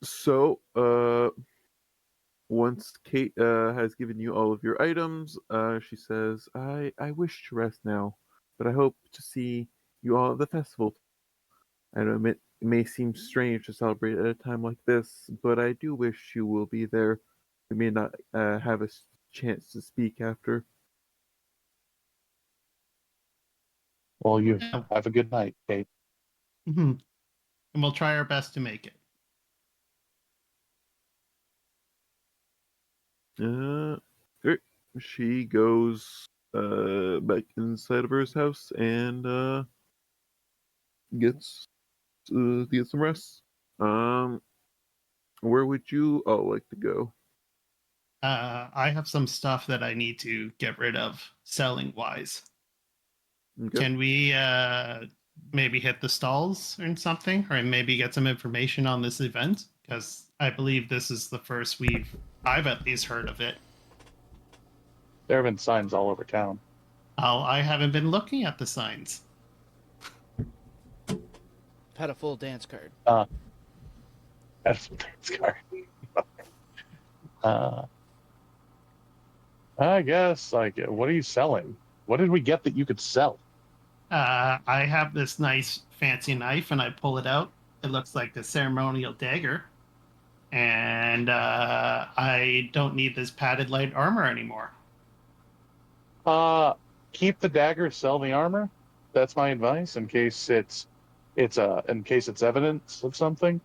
So, once Kate has given you all of your items, she says, I wish to rest now, but I hope to see you all at the festival. I know it may seem strange to celebrate at a time like this, but I do wish you will be there. We may not have a chance to speak after. Well, you have a good night, Kate. Mm-hmm. And we'll try our best to make it. Great. She goes back inside of her house and gets some rest. Where would you all like to go? I have some stuff that I need to get rid of selling wise. Okay. Can we maybe hit the stalls or something, or maybe get some information on this event? Because I believe this is the first I've at least heard of it. There have been signs all over town. Oh, I haven't been looking at the signs. I've had a full dance card. That's card. I guess, like, what are you selling? What did we get that you could sell? I have this nice fancy knife, and I pull it out. It looks like a ceremonial dagger, and I don't need this padded light armor anymore. Keep the dagger, sell the armor. That's my advice in case it's evidence of something.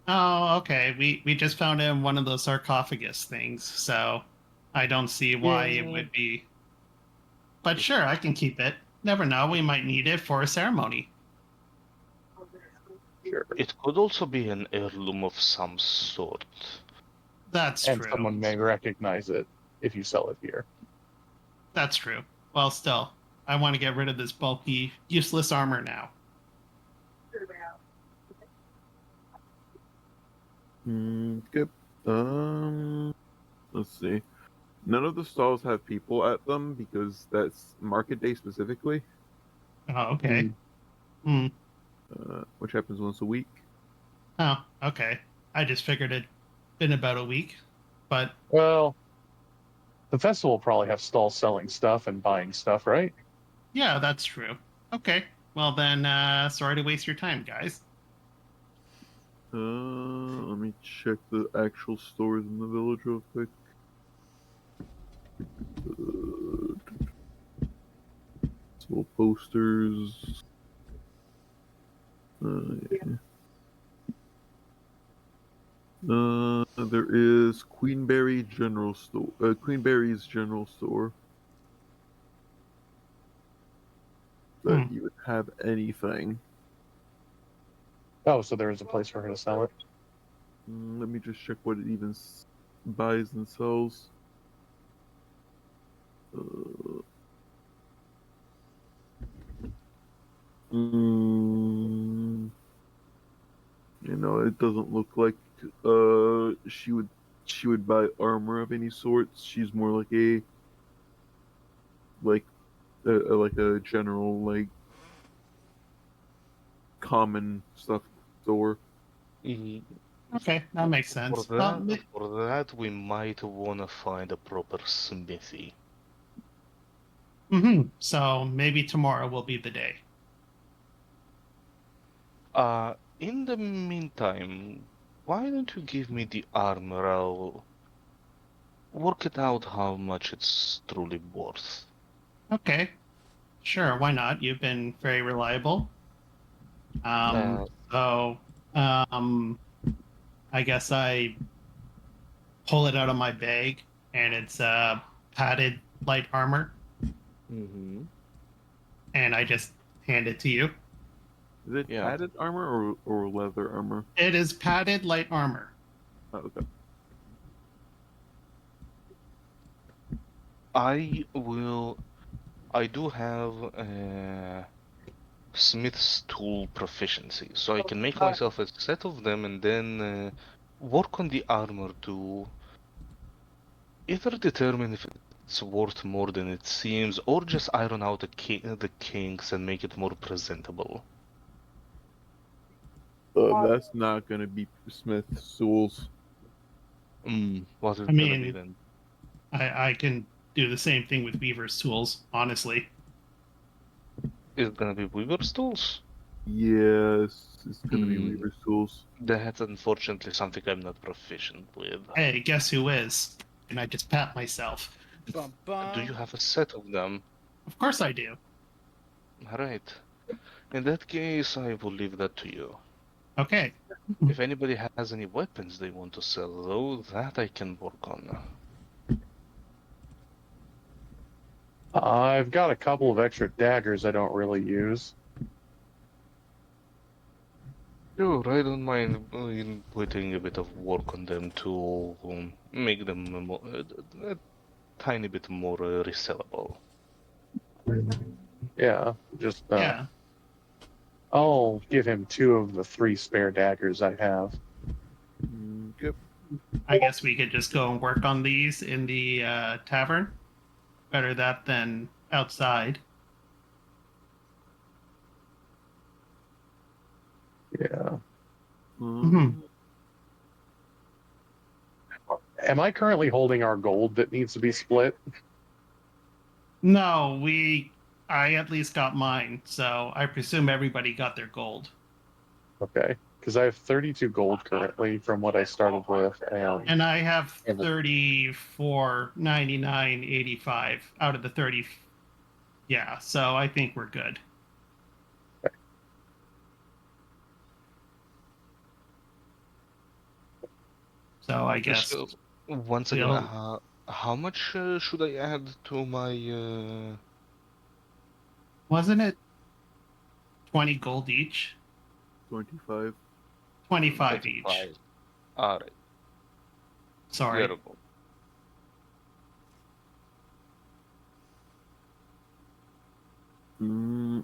Oh, okay. We just found it in one of those sarcophagus things, so I don't see why it would be. But sure, I can keep it. Never know, we might need it for a ceremony. Sure. It could also be an heirloom of some sort. That's And true. someone may recognize it if you sell it here. That's true. Well, still, I want to get rid of this bulky, useless armor now. Good. Let's see. None of the stalls have people at them because that's market day specifically. Oh, okay. Hmm. Which happens once a week. Oh, okay. I just figured it'd been about a week, but Well, the festival will probably have stalls selling stuff and buying stuff, right? yeah, that's true. Okay. Well then, sorry to waste your time, guys. Let me check the actual stores in the village real quick. Little posters. Yeah. There is Queenberry's General Store. That you would have anything. Oh, so there is a place for her to sell it. Let me just check what it even buys and sells. You know, it doesn't look like she would buy armor of any sorts. She's more like a general, like, common stuff store. Okay, that makes sense. For that, we might want to find a proper smithy. So maybe tomorrow will be the day. In the meantime, why don't you give me the armor? I'll work it out how much it's truly worth. Okay, sure, why not? You've been very reliable. I guess I pull it out of my bag, and it's padded light armor. Mm-hmm. And I just hand it to you. Is it padded armor or leather armor? It is padded light armor. Oh, okay. I do have Smith's tool proficiency, so I can make myself a set of them and then work on the armor to either determine if it's worth more than it seems, or just iron out the kinks and make it more presentable. That's not gonna be Smith's tools. What is I gonna be mean, then? I can do the same thing with Weaver's tools, honestly. Is it gonna be Weaver's tools? Yes, it's gonna be Hmm. Weaver's tools. That's unfortunately something I'm not proficient with. Hey, guess who is? And I just pat myself. Bum, Do you bum. have a set of them? Of course I do. Right. In that case, I will leave that to you. Okay. If anybody has any weapons they want to sell, though, that I can work on. I've got a couple of extra daggers I don't really use. Sure, I don't mind putting a bit of work on them to make them a tiny bit more resellable. Yeah, just Yeah. I'll give him 2 of the 3 spare daggers I have. Yep. I guess we could just go and work on these in the tavern. Better that than outside. Yeah. Mhm. Am I currently holding our gold that needs to be split? No, I at least got mine, so I presume everybody got their gold. Okay, because I have 32 gold currently from what I started with, And I have And the- 34.99.85 out of the 30. Yeah, so I think we're good. So I guess So, once again, we'll. how much should I add to my? Wasn't it 20 gold each? 25. 25 each. 25. All right, Sorry. there we go. Mm.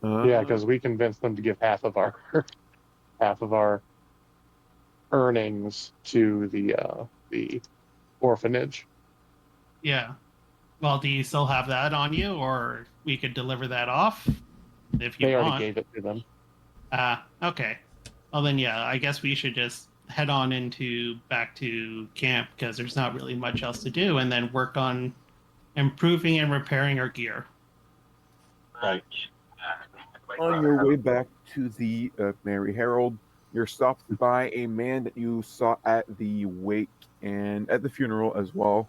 yeah, because we convinced them to give half of our half of our earnings to the orphanage. Yeah. Well, do you still have that on you, or we could deliver that off if you They already want? gave it to them. Okay. Well, then, yeah, I guess we should just head on into back to camp because there's not really much else to do, and then work on improving and repairing our gear. Right. On your way back to the Mary Herald, you're stopped by a man that you saw at the wake and at the funeral as well.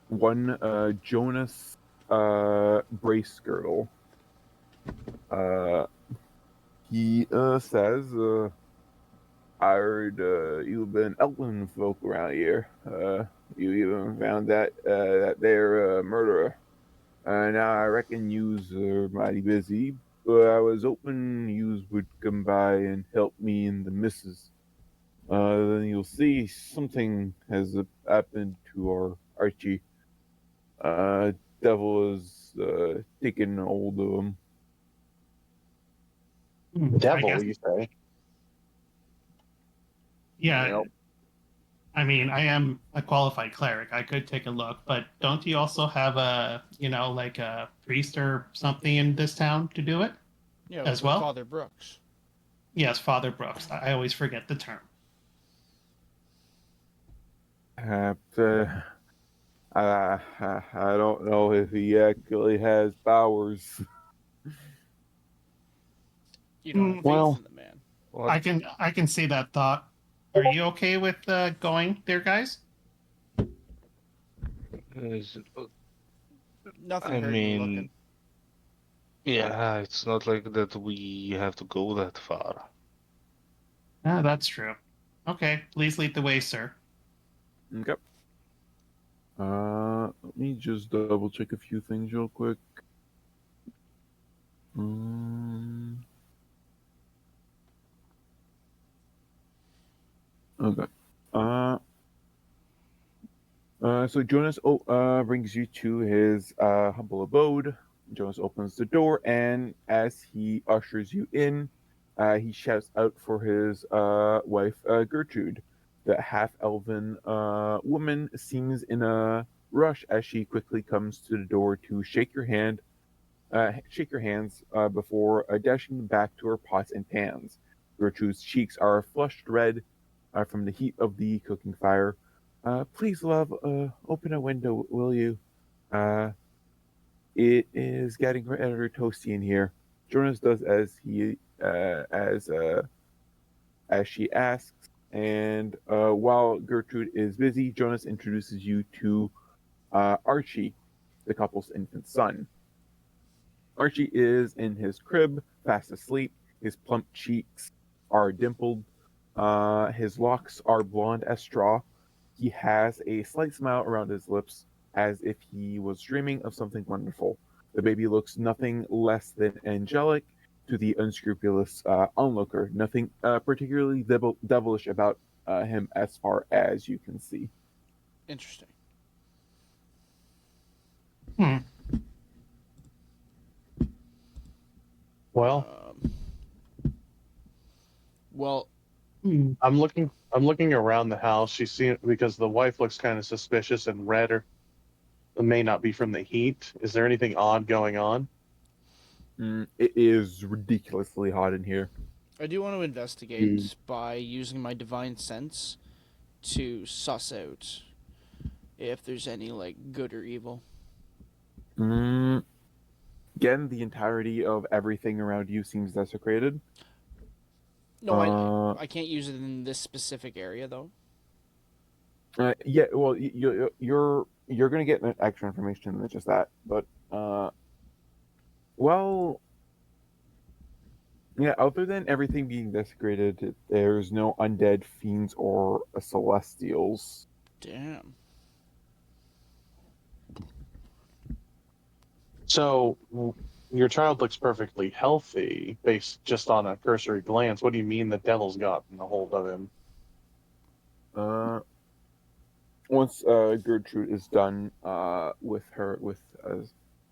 One Jonas Bracegirdle. He says, I heard you've been helping folk around here. You even found that they're murderer. Now I reckon yous are mighty busy, but I was hoping yous would come by and help me and the missus. Then you'll see something has happened to our Archie. Devil is taking hold of him. I Devil, guess, you say? yeah. Yep. I mean, I am a qualified cleric. I could take a look, but don't you also have like a priest or something in this town to do it Yeah, as with well? Father Brooks. Yes, Father Brooks. I always forget the term. I don't know if he actually has powers. You don't have faith Well, in the man. What? I can see that thought. Are you okay with going there, guys? Is it- Nothing I hurting mean, looking. yeah, it's not like that we have to go that far. Ah, that's true. Okay, please lead the way, sir. Okay. Let me just double check a few things real quick. Okay. Uh, so Jonas brings you to his humble abode. Jonas opens the door, and as he ushers you in, he shouts out for his wife, Gertrude. The half-elven woman seems in a rush as she quickly comes to the door to shake your hand shake your hands before dashing them back to her pots and pans. Gertrude's cheeks are flushed red from the heat of the cooking fire. Please, love, open a window, will you? It is getting rather toasty in here. Jonas does as she asks, and while Gertrude is busy, Jonas introduces you to Archie, the couple's infant son. Archie is in his crib, fast asleep. His plump cheeks are dimpled. His locks are blonde as straw. He has a slight smile around his lips, as if he was dreaming of something wonderful. The baby looks nothing less than angelic to the unscrupulous onlooker. Nothing particularly devilish about him as far as you can see. Interesting. Hmm. Well, Well, I'm looking around the house. Because the wife looks kind of suspicious and red, or it may not be from the heat. Is there anything odd going on? It is ridiculously hot in here. I do want to investigate by using my divine sense to suss out if there's any like good or evil. Again, the entirety of everything around you seems desecrated. No, I can't use it in this specific area though. Yeah, well, you're gonna get extra information than just that, but well, yeah. Other than everything being desecrated, there's no undead fiends or celestials. Damn. So your child looks perfectly healthy based just on a cursory glance. What do you mean the devil's gotten a hold of him? Once Gertrude is done with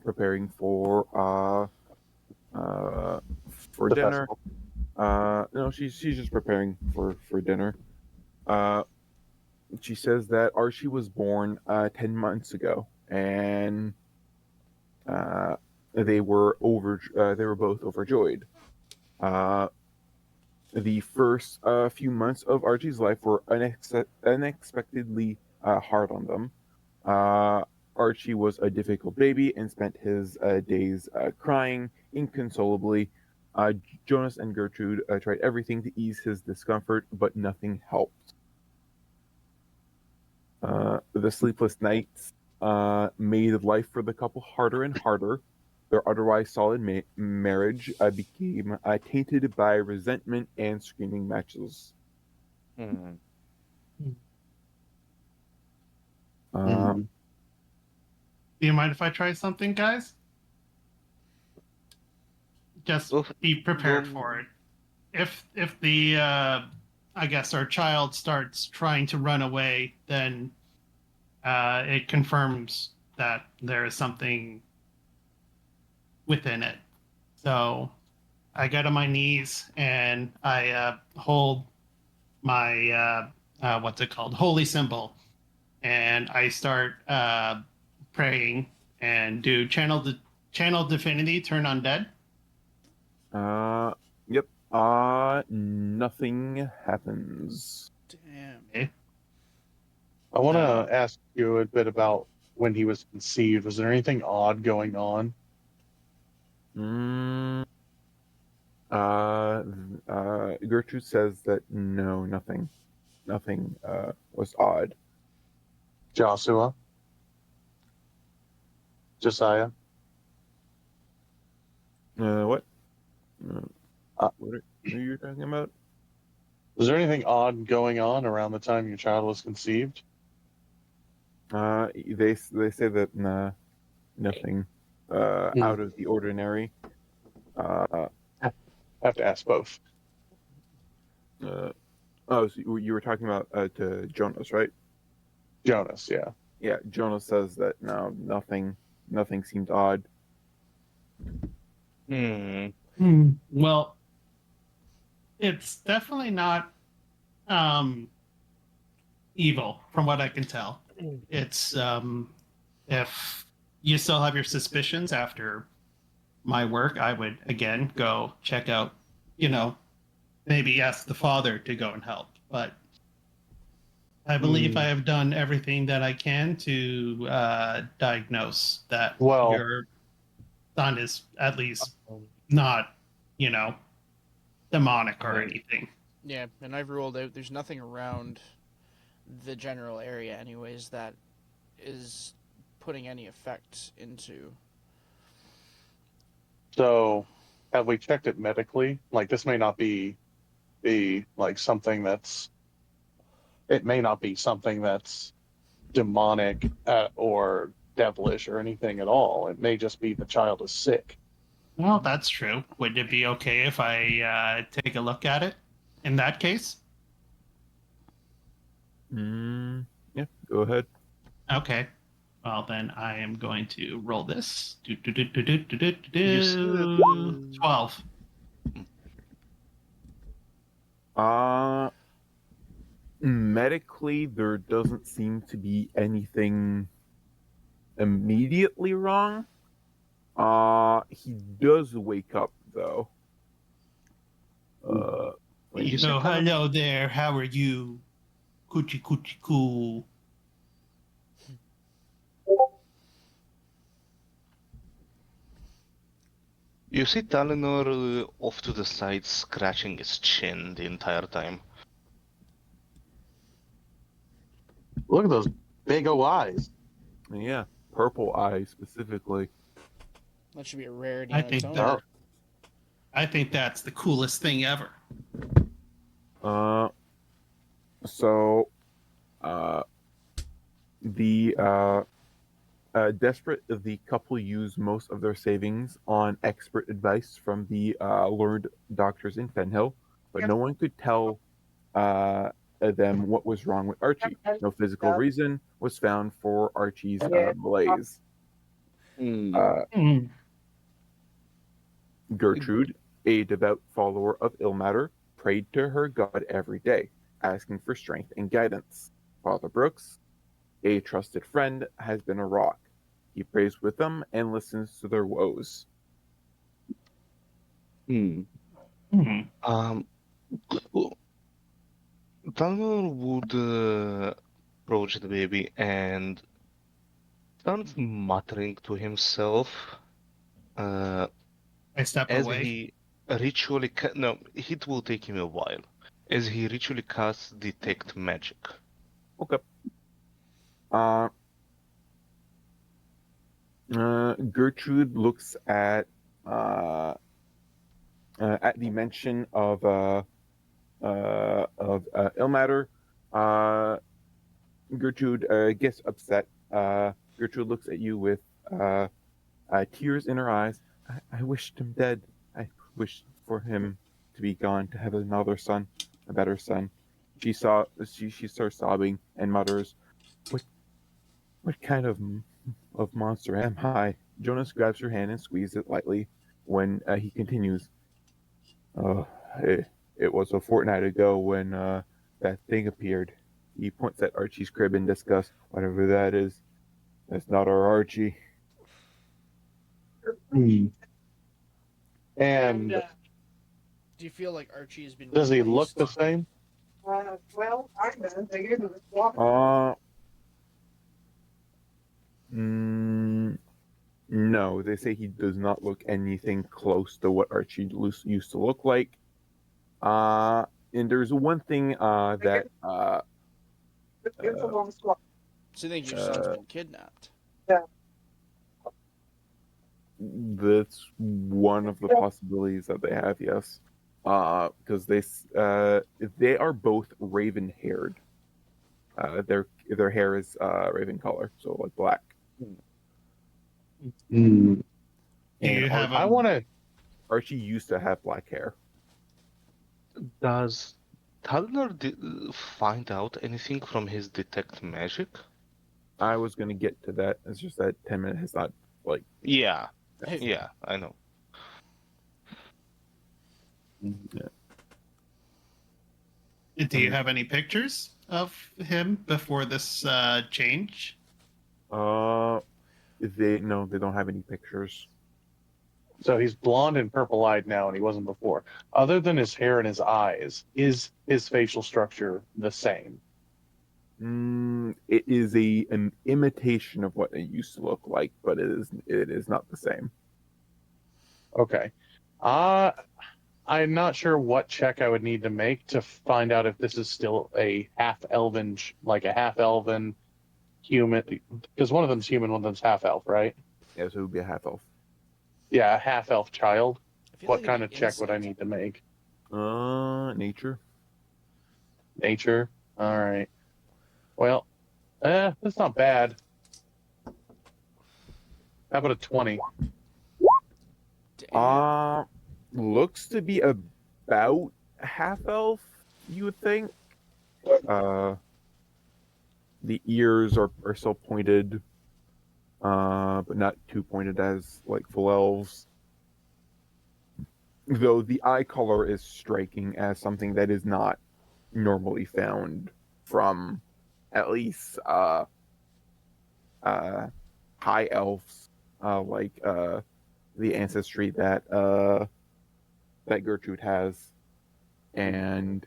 preparing for The dinner. festival. No, she's just preparing for dinner. She says that Archie was born 10 months ago, and they were both overjoyed. Uh, the first few months of Archie's life were unexpectedly hard on them. Archie was a difficult baby and spent his days crying inconsolably. Uh, Jonas and Gertrude tried everything to ease his discomfort, but nothing helped. The sleepless nights made life for the couple harder and harder. Their otherwise solid marriage became tainted by resentment and screaming matches. Hmm. Uh, Do you mind if I try something, guys? Just Well, be prepared well, for it. If the I guess our child starts trying to run away, then it confirms that there is something within it. So I get on my knees and I hold my what's it called, holy symbol, and I start praying and do channel divinity, turn undead. yep. Nothing happens. Damn. Okay. I want to ask you a bit about when he was conceived. Was there anything odd going on? Mm, Gertrude says that no, nothing. Nothing was odd. Joshua? Josiah? What? Uh, What are you talking about? Was there anything odd going on around the time your child was conceived? They say that nah, nothing out of the ordinary. Uh, I have to ask both. oh, so you were talking about to Jonas, right? Jonas, yeah. Yeah, Jonas says that no, nothing seemed odd. hmm. Well, it's definitely not evil, from what I can tell. It's if you still have your suspicions after my work, I would again go check out, maybe ask the father to go and help. But I believe I have done everything that I can to diagnose that Well, your son is at least not, demonic or anything. Yeah, and I've ruled out there's nothing around the general area, anyways, that is putting any effect into. so have we checked it medically? Like, this may not be like something that's. It may not be something that's demonic or devilish or anything at all. It may just be the child is sick. Well, that's true. Would it be okay if I take a look at it in that case? Yeah, go ahead. Okay. Well, then I am going to roll this. You said 12. Medically, there doesn't seem to be anything immediately wrong. He does wake up though. You said Hello there. How are you? Coochie coochie coo. You see Talenor off to the side, scratching his chin the entire time. Look at those big O eyes. Yeah, purple eyes specifically. That should be a rarity I on its think own. that I think that's the coolest thing ever. So, the desperate, the couple use most of their savings on expert advice from the learned doctors in Fenhill, but no one could tell them what was wrong with Archie. No physical reason was found for Archie's malaise. Gertrude, a devout follower of Ilmater, prayed to her God every day, asking for strength and guidance. Father Brooks, a trusted friend, has been a rock. He prays with them and listens to their woes. Talenor would approach the baby and starts muttering to himself I step as away. he ritually no, it will take him a while as he ritually casts detect magic. Okay. Gertrude looks at the mention of Ilmater. Gertrude gets upset. Gertrude looks at you with tears in her eyes. I wished him dead. I wished for him to be gone, to have another son, a better son. She starts sobbing and mutters, "What kind of monster am I?" Jonas grabs her hand and squeezes it lightly. When he continues, "Oh, it was a fortnight ago when that thing appeared." He points at Archie's crib in disgust. "Whatever that is, that's not our Archie." And Do you feel like Archie has been does he look replaced? the same? Well, kind of. They gave me this walk. No, they say he does not look anything close to what Archie used to look like. And there's one thing that It's a long squat. So you think your son's been kidnapped? that's one of the possibilities that they have. Yes, because they are both raven haired. Their hair is raven color, so like black. Do And you have I want to. Archie used to have black hair. Does Talenor find out anything from his detect magic? I was gonna get to that. It's just that 10 minutes has not like. Yeah, Hey. yeah, I know. Yeah. Do you have any pictures of him before this change? They don't have any pictures. So he's blonde and purple-eyed now, and he wasn't before. Other than his hair and his eyes, is his facial structure the same? It is an imitation of what it used to look like, but it is not the same. Okay. I'm not sure what check I would need to make to find out if this is still a half-elven, like a half-elven human, because one of them's human, one of them's half-elf, right? Yeah, so it would be a half elf. Yeah, a half-elf child. I feel What like it'd kind be of check would I instinct. need to make? Nature. Nature? All right. Well, that's not bad. How about a 20? Damn. Looks to be about half elf, you would think. The ears are still pointed, but not too pointed as like full elves. Though the eye color is striking as something that is not normally found from at least high elves, like the ancestry that Gertrude has, and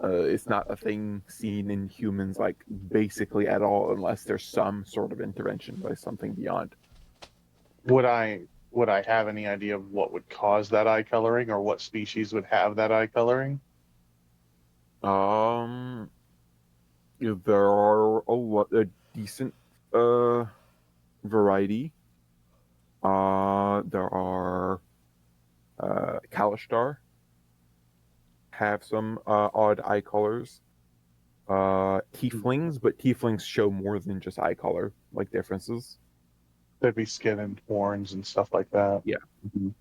it's not a thing seen in humans like basically at all, unless there's some sort of intervention by something beyond. Would I have any idea of what would cause that eye coloring, or what species would have that eye coloring? Um, there are a decent variety. There are Kalishtar have some odd eye colors. Tieflings, but tieflings show more than just eye color, like differences. There'd be skin and horns and stuff like that. Yeah. Mhm.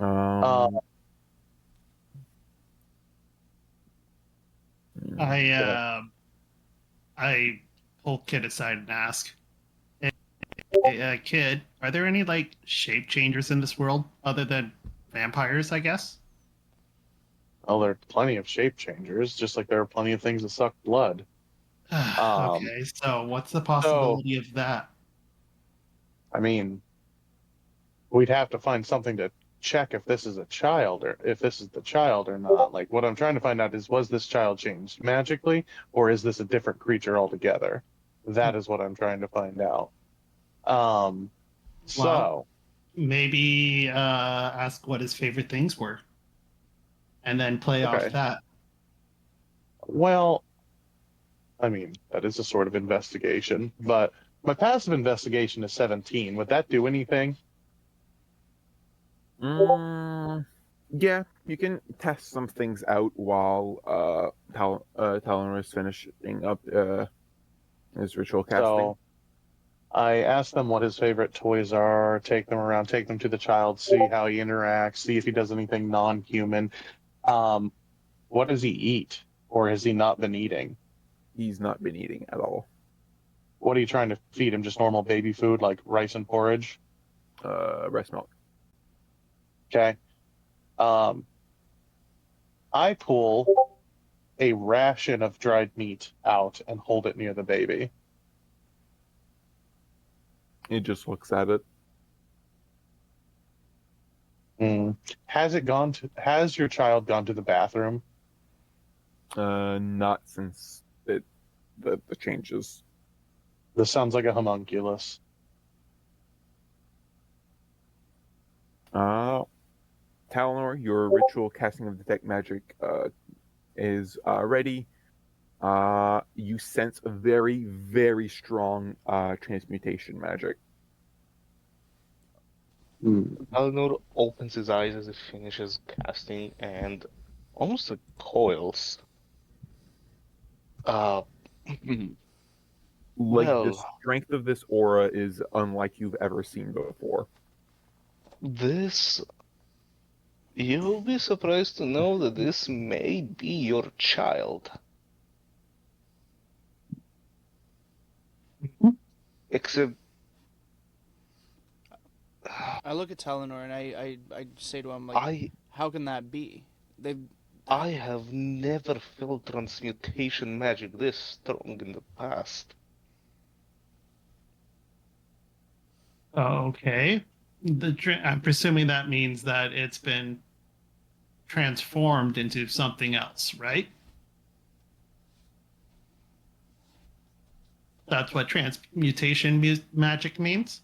Um, I pull Kid aside and ask, hey, Kid, are there any like shape changers in this world other than vampires? I guess. Well, there are plenty of shape changers, just like there are plenty of things that suck blood. Um, Okay, so what's the so possibility of that? I mean, we'd have to find something to check if this is a child, or if this is the child or not. Like, what I'm trying to find out is, was this child changed magically, or is this a different creature altogether? That is what I'm trying to find out. Um, Well, so maybe ask what his favorite things were, and then play off okay. that. Well, I mean, that is a sort of investigation, but my passive investigation is 17. Would that do anything? yeah, you can test some things out while Talenor is finishing up his ritual casting. So I ask them what his favorite toys are, take them around, take them to the child, see how he interacts, see if he does anything non-human. Um, what does he eat, or has he not been eating? He's not been eating at all. What are you trying to feed him? Just normal baby food like rice and porridge? Breast milk. Okay. Um, I pull a ration of dried meat out and hold it near the baby. He just looks at it. Mm. Has your child gone to the bathroom? Not since the changes. This sounds like a homunculus. Talenor, your ritual casting of detect magic is ready. You sense a very, very strong transmutation magic. Talenor opens his eyes as he finishes casting and almost recoils. Uh, Like the well, strength of this aura is unlike you've ever seen before. this. You'll be surprised to know that this may be your child. Except. I look at Talenor and I say to him, like, how can that be? I have never felt transmutation magic this strong in the past. Okay. I'm presuming that means that it's been transformed into something else, right? That's what transmutation magic means?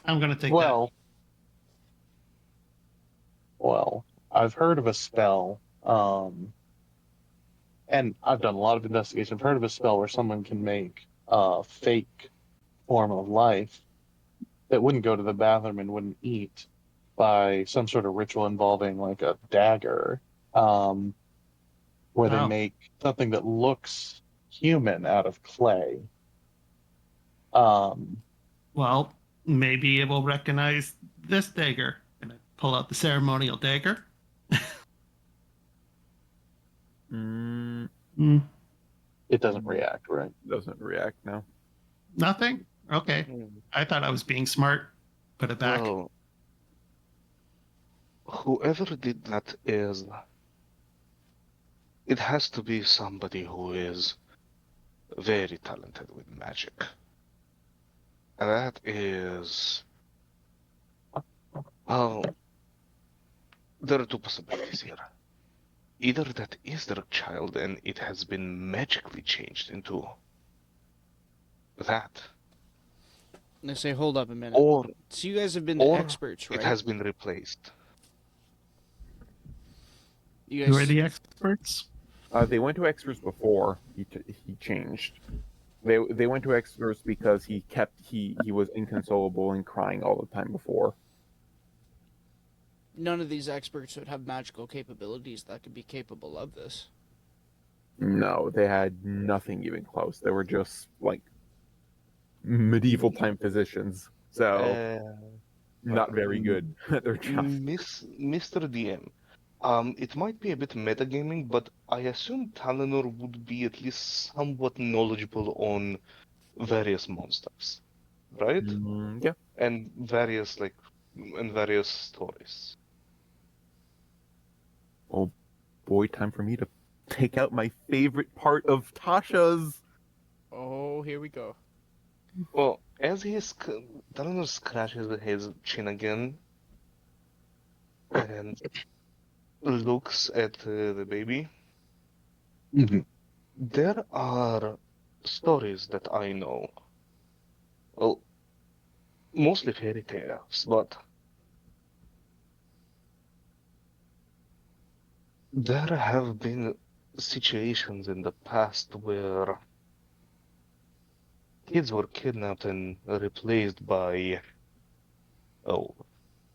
I'm going to take that. Well, I've heard of a spell, and I've done a lot of investigation. I've heard of a spell where someone can make a fake form of life that wouldn't go to the bathroom and wouldn't eat by some sort of ritual involving like a dagger, where they make something that looks human out of clay. Well, maybe it will recognize this dagger. And I pull out the ceremonial dagger. It doesn't react, right? Doesn't react now. Nothing? Okay. I thought I was being smart. Put it back. Well, whoever did that it has to be somebody who is very talented with magic. And that is, well, there are two possibilities here. Either that is their child and it has been magically changed into that. And I say, hold up a minute. Or so you guys have been or experts, right? it has been replaced. You guys... Who are the experts? They went to experts before he changed. They went to experts because he was inconsolable and crying all the time before. None of these experts would have magical capabilities that could be capable of this. No, they had nothing even close. They were just like medieval time physicians, so not very good at their job. Mr. DM, it might be a bit metagaming, but I assume Talenor would be at least somewhat knowledgeable on various monsters, right? Yeah. And various stories. Oh boy, time for me to take out my favorite part of Tasha's. Oh, here we go. Well, as Talenor scratches his chin again and looks at the baby. Mm-hmm. There are stories that I know. Well, mostly fairy tales, but there have been situations in the past where kids were kidnapped and replaced by,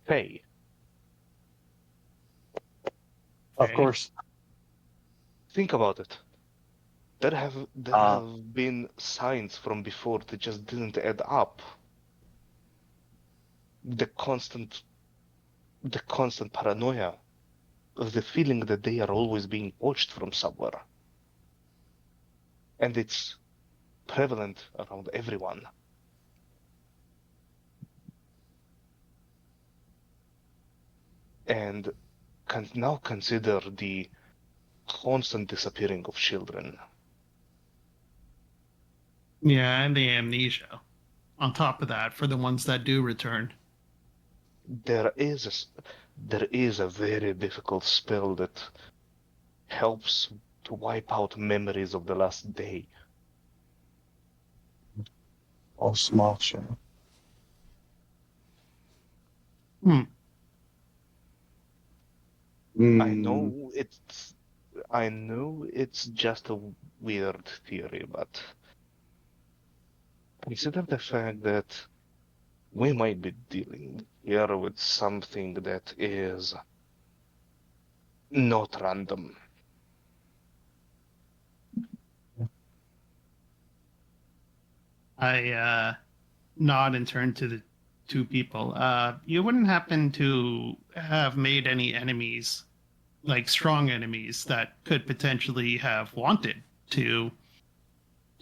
fae. Of course. Think about it. There have been signs from before that just didn't add up. The constant paranoia of the feeling that they are always being watched from somewhere. And it's prevalent around everyone. And now consider the constant disappearing of children. Yeah, and the amnesia. On top of that, for the ones that do return. There is a very difficult spell that helps to wipe out memories of the last day. Oh, small show. Hmm. I know it's just a weird theory, but consider the fact that we might be dealing here with something that is not random. I nod and turn to the two people. You wouldn't happen to have made any enemies, like strong enemies, that could potentially have wanted to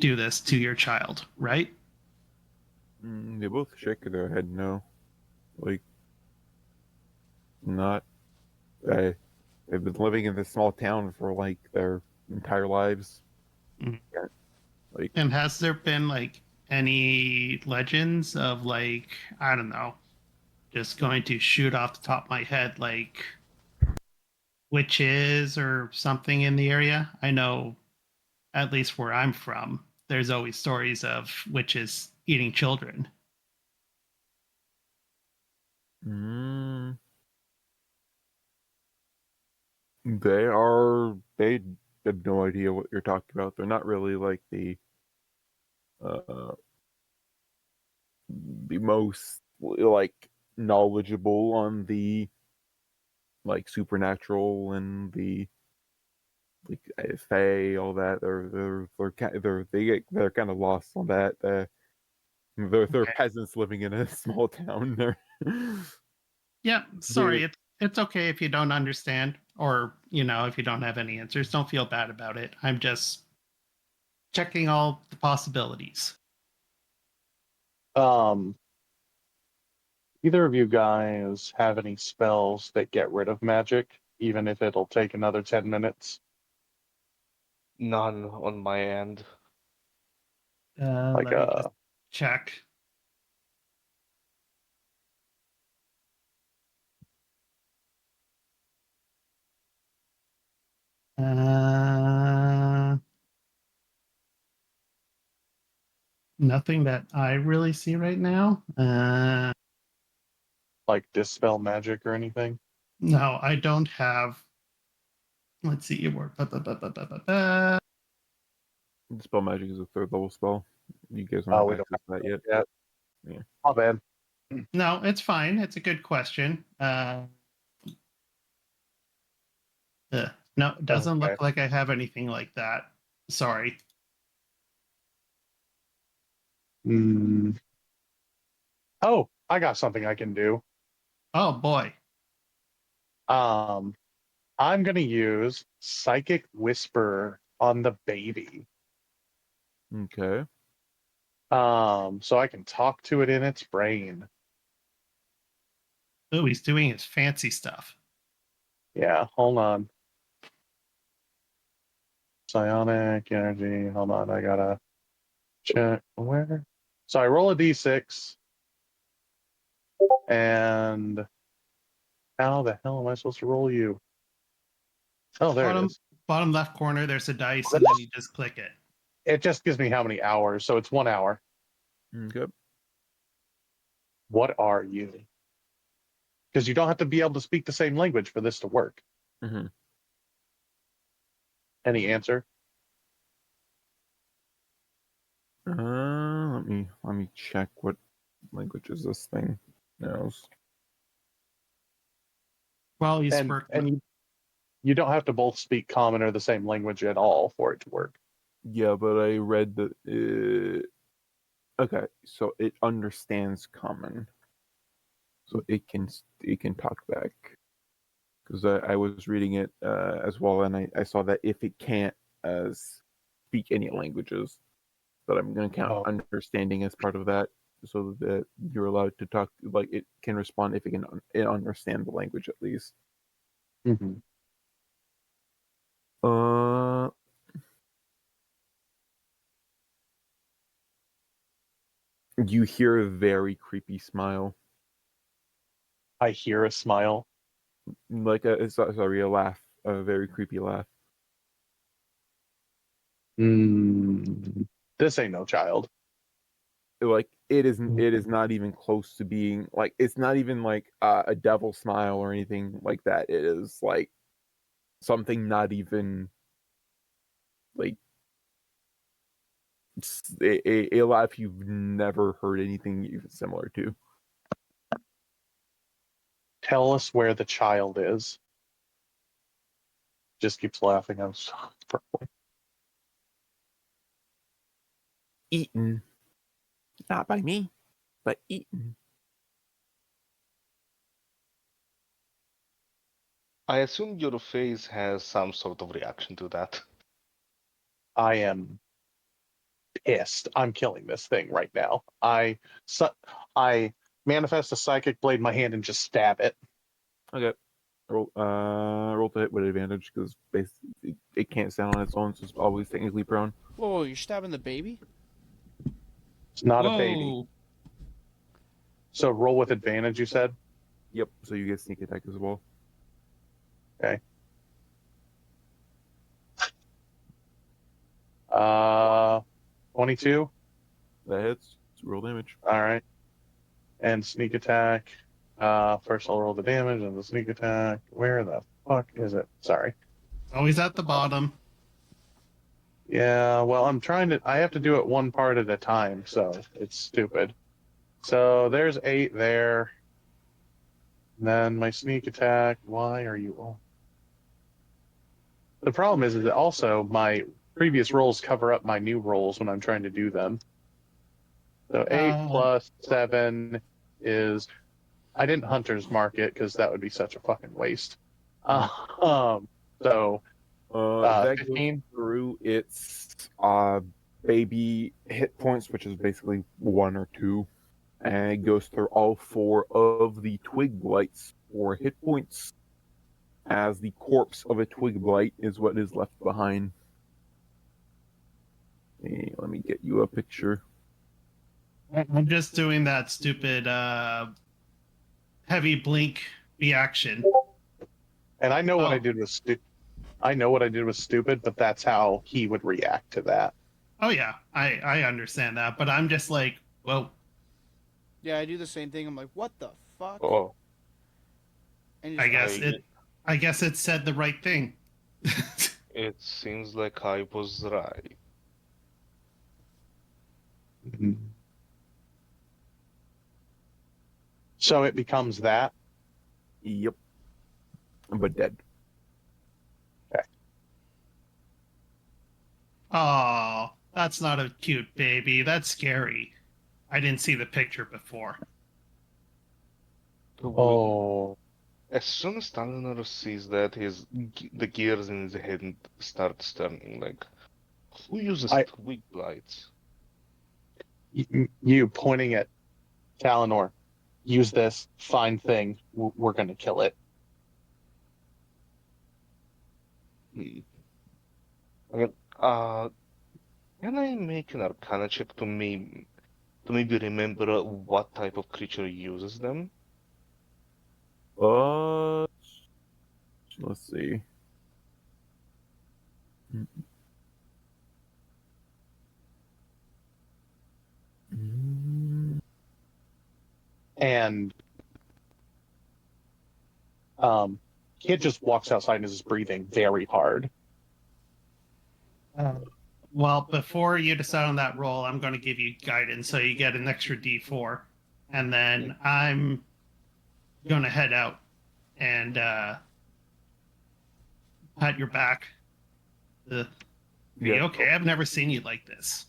do this to your child, right? They both shake their head no. Like, not. They've been living in this small town for like their entire lives. Mhm. Yeah. Like, And has there been like any legends of like, I don't know, just going to shoot off the top of my head, like witches or something in the area? I know, at least where I'm from, there's always stories of witches eating children. Mm, they have no idea what you're talking about. They're not really like uh the most like knowledgeable on the like supernatural and the like fae, all that. They're kind of lost on that. They're Okay. peasants living in a small town. They're Yeah, they're sorry. It's okay if you don't understand, or if you don't have any answers. Don't feel bad about it. I'm just checking all the possibilities. Um, either of you guys have any spells that get rid of magic, even if it'll take another 10 minutes? None on my end. Like Let me just check. Uh, Nothing that I really see right now. like dispel magic or anything? No, I don't have. Let's see. spell magic is a third level spell. You guys don't Oh, have we don't access to that yet. yet. Yeah. Oh, bad. No, it's fine. It's a good question. No, it doesn't Okay. look like I have anything like that. Sorry. Mm. Oh, I got something I can do. Oh boy. Um, I'm gonna use Psychic Whisper on the baby. Okay. So I can talk to it in its brain. Oh, he's doing his fancy stuff. Yeah, hold on. Psionic energy. Hold on, I gotta check where. So I roll a d6, and how the hell am I supposed to roll you? Oh, there it Bottom is. bottom left corner, there's a dice, and then you just click it. It just gives me how many hours, so it's 1 hour. Okay. What are you? Because you don't have to be able to speak the same language for this to work. Mm-hmm. Any answer? Let me check what language is this thing knows. While he's And working. you don't have to both speak common or the same language at all for it to work. Yeah, but I read that. Okay, so it understands common, so it can talk back. Because I was reading it as well, and I saw that if it can't speak any languages, that I'm going to count Oh. understanding as part of that, so that you're allowed to talk. Like it can respond if it understand the language at least. Mm-hmm. You hear a very creepy smile, I hear a smile. like a laugh, a very creepy laugh. This ain't no child. Like it is not even close to being like, it's not even like a devil smile or anything like that. It is like something not even like a laugh you've never heard anything even similar to. Tell us where the child is. Just keeps laughing. I'm so Eaten, not by me, but eaten. I assume your face has some sort of reaction to that. I am pissed. I'm killing this thing right now. I manifest a psychic blade in my hand and just stab it. Okay. Roll to hit with advantage because basically it can't stand on its own, so it's always technically prone. Whoa, you're stabbing the baby? It's not a baby. Whoa. So roll with advantage, you said? Yep. So you get sneak attack as well. Okay. 22. That hits. Roll damage. All right. And sneak attack. First I'll roll the damage and the sneak attack. Where the fuck is it? Sorry. Always at the bottom. Yeah, well, I have to do it one part at a time, so it's stupid. So there's 8 there. And then my sneak attack. Why are you all? The problem is that also my previous rolls cover up my new rolls when I'm trying to do them. So 8 plus 7 is. I didn't hunter's mark it because that would be such a fucking waste. So That 15. goes through its baby hit points, which is basically 1 or 2, and it goes through all 4 of the twig blights for hit points, as the corpse of a twig blight is what is left behind. Hey, let me get you a picture. I'm just doing that stupid heavy blink reaction. And I know what Oh. I did was I know what I did was stupid, but that's how he would react to that. Oh yeah, I understand that, but I'm just like, whoa. Yeah, I do the same thing. I'm like, what the fuck? Oh, And I just- guess it said the right thing. it seems like I was right. So it becomes that. Yep. But dead. Oh, that's not a cute baby. That's scary. I didn't see the picture before. Oh. As soon as Talenor sees that, the gears in his head starts turning. Like, who uses twig blights? You pointing at Talenor. Use this. Fine thing. We're going to kill it. Okay, can I make an Arcana check to maybe remember what type of creature uses them? Let's see. And Kid just walks outside and is breathing very hard. Well, before you decide on that roll, I'm going to give you guidance, so you get an extra D4, and then I'm going to head out and pat your back. Yeah. Okay, I've never seen you like this.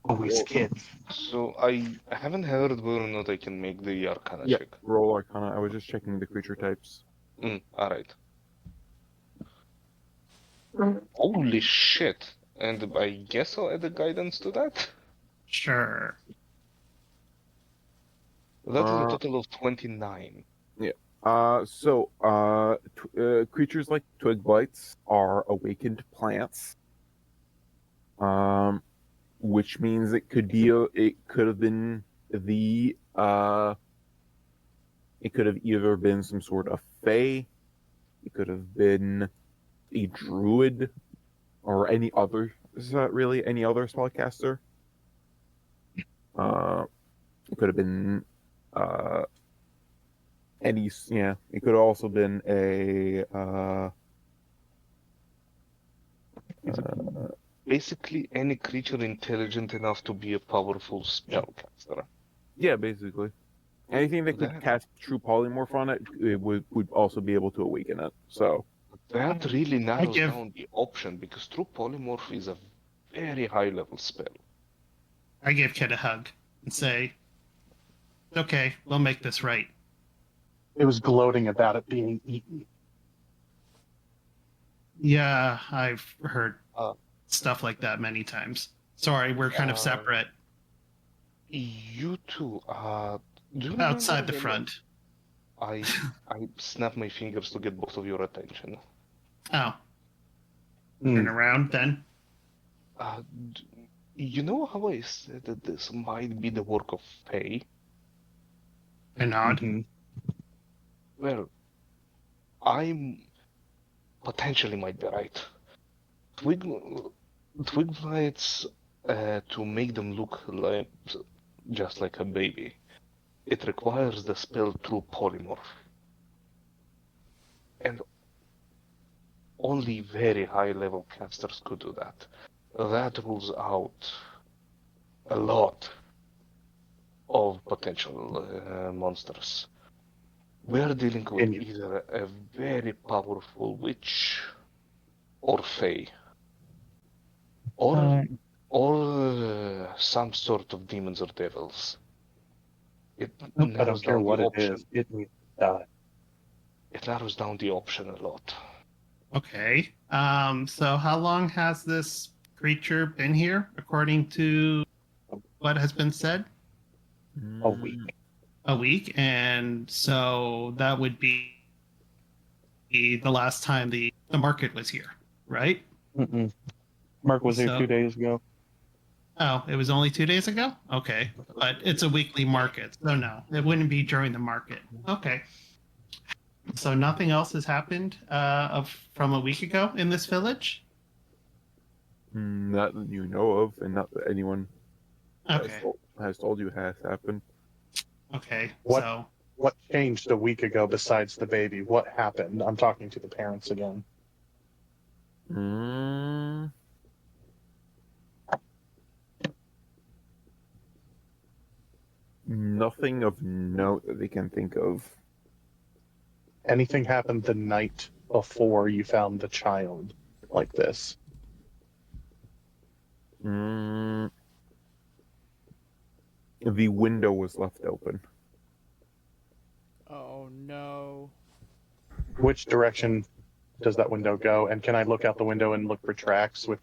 Always Kid. So I haven't heard whether or not I can make the Arcana Yep. check. Roll Arcana. I was just checking the creature types. Alright. Holy shit! And I guess I'll add a guidance to that? Sure. That is a total of 29. Creatures like twig blights are awakened plants. Which means it could have been it could have either been some sort of fae, it could have been a druid, or any other spellcaster. It could have been it could have also been a Basically, any creature intelligent enough to be a powerful spellcaster. yeah, basically. Anything that could That- cast True Polymorph on it, it would also be able to awaken it. So That really narrows give- down the option, because True Polymorph is a very high level spell. I give Kid a hug and say, okay, we'll make this right. It was gloating about it being eaten. Yeah, I've heard Uh, stuff like that many times. Sorry, we're kind of separate. You two, do you Outside remember the when front. I snap my fingers to get both of your attention. Oh. Turn around then. You know how I said that this might be the work of Faye? I nod. Mhm. Well, I'm potentially might be right. Twig, twig blights, to make them look like just like a baby, it requires the spell True Polymorph, and only very high-level casters could do that. That rules out a lot of potential monsters. We're dealing with And you- either a very powerful witch or fae, or some sort of demons or devils. It Nope. I narrows don't care down the what it option. is. It needs to die. It narrows down the option a lot. Okay. So how long has this creature been here, according to what has been said? A week. A week, and so that would be the last time the market was here, right? Mm-mm. Mark was here So 2 days ago. oh, it was only 2 days ago? Okay. But it's a weekly market. So no, it wouldn't be during the market. Okay. So nothing else has happened from a week ago in this village? Not that you know of, and not that anyone Okay. has told you has happened. Okay. What So what changed a week ago besides the baby? What happened? I'm talking to the parents again. Mm, nothing of note that they can think of. Anything happened the night before you found the child like this? Mm, the window was left open. Oh no. Which direction does that window go? And can I look out the window and look for tracks with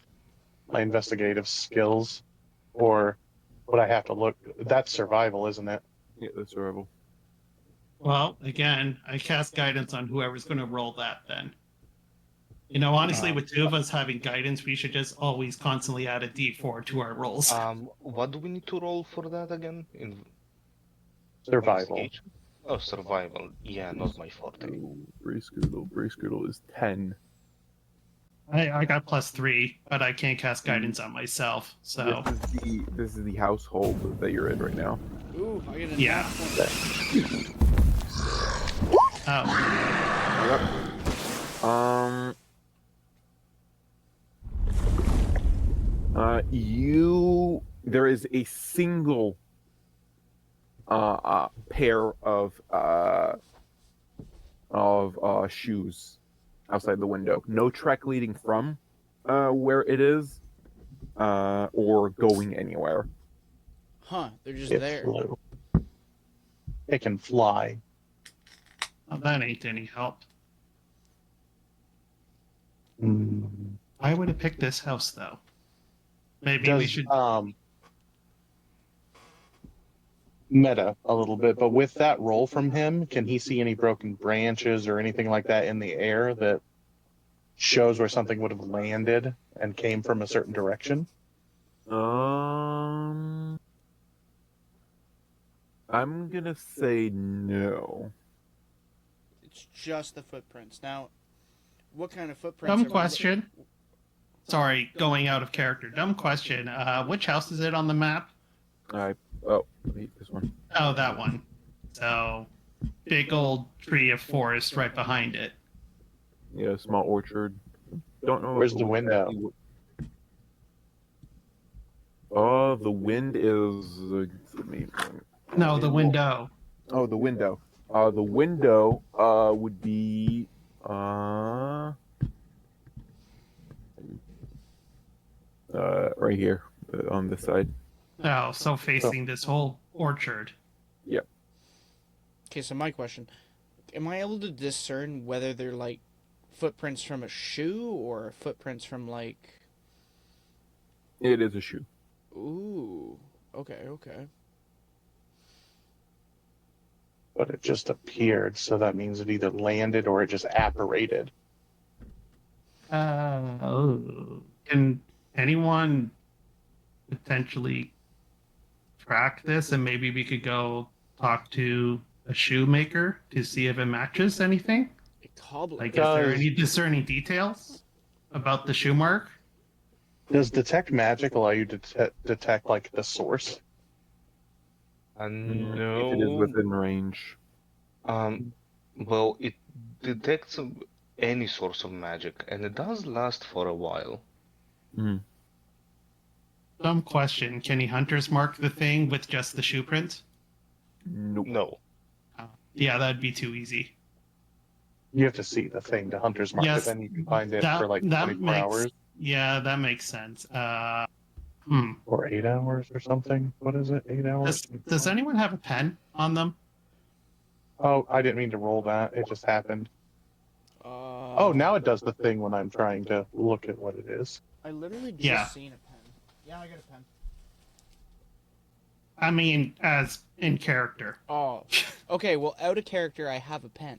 my investigative skills? Or would I have to look? That's survival, isn't it? Yeah, that's horrible. well, again, I cast guidance on whoever's going to roll that then. You know, honestly, with two of us having guidance, we should just always constantly add a d4 to our rolls. What do we need to roll for that again? Survival. Investigation? Oh, survival. Yeah, not my forte. Bracegirdle is 10. I got +3, but I can't cast guidance on myself. So This is the household that you're in right now. Ooh, I get a Yeah. nat 20. oh, There is a single pair of shoes outside the window. No track leading from where it is or going anywhere. Huh, they're just It there. flew. It can fly. well, that ain't any help. Mm. I would have picked this house though. Maybe we Does should. meta a little bit, but with that roll from him, can he see any broken branches or anything like that in the air that shows where something would have landed and came from a certain direction? I'm gonna say no. It's just the footprints. Now, what kind of footprints? Dumb are we question. Sorry, going out of character. Dumb question. Which house is it on the map? Wait, this one. Oh, that one. So, big old tree of forest right behind it. Yeah, small orchard. Don't know. Where's the window? Oh, the wind is. Let me. No, the window. Oh, the window. The window would be right here on this side. Oh, so facing this whole orchard. Yep. Okay, so my question: am I able to discern whether they're like footprints from a shoe or footprints from like? It is a shoe. Ooh. Okay. But it just appeared, so that means it either landed or it just apparated. Oh. Can anyone potentially track this, and maybe we could go talk to a shoemaker to see if it matches anything. A cobbler. Like, is there Does- any discerning details about the shoe mark? Does detect magic allow you to detect like the source? If it is No. within range. Well, it detects any source of magic, and it does last for a while. Mm. Dumb question. Can he hunter's mark the thing with just the shoe print? Nope. No. Yeah, that'd be too easy. You have to see the thing to hunter's mark, Yes, but then you can find it that- for like that 24 makes- hours Yeah, that makes sense. or 8 hours or something. What is it? 8 hours? Does anyone have a pen on them? Oh, I didn't mean to roll that. It just happened. Oh, now it does the thing when I'm trying to look at what it is. I literally just Yeah. seen a pen. Yeah, I got a pen. I mean, as in character. Oh, okay. Well, out of character, I have a pen.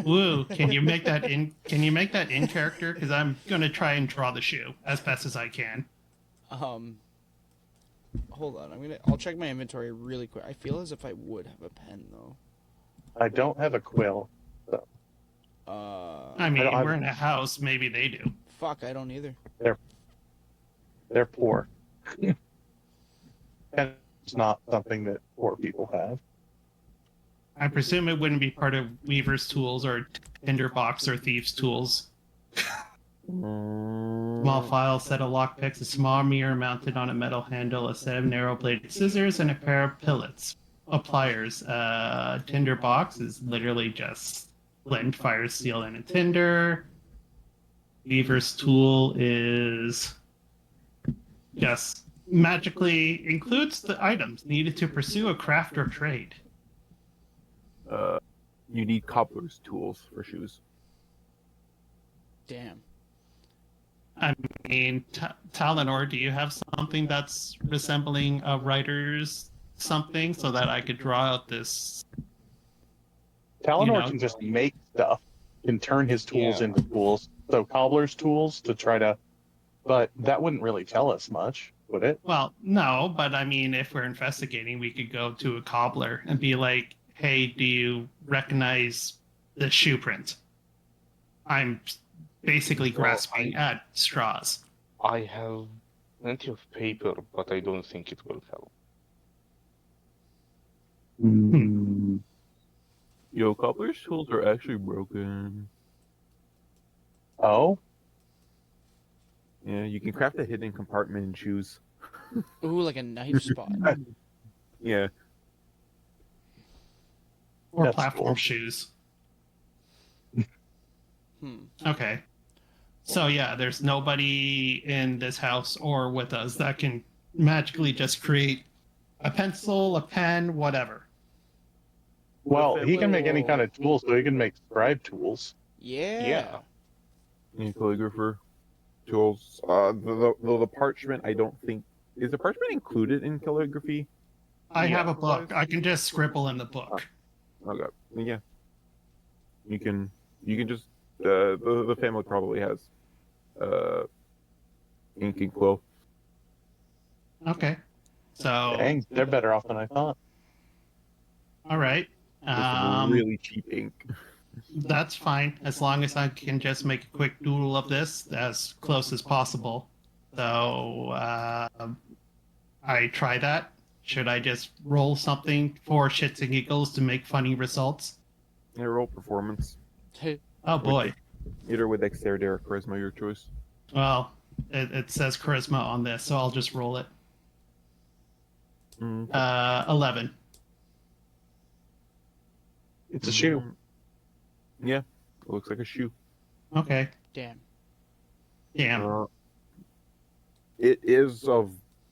Woo! Can you make that in? Can you make that in character? Because I'm gonna try and draw the shoe as best as I can. Hold on. I'll check my inventory really quick. I feel as if I would have a pen though. I don't have a quill. I mean, I- we're in a house. Maybe they do. Fuck, I don't either. They're poor. And it's not something that poor people have. I presume it wouldn't be part of Weaver's tools or Tinderbox or Thieves' tools. Small file, set of lockpicks, a small mirror mounted on a metal handle, a set of narrow-bladed scissors, and a pair of pillets. Pliers. Tinderbox is literally just blend fire steel and a tinder. Weaver's tool is just magically includes the items needed to pursue a craft or trade. You need cobbler's tools for shoes. Damn. I mean, Talenor, do you have something that's resembling a writer's something so that I could draw out this? Talenor can just make stuff, can turn his tools Yeah. into tools. So cobbler's tools to try to, but that wouldn't really tell us much, would it? Well, no, but I mean, if we're investigating, we could go to a cobbler and be like, hey, do you recognize the shoe print? I'm basically grasping at straws. I have plenty of paper, but I don't think it will help. Yo, cobbler's tools are actually broken. Oh, Yeah, you can craft a hidden compartment in shoes. Ooh, like a knife spot. Yeah. Or That's platform cool. shoes. Hmm. Okay. So yeah, there's nobody in this house or with us that can magically just create a pencil, a pen, whatever. well, he can make any Whoa. kind of tools, so he can make scribe tools. Yeah. Any calligrapher tools. The parchment, I don't think. Is the parchment included in calligraphy? I Yeah. have a book. I can just scribble in the book. Okay. Yeah. You can just the family probably has ink and quill. Okay. So Dang, they're better off than I thought. all right. With really cheap ink. That's fine as long as I can just make a quick doodle of this as close as possible. So I try that. Should I just roll something for shits and giggles to make funny results? Yeah, roll performance. Oh boy. Either with dexterity or charisma, your choice. Well, it says charisma on this, so I'll just roll it. 11. It's a shoe. Yeah, it looks like a shoe. Okay. Damn. Damn. It is of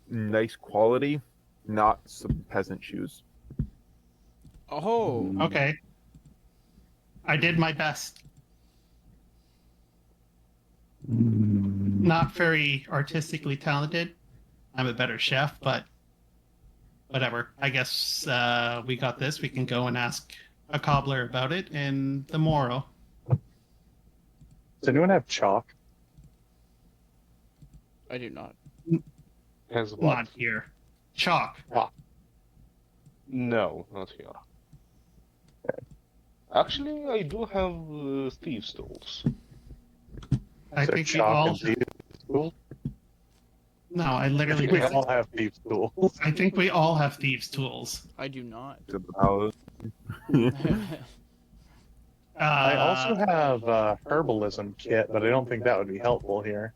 nice quality, not some peasant shoes. Oh. Okay. I did my best. Not very artistically talented. I'm a better chef, but whatever. I guess we got this. We can go and ask a cobbler about it in the morrow. Does anyone have chalk? I do not. Has what? Not here. Chalk. No, not here. Actually, I do have thieves' tools. I So think we chalk all. and thieves' tools? No, I I literally think we just. all have thieves' tools. I think we all have thieves' tools. I do not. Except the paladin. I also Uh, have a herbalism kit, but I don't think that would be helpful here.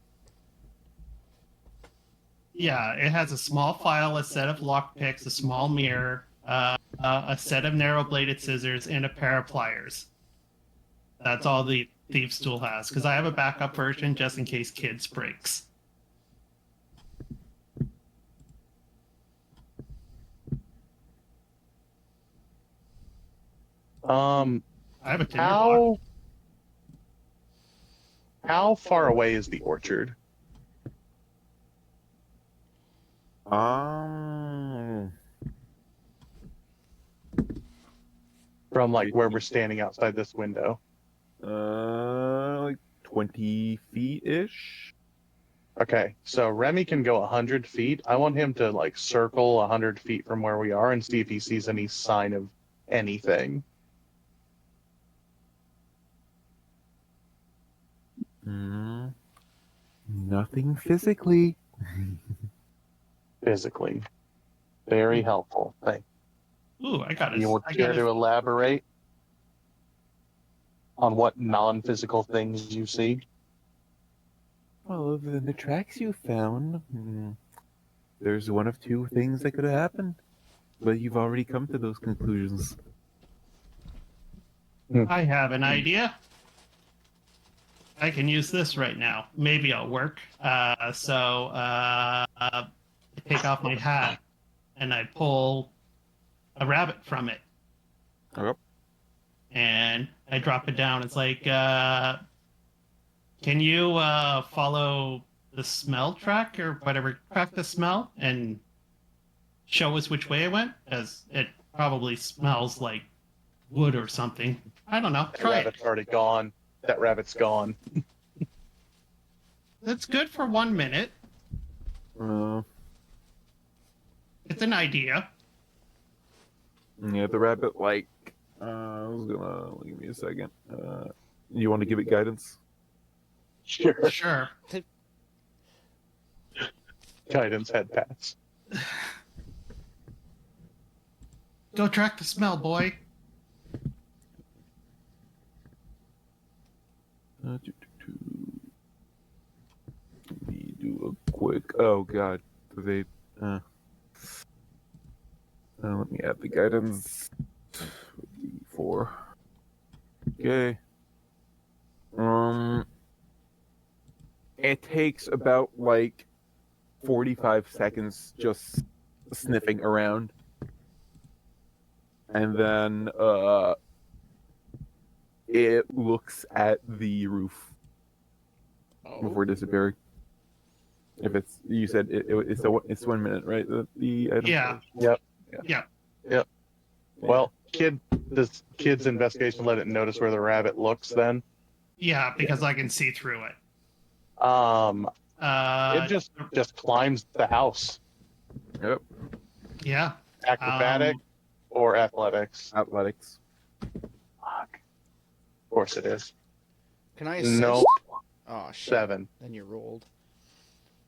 yeah, it has a small file, a set of lockpicks, a small mirror, a set of narrow-bladed scissors, and a pair of pliers. That's all the thieves' tool has. Because I have a backup version just in case Kids breaks. Um, I have a tinderbox. how far away is the orchard? Um, From like where we're standing outside this window. like 20 feet ish. Okay, so Remy can go 100 feet. I want him to like circle 100 feet from where we are and see if he sees any sign of anything. Nothing physically. Physically. Very helpful. Thank Ooh, I got you. it. You would care to elaborate on what non-physical things you see? Well, other than the tracks you found, there's one of two things that could have happened. But you've already come to those conclusions. I have an idea. I can use this right now. Maybe it'll work. I take off my hat and I pull a rabbit from it. Yep. And I drop it down. It's like, can you follow the smell track or whatever, track the smell and show us which way it went? As it probably smells like wood or something. I don't know. That Try it. rabbit's already gone. That rabbit's gone. That's good for 1 minute. It's an idea. Yeah, the rabbit, I was gonna, give me a second. You want to give it guidance? Sure. Sure. Guidance head pass. Go track the smell, boy. Let me do a quick. Oh god, they. Let me add the guidance. 4. Okay. It takes about 45 seconds just sniffing around, and then it looks at the roof before disappearing. If it's, you said it's 1 minute, right? The item. Yeah. Yep. Yeah. Well, does Kid's investigation let it notice where the rabbit looks then? Yeah, because I can see through it. It just climbs the house. Yep. Yeah. Acrobatic or athletics? Athletics. Fuck. Of course it is. Can I assist? No. Oh, shit. 7. Then you rolled.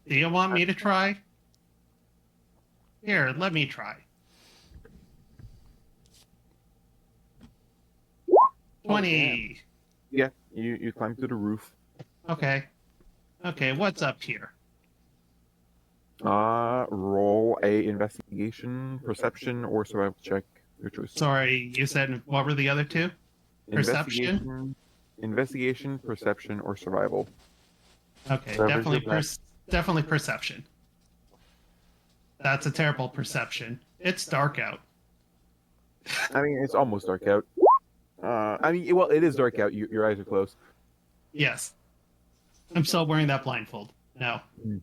Do you want me to try? Here, let me try. 20. Yeah, you climb to the roof. Okay. Okay, what's up here? Roll a investigation, perception, or survival check. Your choice. Sorry, you said what were the other two? Perception? Investigation, perception, or survival. Okay, Whatever's your best. definitely perception. That's a terrible perception. It's dark out. I mean, it's almost dark out. It is dark out. Your eyes are closed. Yes. I'm still wearing that blindfold. No. Mm.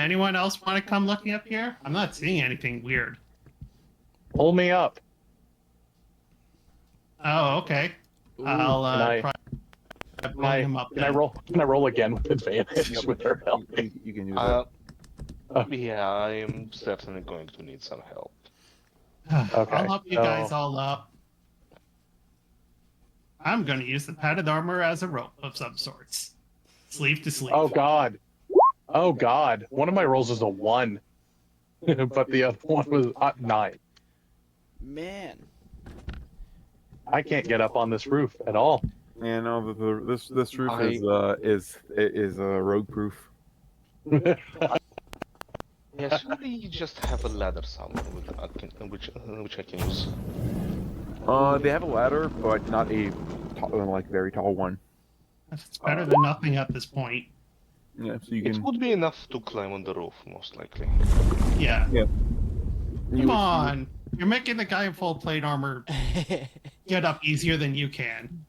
Anyone else want to come looking up here? I'm not seeing anything weird. Pull me up. Oh, okay. Ooh. I'll Can try pulling him up. Can I roll? Can I roll again with advantage with her help? You can use that. Yeah, I am certainly going to need some help. Okay, I'll help you so- guys all up. I'm going to use the padded armor as a rope of some sorts. Sleeve to sleeve. Oh God. Oh God. One of my rolls is a 1. But the other one was 9. Man. I can't get up on this roof at all. And this roof is rogue proof. Yeah, surely you just have a ladder somewhere which I can use. They have a ladder, but not a very tall one. It's better than nothing at this point. Yeah, so you It can. would be enough to climb on the roof, most likely. Yeah. Yeah. Come on. You're making the guy in full plate armor get up easier than you can.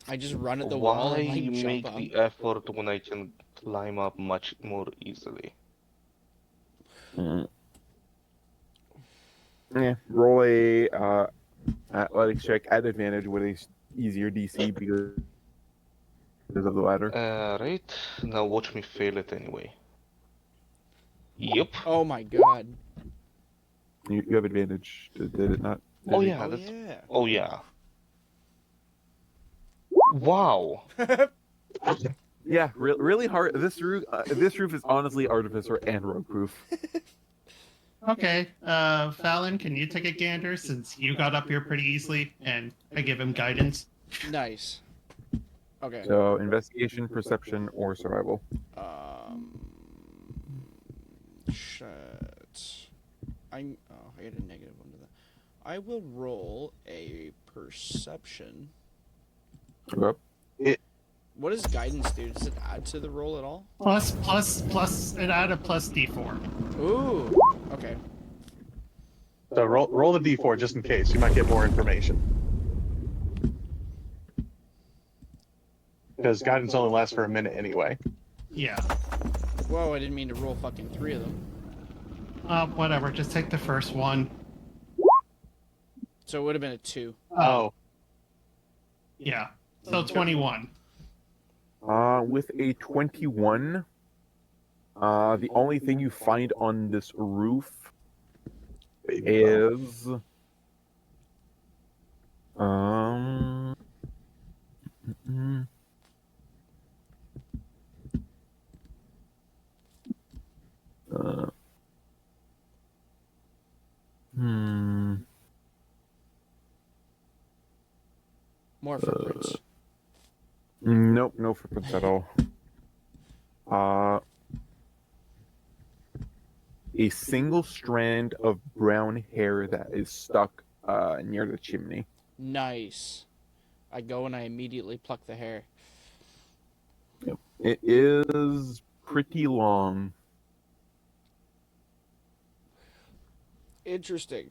I just run at the wall Why and like jump make up. the effort when I can climb up much more easily? Yeah, roll a athletics check at advantage with a easier DC because of the ladder. Right. Now watch me fail it anyway. Yep. Oh my god. You have advantage. Did it not? Oh Did it- yeah. Oh That's... yeah. Oh yeah. Wow. Yeah, really hard. This roof is honestly artificer and rogue proof. Okay, Vaelen, can you take a gander since you got up here pretty easily and I give him guidance? Nice. Okay. So investigation, perception, or survival. Shit. I get a negative one to that. I will roll a perception. Yep. What does guidance do? Does it add to the roll at all? Plus, it added plus D4. Ooh. Okay. So roll the d4 just in case. You might get more information. Because guidance only lasts for a minute anyway. Yeah. Whoa, I didn't mean to roll fucking 3 of them. Whatever, just take the first one. So it would have been a 2. Oh. Yeah. So 21. With a 21, the only thing you find on this roof is mm, uh, hmm. More footprints. Nope, no footprints at all. A single strand of brown hair that is stuck near the chimney. Nice. I go and I immediately pluck the hair. Yep. It is pretty long. Interesting.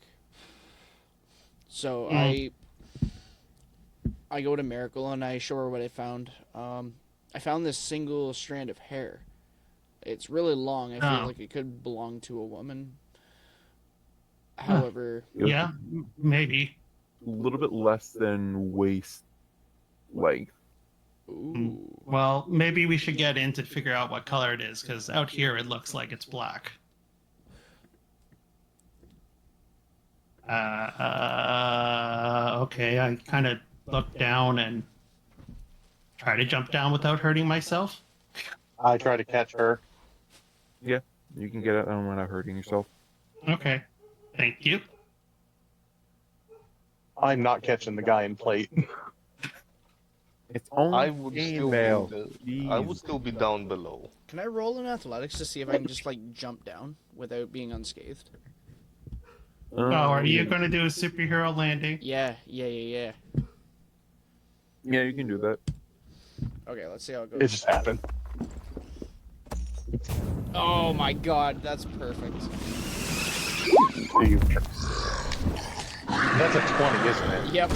So Mm. I go to Miracle and I show her what I found. I found this single strand of hair. It's really long. I feel Oh. like it could belong to a woman. However, Yeah, maybe. A little bit less than waist length. ooh, Well, maybe we should get in to figure out what color it is, because out here it looks like it's black. Okay, I kind of look down and try to jump down without hurting myself. I try to catch her. You can get it without hurting yourself. Okay, thank you. I'm not catching the guy in plate. It's only I would still female. I would still be down below. can I roll in athletics to see if I can just like jump down without being unscathed? Oh, are you going to do a superhero landing? Yeah. Yeah, you can do that. Okay, let's see how it It goes. just happened. Oh my god, that's perfect. That's a 20, isn't it? Yep.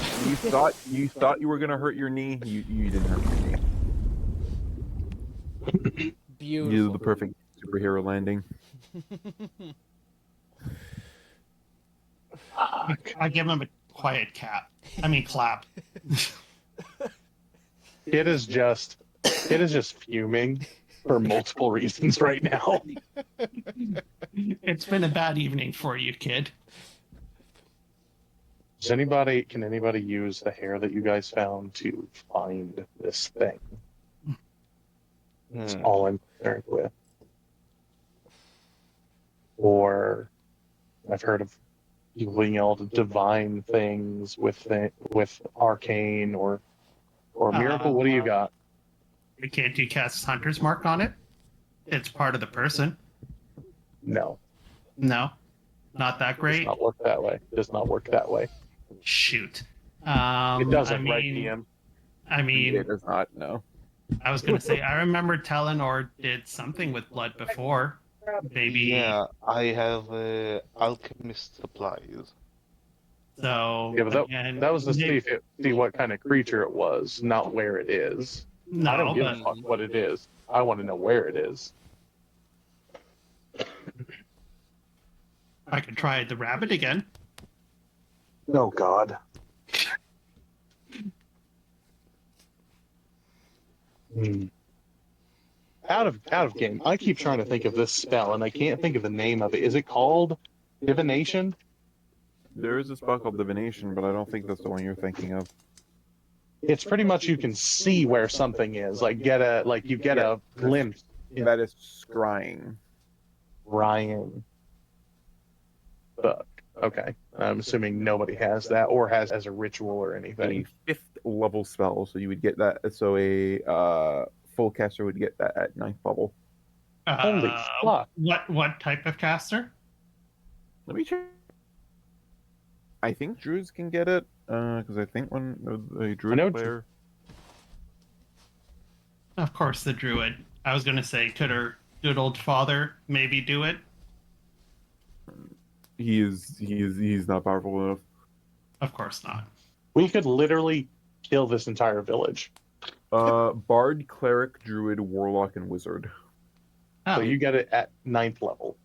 You thought you were gonna hurt your knee. You didn't hurt your knee. You did Beautiful. the perfect superhero landing. I give him a quiet clap. Kid is just fuming. for multiple reasons right now. It's been a bad evening for you, kid. Can anybody use the hair that you guys found to find this thing? That's all I'm concerned with. Or I've heard of people being able to divine things with arcane or miracle. What do you got? Can't you cast Hunter's Mark on it? It's part of the person. No, No, not that it does great. not work that way. It does not work that way. Shoot. It doesn't, I mean, right, DM? I mean, It does not. No. I was gonna say, I remember Talenor did something with blood before. Maybe. Yeah, I have alchemist supplies. So Yeah, but again, that was to see what kind of creature it was, not where it is. I don't no, give but a fuck what it is. I want to know where it is. I could try the rabbit again. Oh God. Out of game. I keep trying to think of this spell and I can't think of the name of it. Is it called divination? There is a spell called Divination, but I don't think that's the one you're thinking of. It's pretty much you can see where something is. Like you get a glimpse. That is scrying. Ryan. Fuck. Okay. I'm assuming nobody has that or has as a ritual or A anything. 5th level spell, so you would get that. So a full caster would get that at 9th level. Holy fuck. What type of caster? Let me check. I think druids can get it, because I think when a druid player. Of course, the druid. I was gonna say, could her good old father maybe do it? He's not powerful enough. Of course not. We could literally kill this entire village. Bard, cleric, druid, warlock, and wizard. Oh, So you get it at 9th level.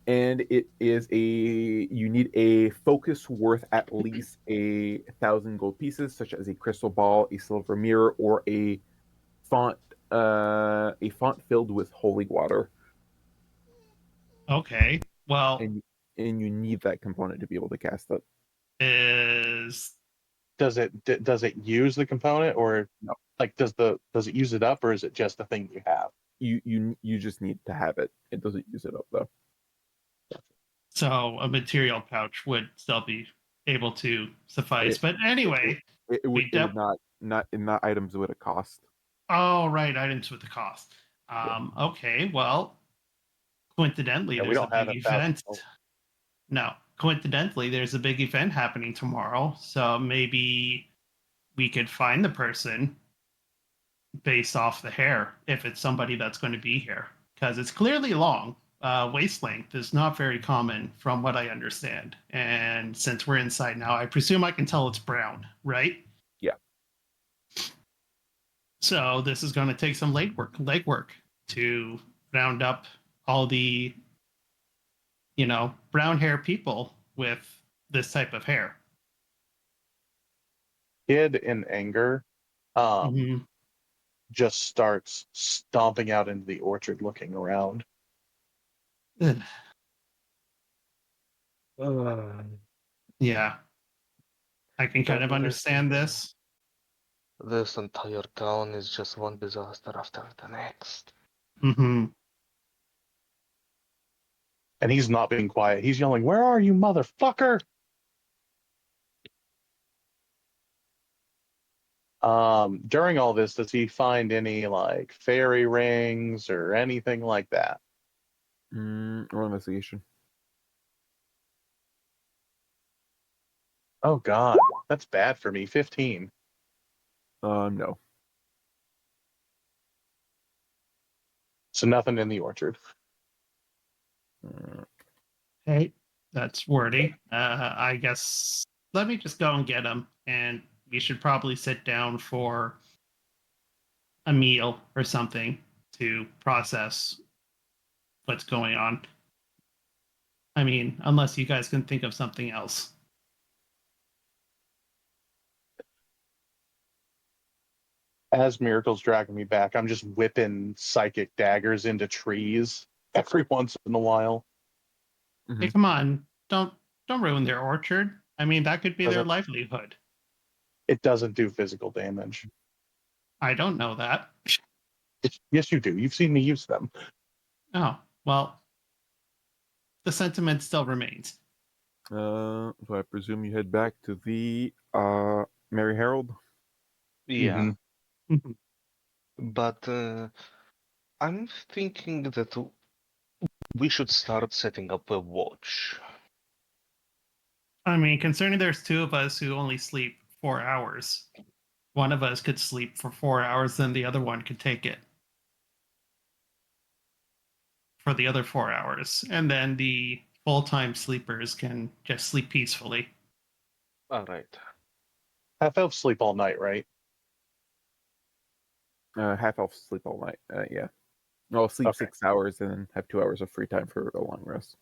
And it is you need a focus worth at least 1,000 gold pieces, such as a crystal ball, a silver mirror, or a font filled with holy water. okay. Well, And you need that component to be able to cast it. is Does it use the component or No. like does it use it up or is it just a thing you have? You just need to have it. It doesn't use it up though. so a material pouch would still be able to suffice. But anyway, It would not items with a cost. oh right, items with the cost. Okay, well, coincidentally, Yeah, we there's a don't have big 1,000 event. gold. No, coincidentally, there's a big event happening tomorrow. So maybe we could find the person based off the hair if it's somebody that's going to be here, because it's clearly long. Waist length is not very common from what I understand. And since we're inside now, I presume I can tell it's brown, right? Yeah. So this is going to take some legwork to round up all the, brown hair people with this type of hair. Kid in anger just starts stomping out into the orchard looking around. Yeah. I can kind of understand this. This entire town is just one disaster after the next. Mm-hmm. And he's not being quiet. He's yelling, "Where are you, motherfucker?" During all this, does he find any like fairy rings or anything like that? Or investigation. Oh God, that's bad for me. 15. No. So nothing in the orchard. Hey, that's wordy. I guess let me just go and get him, and we should probably sit down for a meal or something to process what's going on. I mean, unless you guys can think of something else. As Miracle's dragging me back, I'm just whipping psychic daggers into trees every once in a while. Hey, come on! Don't ruin their orchard. I mean, that could be their Doesn't livelihood. It doesn't do physical damage. I don't know that. Yes, you do. You've seen me use them. Oh, well, the sentiment still remains. So I presume you head back to the Mary Harold. Yeah, Mhm. but I'm thinking that we should start setting up a watch. I mean, concerning there's two of us who only sleep 4 hours, one of us could sleep for 4 hours, then the other one could take it for the other 4 hours. And then the full time sleepers can just sleep peacefully. All right. Half elves sleep all night, right? Half elf sleep all night. Yeah. I'll sleep Okay. 6 hours and then have 2 hours of free time for a long rest.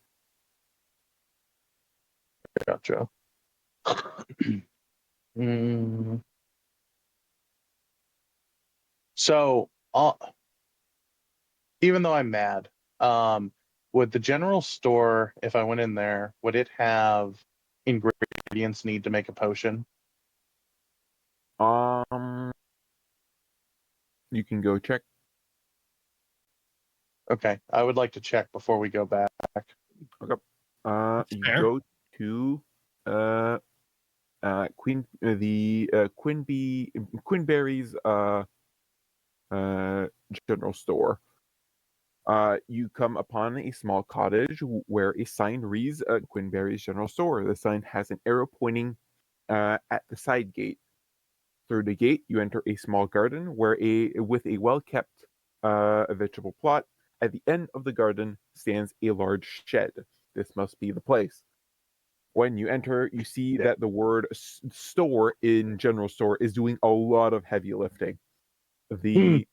Gotcha. Mm. So, even though I'm mad, would the general store, if I went in there, would it have ingredients need to make a potion? You can go check. Okay, I would like to check before we go back. Okay. You fair. go to Quinberry's general store. You come upon a small cottage where a sign reads Quinberry's general store. The sign has an arrow pointing at the side gate. Through the gate, you enter a small garden with a well-kept vegetable plot. At the end of the garden stands a large shed. This must be the place. When you enter, you see that the word store in general store is doing a lot of heavy lifting. The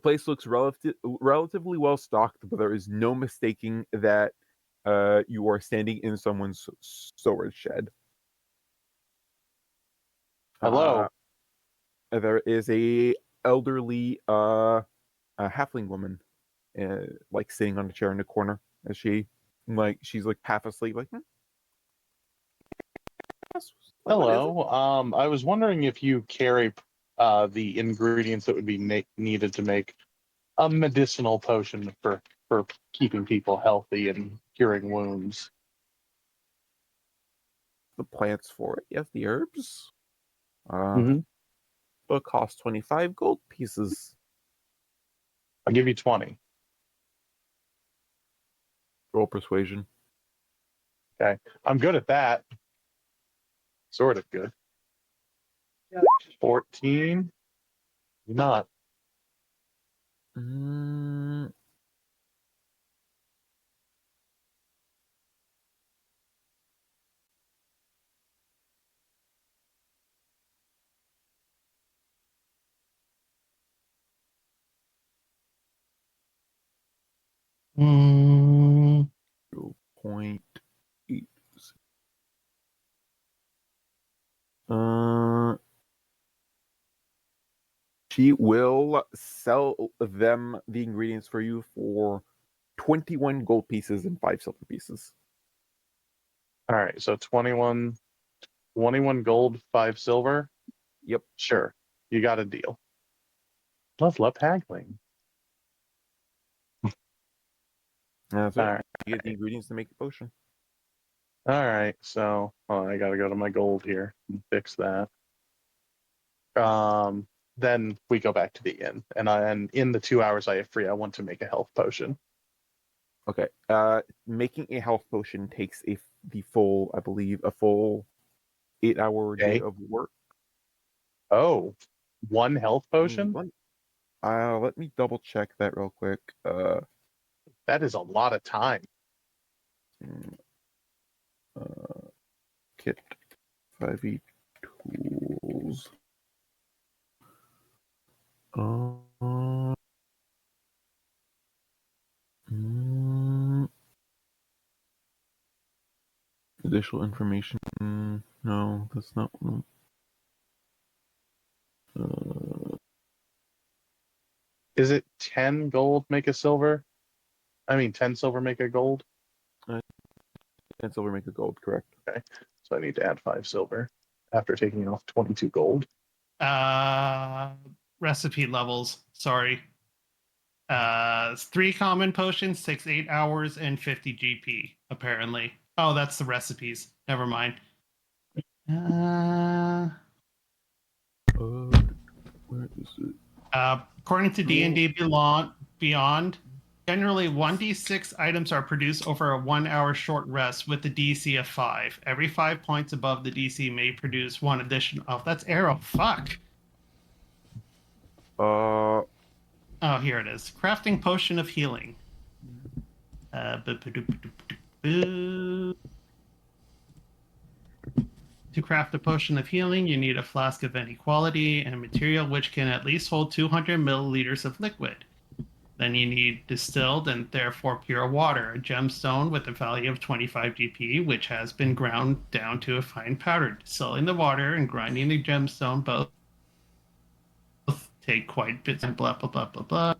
place looks relatively well stocked, but there is no mistaking that you are standing in someone's storage shed. Hello. There is a elderly a halfling woman, like sitting on a chair in the corner as she's like half asleep, like. Yes, what is it? Hello. I was wondering if you carry the ingredients that would be needed to make a medicinal potion for keeping people healthy and curing wounds. The plants for it. Yes, the herbs. Mm-hmm. Will cost 25 gold pieces. I'll give you 20. Roll persuasion. Okay. I'm good at that. Sort of good. 14. Not. Mm, Mm, 0.8. Uh, she will sell them the ingredients for you for 21 gold pieces and 5 silver pieces. All right. So 21 gold, 5 silver. Yep. Sure. You got a deal. Love haggling. That's All it. right. You get the ingredients to make the potion. All right. So I got to go to my gold here and fix that. Then we go back to the inn, and in the 2 hours I have free, I want to make a health potion. Okay. Making a health potion takes the full, I believe, a full 8-hour day Okay. of work. Oh, one health potion? Let me double check that real quick. That is a lot of time. Kit 5e tools. Mm, additional information. No, that's not one. Is it 10 gold make a silver? I mean, 10 silver make a gold? And silver make a gold, correct? Okay. So I need to add 5 silver after taking off 22 gold. Recipe levels. Sorry. 3 common potions, 6 8 hours, and 50 GP. Apparently. Oh, that's the recipes. Never mind. Where is it? According to D&D Beyond, generally 1d6 items are produced over a 1 hour short rest with a DC of 5. Every 5 points above the DC may produce one additional. Oh, that's arrow. Fuck. Uh, Oh, here it is. Crafting potion of healing. To craft a potion of healing, you need a flask of any quality and a material which can at least hold 200 milliliters of liquid. Then you need distilled and therefore pure water, a gemstone with a value of 25 GP, which has been ground down to a fine powder. Distilling the water and grinding the gemstone both take quite bits and blah, blah, blah, blah, blah.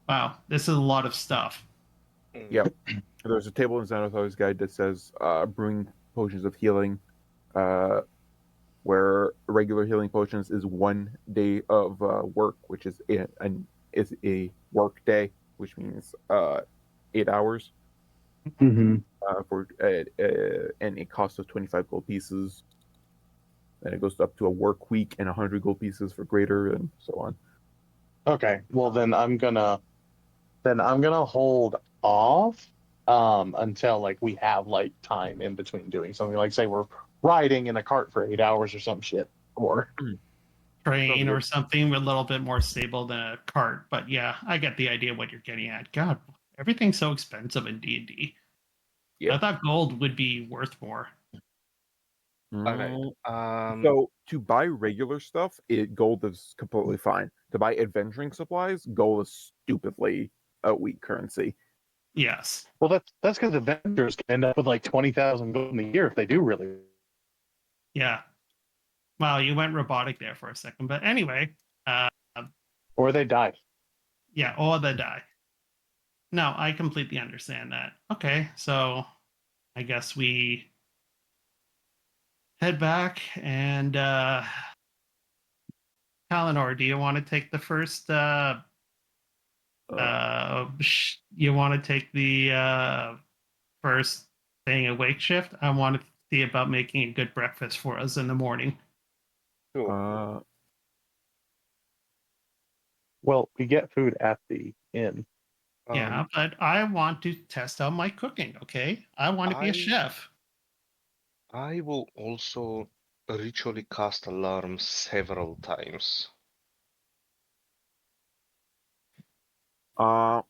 Wow, this is a lot of stuff. Yep. There's a table in Xanathar's guide that says brewing potions of healing, where regular healing potions is 1 day of work, which is a work day, which means 8 hours Mm-hmm. and it costs of 25 gold pieces. Then it goes up to a work week and 100 gold pieces for greater, and so on. Okay. Well, then I'm gonna hold off until like we have like time in between doing something. Like say we're riding in a cart for 8 hours or some shit. Or Train or something a little bit more stable than a cart. But yeah, I get the idea what you're getting at. God, everything's so expensive in D&D. Yeah. I thought gold would be worth more. Alright. So to buy regular stuff, gold is completely fine. To buy adventuring supplies, gold is stupidly a weak currency. Yes. well, that's because adventurers can end up with like 20,000 gold in a year if they do really. Yeah. Wow, you went robotic there for a second. But anyway, Or they die. yeah, or they die. No, I completely understand that. Okay, so I guess we head back and Talenor, do you want to take the first you want to take the first thing awake shift? I want to see about making a good breakfast for us in the morning. Uh, Well, we get food at the inn. Yeah, but I want to test out my cooking, okay? I want to be a chef. I will also ritually cast alarms several times. I'm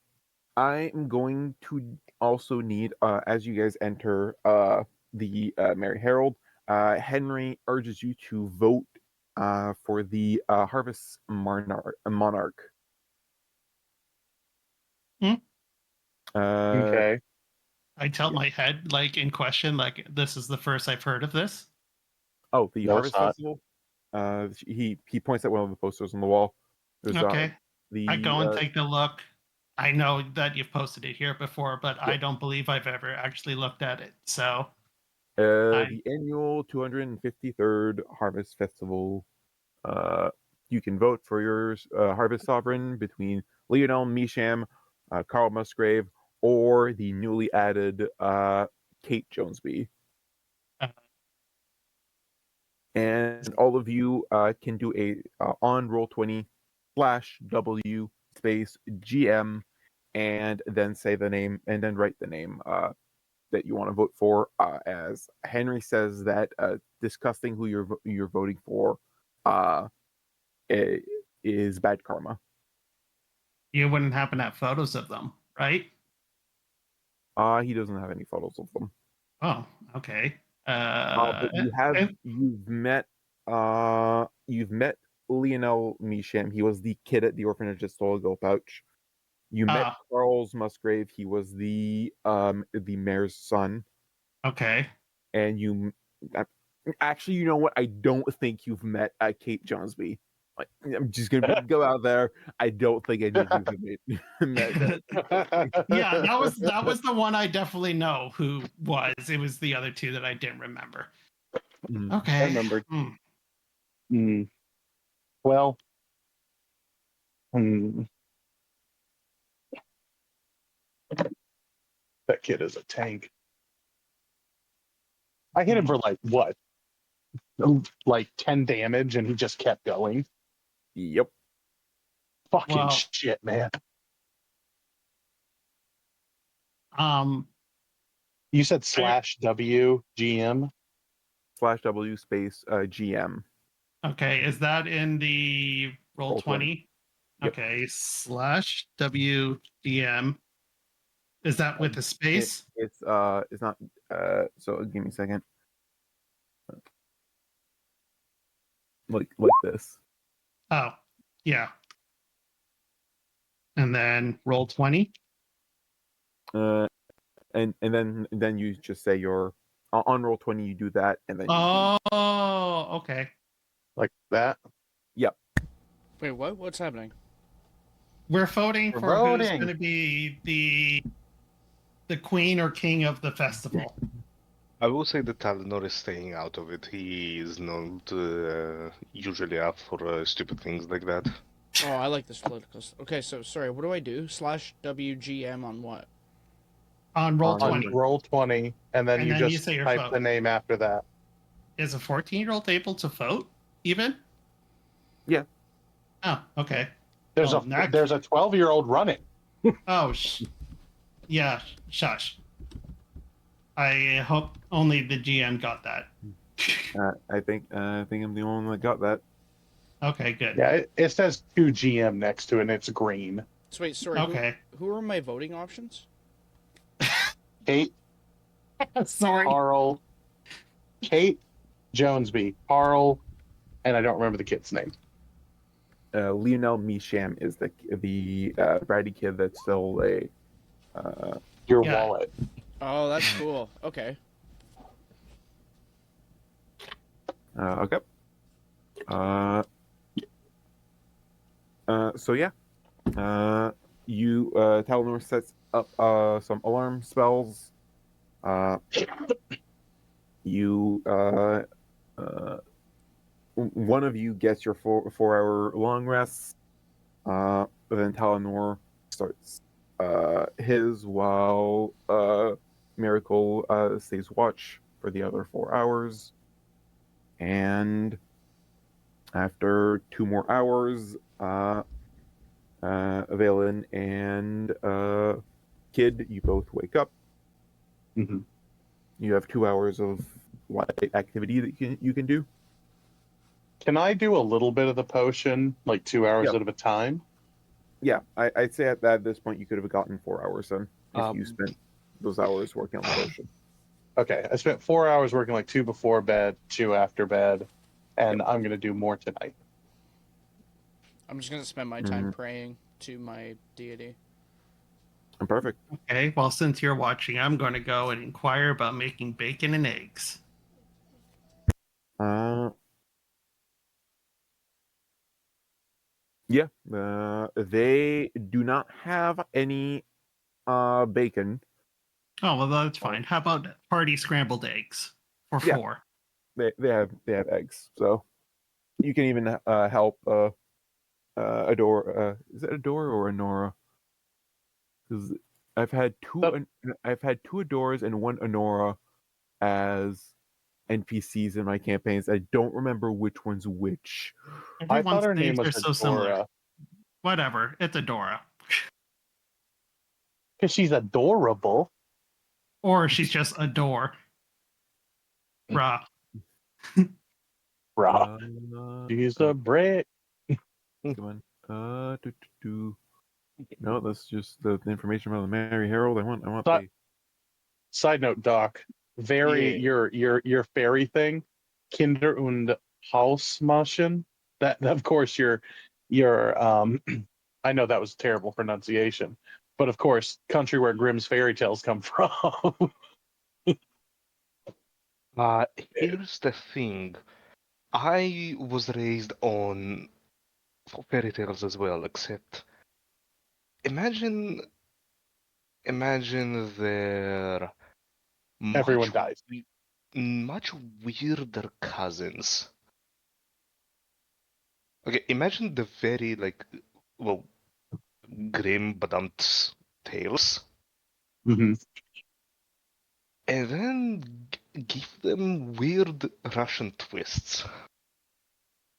going to also need, as you guys enter the Merry Herald, Henry urges you to vote for the Harvest Monarch. Okay. I tell my head, like in question, like this is the first I've heard of this. Oh, the No, Harvest it's not. Festival. He points at one of the posters on the wall. There's Okay. the I go and take a look. I know that you've posted it here before, but I don't believe I've ever actually looked at it. So the annual 253rd Harvest Festival. You can vote for your Harvest Sovereign between Lionel Misham, Carl Musgrave, or the newly added Kate Jonesby. And all of you can do a on Roll20/W space GM, and then say the name, and then write the name that you want to vote for. As Henry says that discussing who you're voting for is bad karma. you wouldn't happen to have photos of them, right? He doesn't have any photos of them. Oh, okay. But you've met Lionel Misham. He was the kid at the orphanage that stole a gold pouch. You met Charles Musgrave. He was the mayor's son. Okay. And Actually, you know what? I don't think you've met Kate Johnsby. Like, I'm just gonna go out there. I don't think any of you have met that. Yeah, that was the one I definitely know who was. It was the other two that I didn't remember. Okay. I remember. Hmm. Well, that kid is a tank. I hit him for like what? Like 10 damage, and he just kept going. Yep. Fucking Well, shit, man. You said /W GM? /W space GM. Okay, is that in the roll 20? Yep. Okay, /WDM. Is that with a space? It's not. So give me a second. Like this. Oh, yeah. And then roll 20. And then you just say your on roll 20. You do that, and then. Oh, okay. Like that? Yep. Wait, what? What's happening? We're voting We're for who's voting. going to be the queen or king of the festival. I will say that Talenor is staying out of it. He is not usually up for stupid things like that. Oh, I like this political. Okay, so sorry. What do I do? /WGM on what? On roll On 20. On roll 20, and then And you then you just say your type vote. the name after that. Is a 14-year-old able to vote even? Yeah. Oh, okay. There's Well, a 12-year-old running. Oh, yeah, shush. I hope only the GM got that. I think I'm the only one that got that. Okay, good. Yeah, it says 2 GM next to it, and it's green. So wait, sorry. Okay. Who are my voting options? Kate, Sorry. Carl, Kate Jonesby, Carl, and I don't remember the kid's name. Lionel Misham is the bratty kid that stole a. Your Yeah. wallet. Oh, that's cool. Okay. Okay. So yeah. You Talenor sets up some alarm spells. You one of you gets your 4 hour long rest. Then Talenor starts his while Miracle stays watch for the other 4 hours. And after 2 more hours, Vaelen and Kid, you both wake up. Mm-hmm. You have 2 hours of light activity that you can do. Can I do a little bit of the potion, like 2 hours at a time? Yeah, I'd say at this point you could have gotten 4 hours then if you spent those hours working on the potion. Okay, I spent 4 hours working, like 2 before bed, 2 after bed, and I'm going to do more tonight. I'm just gonna spend my time praying to my deity. Perfect. Okay, well, since you're watching, I'm going to go and inquire about making bacon and eggs. Yeah, they do not have any bacon. Oh, well, that's fine. How about party scrambled eggs for 4? They have eggs, so you can even help Adora. Is it Adora or Honora? Because I've had two Adoras and one Honora as NPCs in my campaigns. I don't remember which one's which. I thought Everyone's her name names was are so similar. Adora. Whatever, it's Adora. Because she's adorable. Or she's just Adore. Rah. Rah. She's a brick. Come on. No, that's just the information about the Mary Herald. I want the. Side note, Doc. Your fairy thing, Kinder und Hausmaschen. That of course your I know that was terrible pronunciation, but of course, country where Grimm's fairy tales come from. Here's the thing. I was raised on fairy tales as well, except imagine their Everyone much dies. much weirder cousins. Okay, imagine the very well, grim badant tales, Hmm. and then give them weird Russian twists.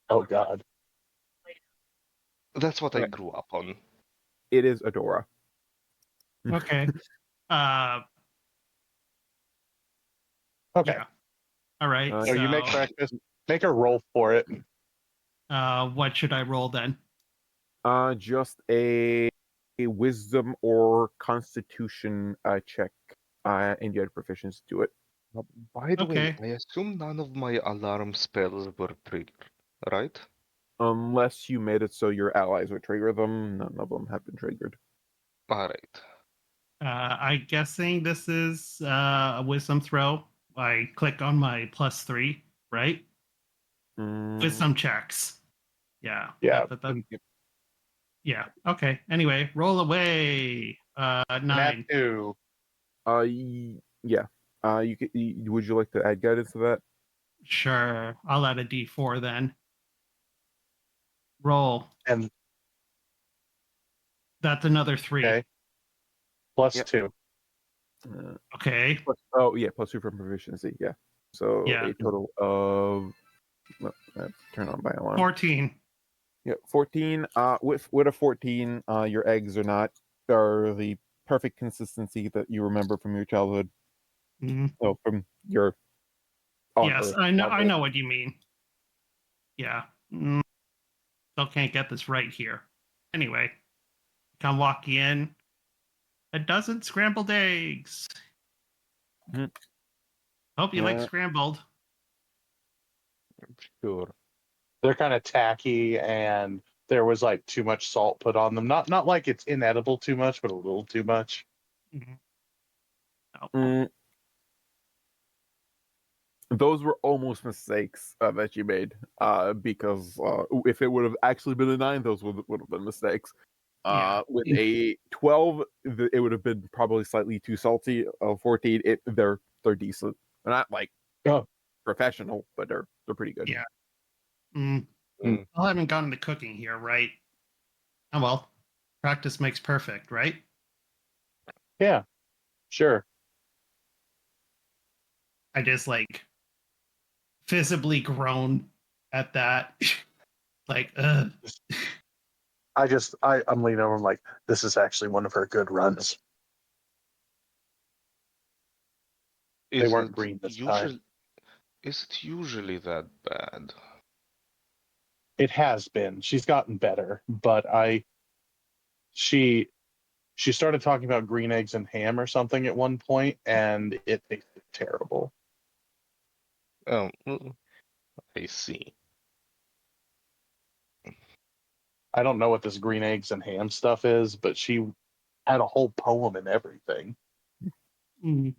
Oh God. That's what I Okay. grew up on. It is Adora. Okay. Uh, Okay. yeah. All right. Uh, So you make So, breakfast. Make a roll for it. what should I roll then? Just a wisdom or constitution check, and you had proficiency to it. By the way, Okay. I assume none of my alarm spells were triggered, right? Unless you made it so your allies would trigger them, none of them have been triggered. Alright. I'm guessing this is a wisdom throw. I click on my +3, right? Mm, Wisdom checks. Yeah. Yeah. Yeah. Okay. Anyway, roll away. Nat 9. 2. yeah. Would you like to add guidance to that? Sure. I'll add a D4 then. Roll. And That's another 3. okay. Plus Yep. 2. Okay. Plus 2 from proficiency. Yeah. So Yeah. a total of. Let's turn on my alarm. 14. Yeah, 14. With a 14, your eggs are the perfect consistency that you remember from your childhood. Mhm. Oh, from your Yes, I know what you mean. Yeah. Still can't get this right here. Anyway, come walk in. A dozen scrambled eggs. Mhm. Hope you like Yeah. scrambled. Sure. They're kind of tacky, and there was like too much salt put on them. Not like it's inedible too much, but a little too much. Mhm. Oh, Mm, those were almost mistakes that you made. Because if it would have actually been a 9, those would have been mistakes. yeah. With a 12, it would have been probably slightly too salty. 14, they're decent. They're not like Oh. professional, but they're pretty good. Yeah. Mm. Mm. I haven't gotten to cooking here, right? Oh well. Practice makes perfect, right? Yeah. Sure. I just visibly groan at that. Ugh. I'm leaning over. I'm like, this is actually one of her good runs. They Is weren't it green this time. usually that bad? It has been. She's gotten better, but she started talking about green eggs and ham or something at one point, and it tasted terrible. Oh, I see. I don't know what this green eggs and ham stuff is, but she had a whole poem and everything. Mm.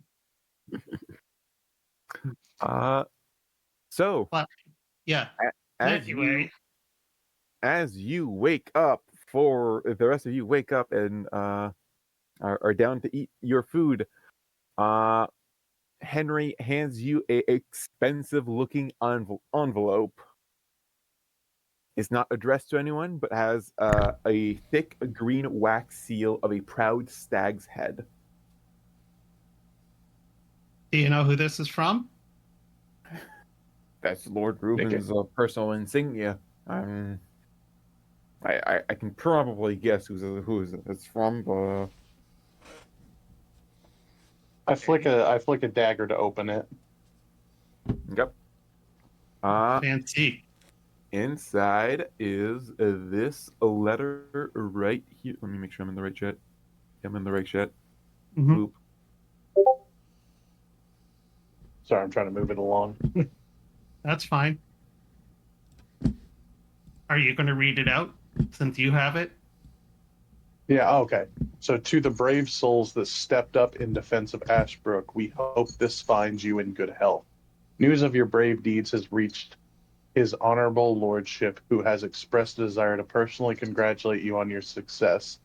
So But yeah. as Anyway. you wake up, for the rest of you wake up and are down to eat your food, Henry hands you a expensive looking envelope. It's not addressed to anyone, but has a thick green wax seal of a proud stag's head. Do you know who this is from? That's Lord Reuben's personal insignia. I can probably guess who's it's from, but I flick a dagger to open it. yep. Fancy. Inside is this letter right here. Let me make sure I'm in the right chat. I'm in the right chat. Mhm. Boop. Sorry, I'm trying to move it along. That's fine. Are you going to read it out since you have it? Yeah, okay. So, to the brave souls that stepped up in defense of Ashbrook, we hope this finds you in good health. News of your brave deeds has reached His Honorable Lordship, who has expressed a desire to personally congratulate you on your success.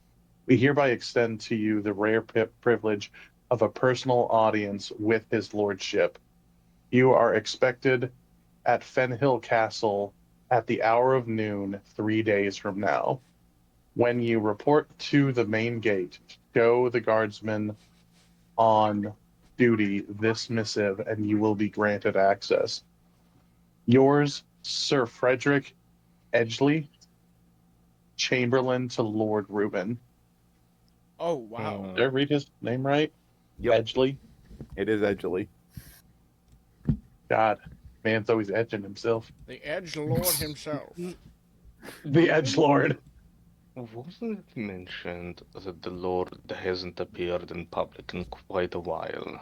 We hereby extend to you the rare privilege of a personal audience with His Lordship. You are expected at Fenhill Castle at the hour of noon 3 days from now. When you report to the main gate, show the guardsmen on duty this missive and you will be granted access. Yours, Sir Frederick Edgley, Chamberlain to Lord Reuben. Oh wow. Did I read his name right? Yep, Edgley? it is edgily. God, man's always edging himself. The Edge Lord himself. The Edgelord. Wasn't it mentioned that the Lord hasn't appeared in public in quite a while?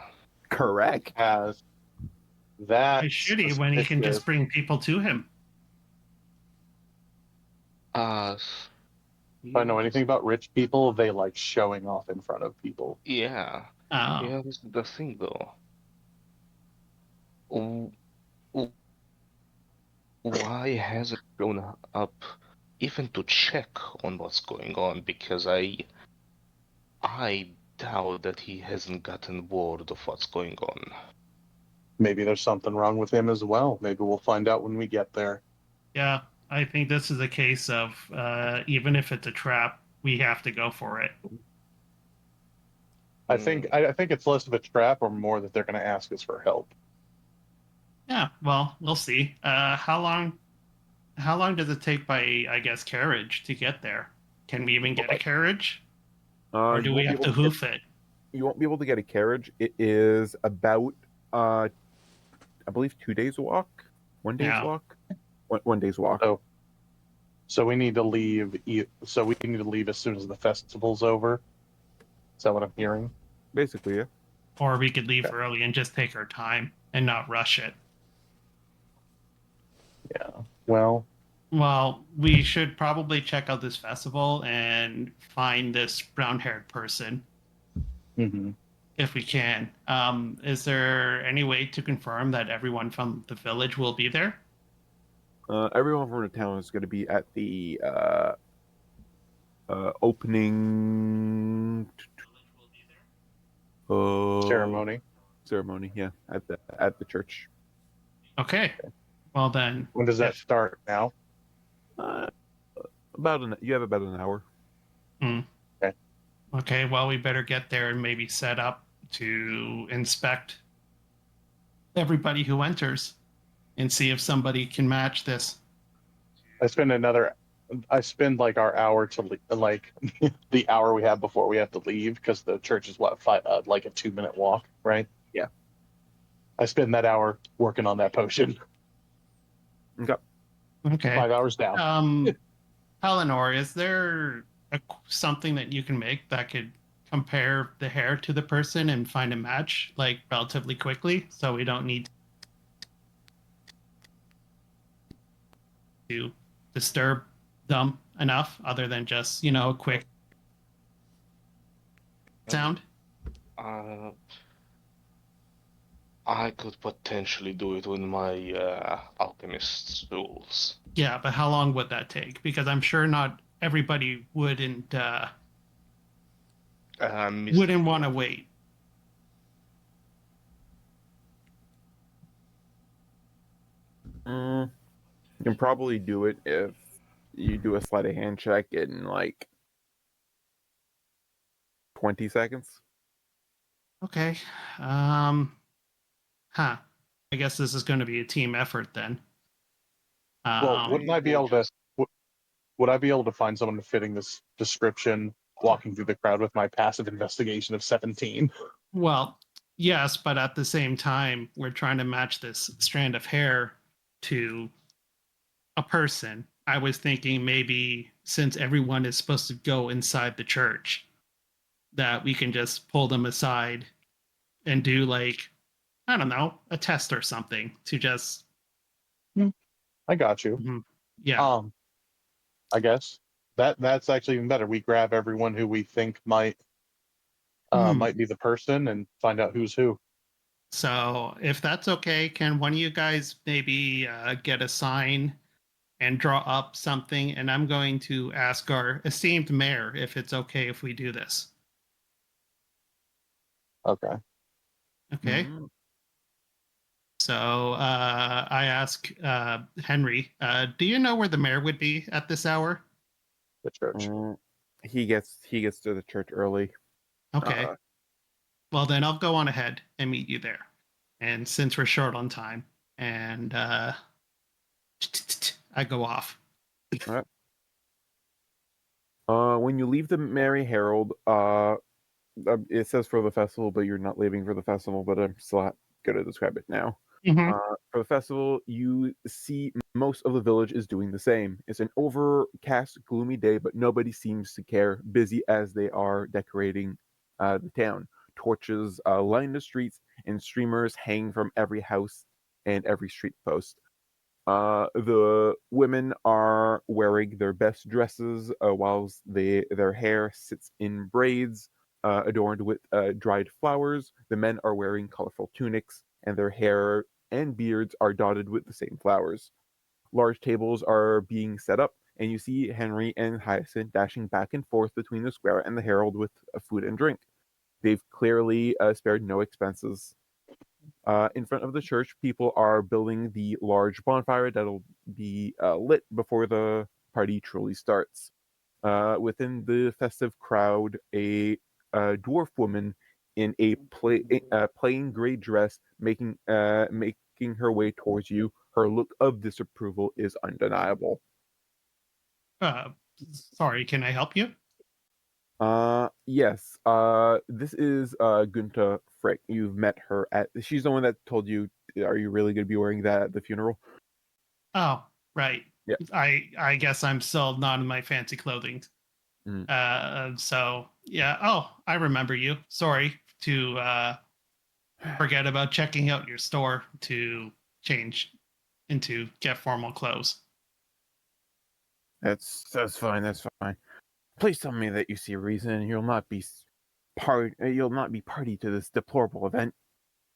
Correct. Has that Why should he when he can suspicious- just bring people to him? If I know anything about rich people, they like showing off in front of people. Yeah. Oh, Yeah, this is the thing though. W- w- Why hasn't shown up even to check on what's going on? Because I doubt that he hasn't gotten word of what's going on. Maybe there's something wrong with him as well. Maybe we'll find out when we get there. yeah. I think this is a case of even if it's a trap, we have to go for it. I think it's less of a trap or more that they're going to ask us for help. Yeah, well, we'll see. How long does it take by, I guess, carriage to get there? Can we even get a carriage? Or do You we won't be have able to get- hoof it? You won't be able to get a carriage. It is about, I believe, 2 days walk, 1 day's Yeah. walk, one day's walk. Oh. So we need to leave. So we need to leave as soon as the festival's over. Is that what I'm hearing? Basically, yeah. Or we could leave Okay. early and just take our time and not rush it. Yeah. Well, Well, we should probably check out this festival and find this brown-haired person mhm. if we can. Is there any way to confirm that everyone from the village will be there? Everyone from the town is going to be at the opening Ceremony. ceremony. Yeah, at the church. Okay. Well then, When does that if- start now? You have about an hour. Okay, well, we better get there and maybe set up to inspect everybody who enters and see if somebody can match this. I spend like our hour to like the hour we have before we have to leave because the church is like a 2-minute walk, right? Yeah. I spend that hour working on that potion. Okay. 5 hours down. Talenor, is there something that you can make that could compare the hair to the person and find a match like relatively quickly, so we don't need to disturb them enough, other than just a quick sound? I could potentially do it with my alchemist's tools. Yeah, but how long would that take? Because I'm sure not everybody wouldn't want to wait. You can probably do it if you do a sleight of hand check in like 20 seconds. Okay. I guess this is going to be a team effort then. Well, wouldn't I be able to? Would I be able to find someone fitting this description walking through the crowd with my passive investigation of 17? Well, yes, but at the same time, we're trying to match this strand of hair to a person. I was thinking maybe since everyone is supposed to go inside the church, that we can just pull them aside and do like, I don't know, a test or something to just. I got you. Yeah. I guess that's actually even better. We grab everyone who we think might be the person and find out who's who. So if that's okay, can one of you guys maybe get a sign and draw up something? And I'm going to ask our esteemed mayor if it's okay if we do this. Okay. Okay. Mhm. So I ask Henry, do you know where the mayor would be at this hour? The church. He gets to the church early. Okay. Well, then I'll go on ahead and meet you there. And since we're short on time, and I go off. When you leave the Merry Herald, it says for the festival, but you're not leaving for the festival. But I'm still going to describe it now. Mhm. For the festival, you see most of the village is doing the same. It's an overcast, gloomy day, but nobody seems to care, busy as they are decorating the town. Torches line the streets, and streamers hang from every house and every street post. The women are wearing their best dresses, whilst their hair sits in braids adorned with dried flowers. The men are wearing colorful tunics, and their hair and beards are dotted with the same flowers. Large tables are being set up, and you see Henry and Hyacinth dashing back and forth between the square and the herald with food and drink. They've clearly spared no expenses. In front of the church, people are building the large bonfire that'll be lit before the party truly starts. Within the festive crowd, a dwarf woman in a plain gray dress making her way towards you. Her look of disapproval is undeniable. Uh, Sorry, can I help you? Yes. This is Gunta Frick. You've met her at. She's the one that told you, "Are you really going to be wearing that at the funeral?" Oh, right. Yeah. I guess I'm still not in my fancy clothing. Mm. So yeah. Oh, I remember you. Sorry to forget about checking out your store to change into get formal clothes. That's fine. That's fine. Please tell me that you see a reason, and you'll not be party to this deplorable event.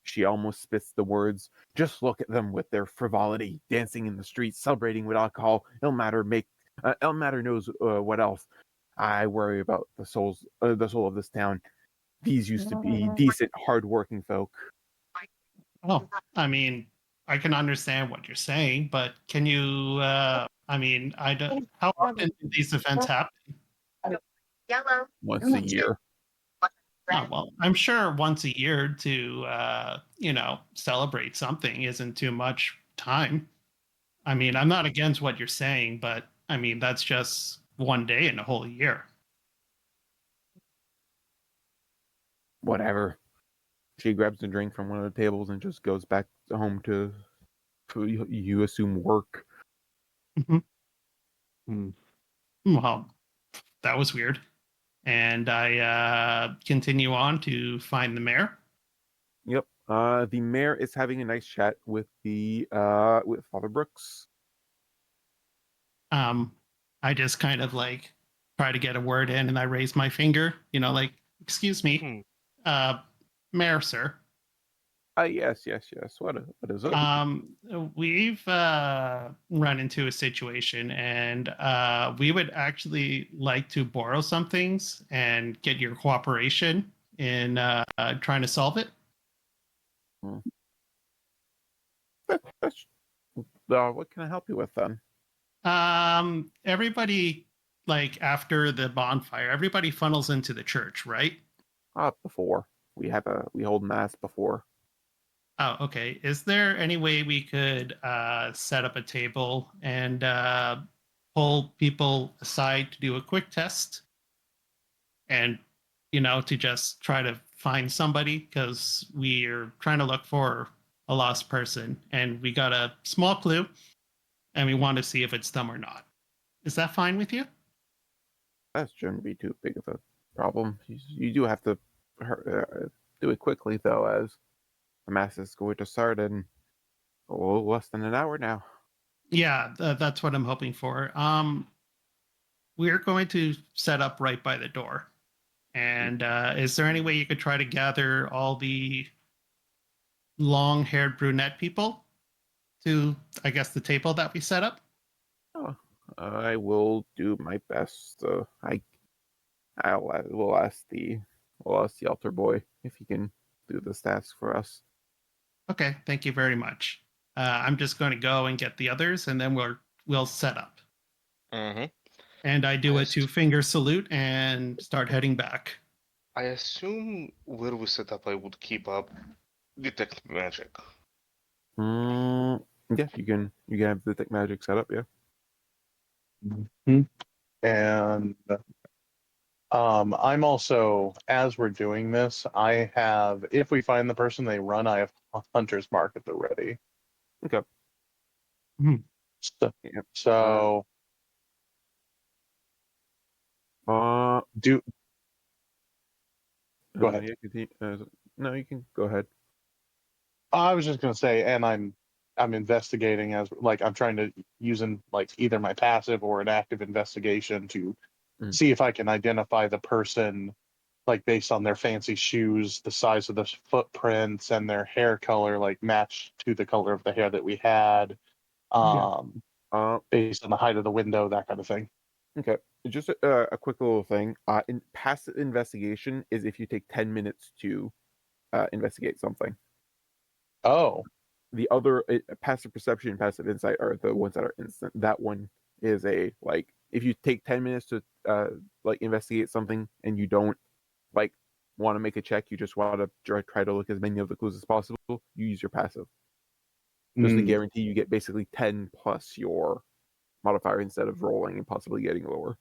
She almost spits the words. Just look at them with their frivolity, dancing in the streets, celebrating with alcohol. Ilmatter knows what else. I worry about the soul of this town. These used to be decent, hard-working folk. Oh, I mean, I can understand what you're saying, but can you? I mean, I don't. How often do these events happen? Yellow. Once a year. Oh, well, I'm sure once a year to celebrate something isn't too much time. I mean, I'm not against what you're saying, but I mean that's just one day in a whole year. Whatever. She grabs a drink from one of the tables and just goes back home to you assume work. Well, that was weird. And I continue on to find the mayor. Yep. The mayor is having a nice chat with the with Father Brooks. I just kind of like try to get a word in, and I raise my finger. Like, excuse me, uh, mayor, sir. Yes. What is it? We've run into a situation, and we would actually like to borrow some things and get your cooperation in trying to solve it. That's, what can I help you with then? Everybody, like after the bonfire, everybody funnels into the church, right? Before we hold mass before. Oh, okay. Is there any way we could set up a table and pull people aside to do a quick test and, to just try to find somebody? Because we're trying to look for a lost person and we got a small clue and we want to see if it's them or not. Is that fine with you? That shouldn't be too big of a problem. You do have to do it quickly though, as the mass is going to start in less than an hour now. Yeah, that's what I'm hoping for. We're going to set up right by the door. And is there any way you could try to gather all the long-haired brunette people to, I guess, the table that we set up. Oh, I will do my best. We'll ask the altar boy if he can do this task for us. Okay, thank you very much. I'm just going to go and get the others, and then we'll set up. Mm-hmm. And I do a Nice. 2-finger salute and start heading back. I assume where we set up, I would keep up detect magic. Yeah, you can have the detect magic set up. Yeah. Mhm. And I'm also, as we're doing this, I have, if we find the person they run, I have Hunter's Mark at the ready. Okay. So, Yeah. so do go ahead. Yeah, continue. No, you can go ahead. I was just gonna say, and I'm investigating as like I'm trying to using like either my passive or an active investigation to see if I can identify the person, like based on their fancy shoes, the size of the footprints, and their hair color, like matched to the color of the hair that we had, based on the height of the window, that kind of thing. Okay. Just a quick little thing. In passive investigation is if you take 10 minutes to investigate something. Oh, The other passive perception and passive insight are the ones that are instant. That one is if you take 10 minutes to investigate something and you don't want to make a check, you just want to try to look as many of the clues as possible, you use your passive. Just to guarantee you get basically 10 plus your modifier instead of rolling and possibly getting lower.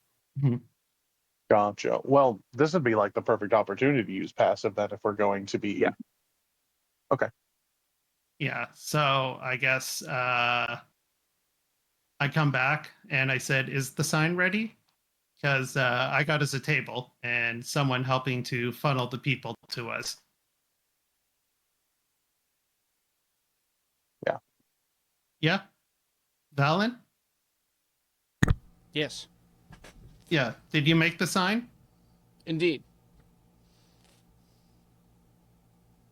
gotcha. Well, this would be like the perfect opportunity to use passive then if we're going to be. Yeah. Okay. Yeah, so I guess I come back and I said, "Is the sign ready?" Because I got us a table and someone helping to funnel the people to us. Yeah. Yeah, Vaelen? Yes, Yeah, did you make the sign? indeed.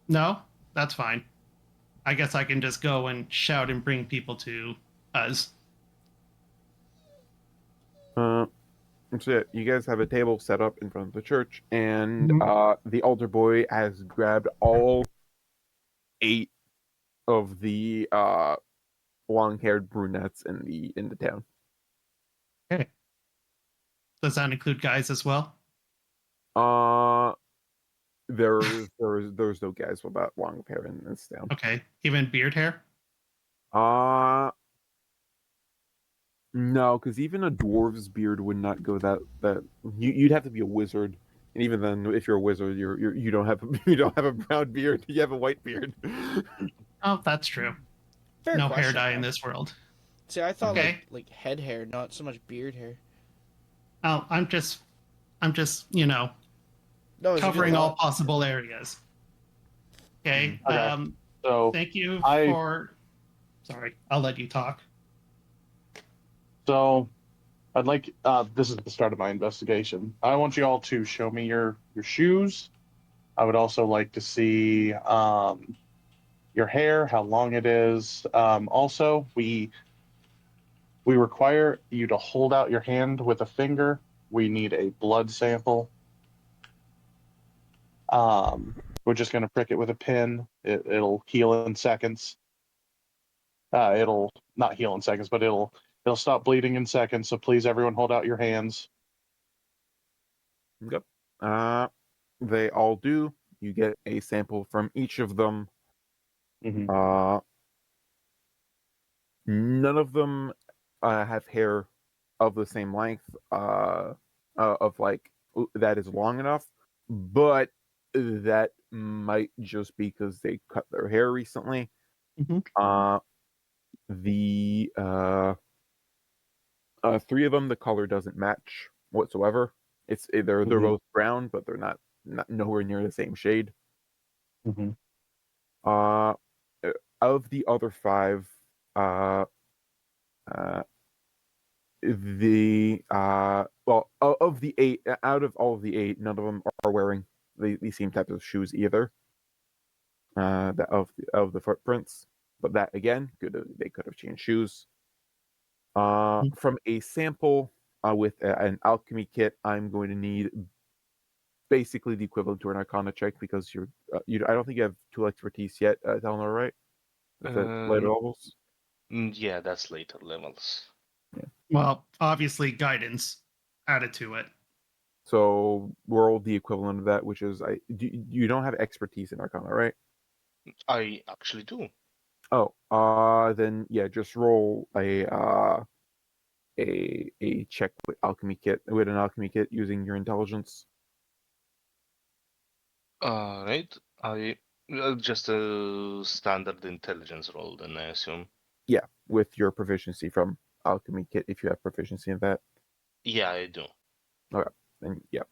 No, that's fine. I guess I can just go and shout and bring people to us. So yeah, you guys have a table set up in front of the church, and the altar boy has grabbed all 8 of the long-haired brunettes in the town. Okay. Does that include guys as well? There's no guys without long hair in this town. Okay, even beard hair? No, because even a dwarf's beard would not go that. You'd have to be a wizard, and even then, if you're a wizard, you don't have you don't have a brown beard. You have a white beard. Oh, that's true. Fair No hair question, dye in though. this world. See, I thought Okay. like head hair, not so much beard hair. Oh, I'm just, No, it's a good covering all thought. possible areas. Okay. Okay. So Thank you I- for. Sorry, I'll let you talk. So I'd like this is the start of my investigation. I want you all to show me your shoes. I would also like to see your hair, how long it is. Also, we require you to hold out your hand with a finger. We need a blood sample. We're just going to prick it with a pin. It'll heal in seconds. It'll not heal in seconds, but it'll stop bleeding in seconds. So please, everyone, hold out your hands. Yep. They all do. You get a sample from each of them. Mm-hmm. None of them have hair of the same length. Of that is long enough, but that might just be because they cut their hair recently. The 3 of them, the color doesn't match whatsoever. They're both brown, but they're not nowhere near the same shade. Mm-hmm. Of the other 5, of the 8, out of all of the 8, none of them are wearing the same type of shoes either. of the footprints. But that again, they could have changed shoes. From a sample with an alchemy kit, I'm going to need basically the equivalent to an Arcana check because I don't think you have tool expertise yet, Talenor, right? With the later levels. Yeah, that's later levels. Yeah. Well, obviously guidance added to it. So roll the equivalent of that, which is you don't have expertise in Arcana, right? I actually do. Oh, then yeah, just roll a check with an alchemy kit using your intelligence. Right. I just a standard intelligence roll, then I assume. Yeah, with your proficiency from alchemy kit, if you have proficiency in that. Yeah, I do. Okay, then yeah,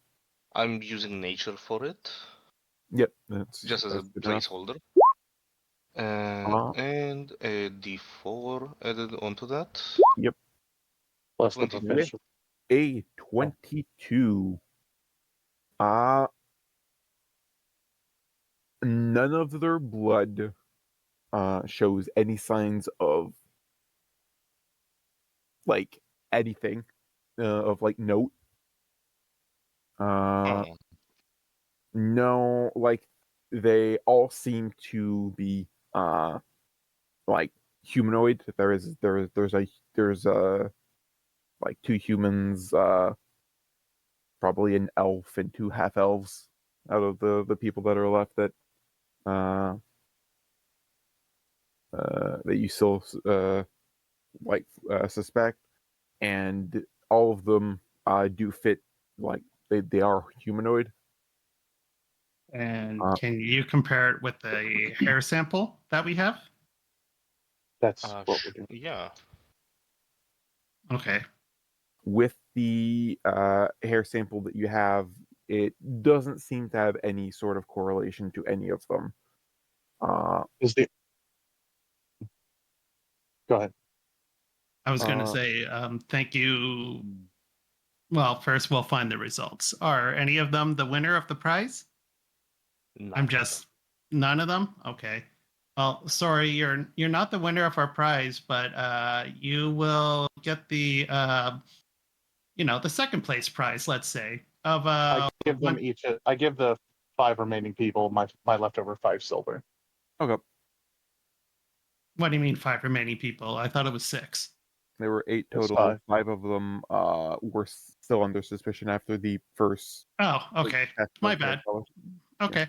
I'm using nature for it, yep, just as a that's good enough. placeholder. And a D4 added onto that. Yep. Plus the 22. proficiency. A 22. None of their blood shows any signs of like anything of like note. Oh. No, like they all seem to be like humanoid. There's like two humans, probably an elf and two half elves out of the people that are left that that you still suspect, and all of them do fit, like they are humanoid. And can you compare it with the hair sample that we have? That's what we're doing. Yeah. Okay. With the hair sample that you have, it doesn't seem to have any sort of correlation to any of them. Is the Go ahead. I was going to say, thank you. Well, first we'll find the results. Are any of them the winner of the prize? None of them. Okay. Well, sorry, you're not the winner of our prize, but you will get the the second place prize. Let's say of I give them each. I give the 5 remaining people my leftover 5 silver. Okay. What do you mean 5 remaining people? I thought it was 6. There were 8 That's total. 5. 5 of them were still under suspicion after the first. Oh, okay. My bad. Okay.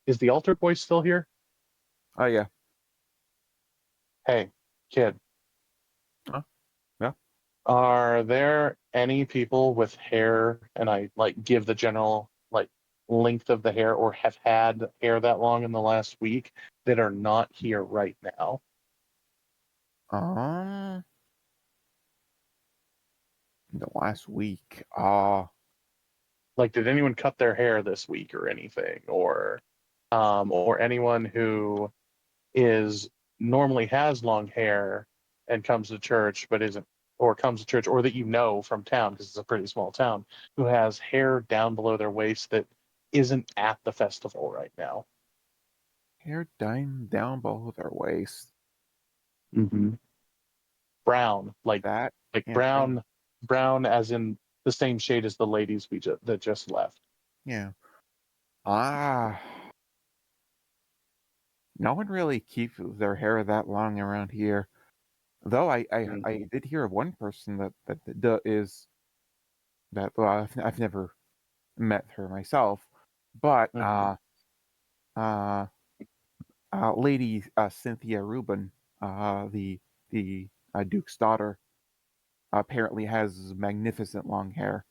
Is the altar boy still here? Oh yeah. Hey, kid. Yeah. Are there any people with hair, and I like give the general like length of the hair, or have had hair that long in the last week that are not here right now? The last week. Like, did anyone cut their hair this week or anything, or anyone who is normally has long hair and comes to church but isn't, or comes to church, or that you know from town because it's a pretty small town, who has hair down below their waist that isn't at the festival right now? Hair down below their waist. Mm-hmm. Brown, like That yeah, brown as in the same shade as the ladies that just left. yeah. No one really keeps their hair that long around here. Though I did hear of one person that is that. Well, I've never met her myself, but Lady Cynthia Rubin, the Duke's daughter, apparently has magnificent long hair,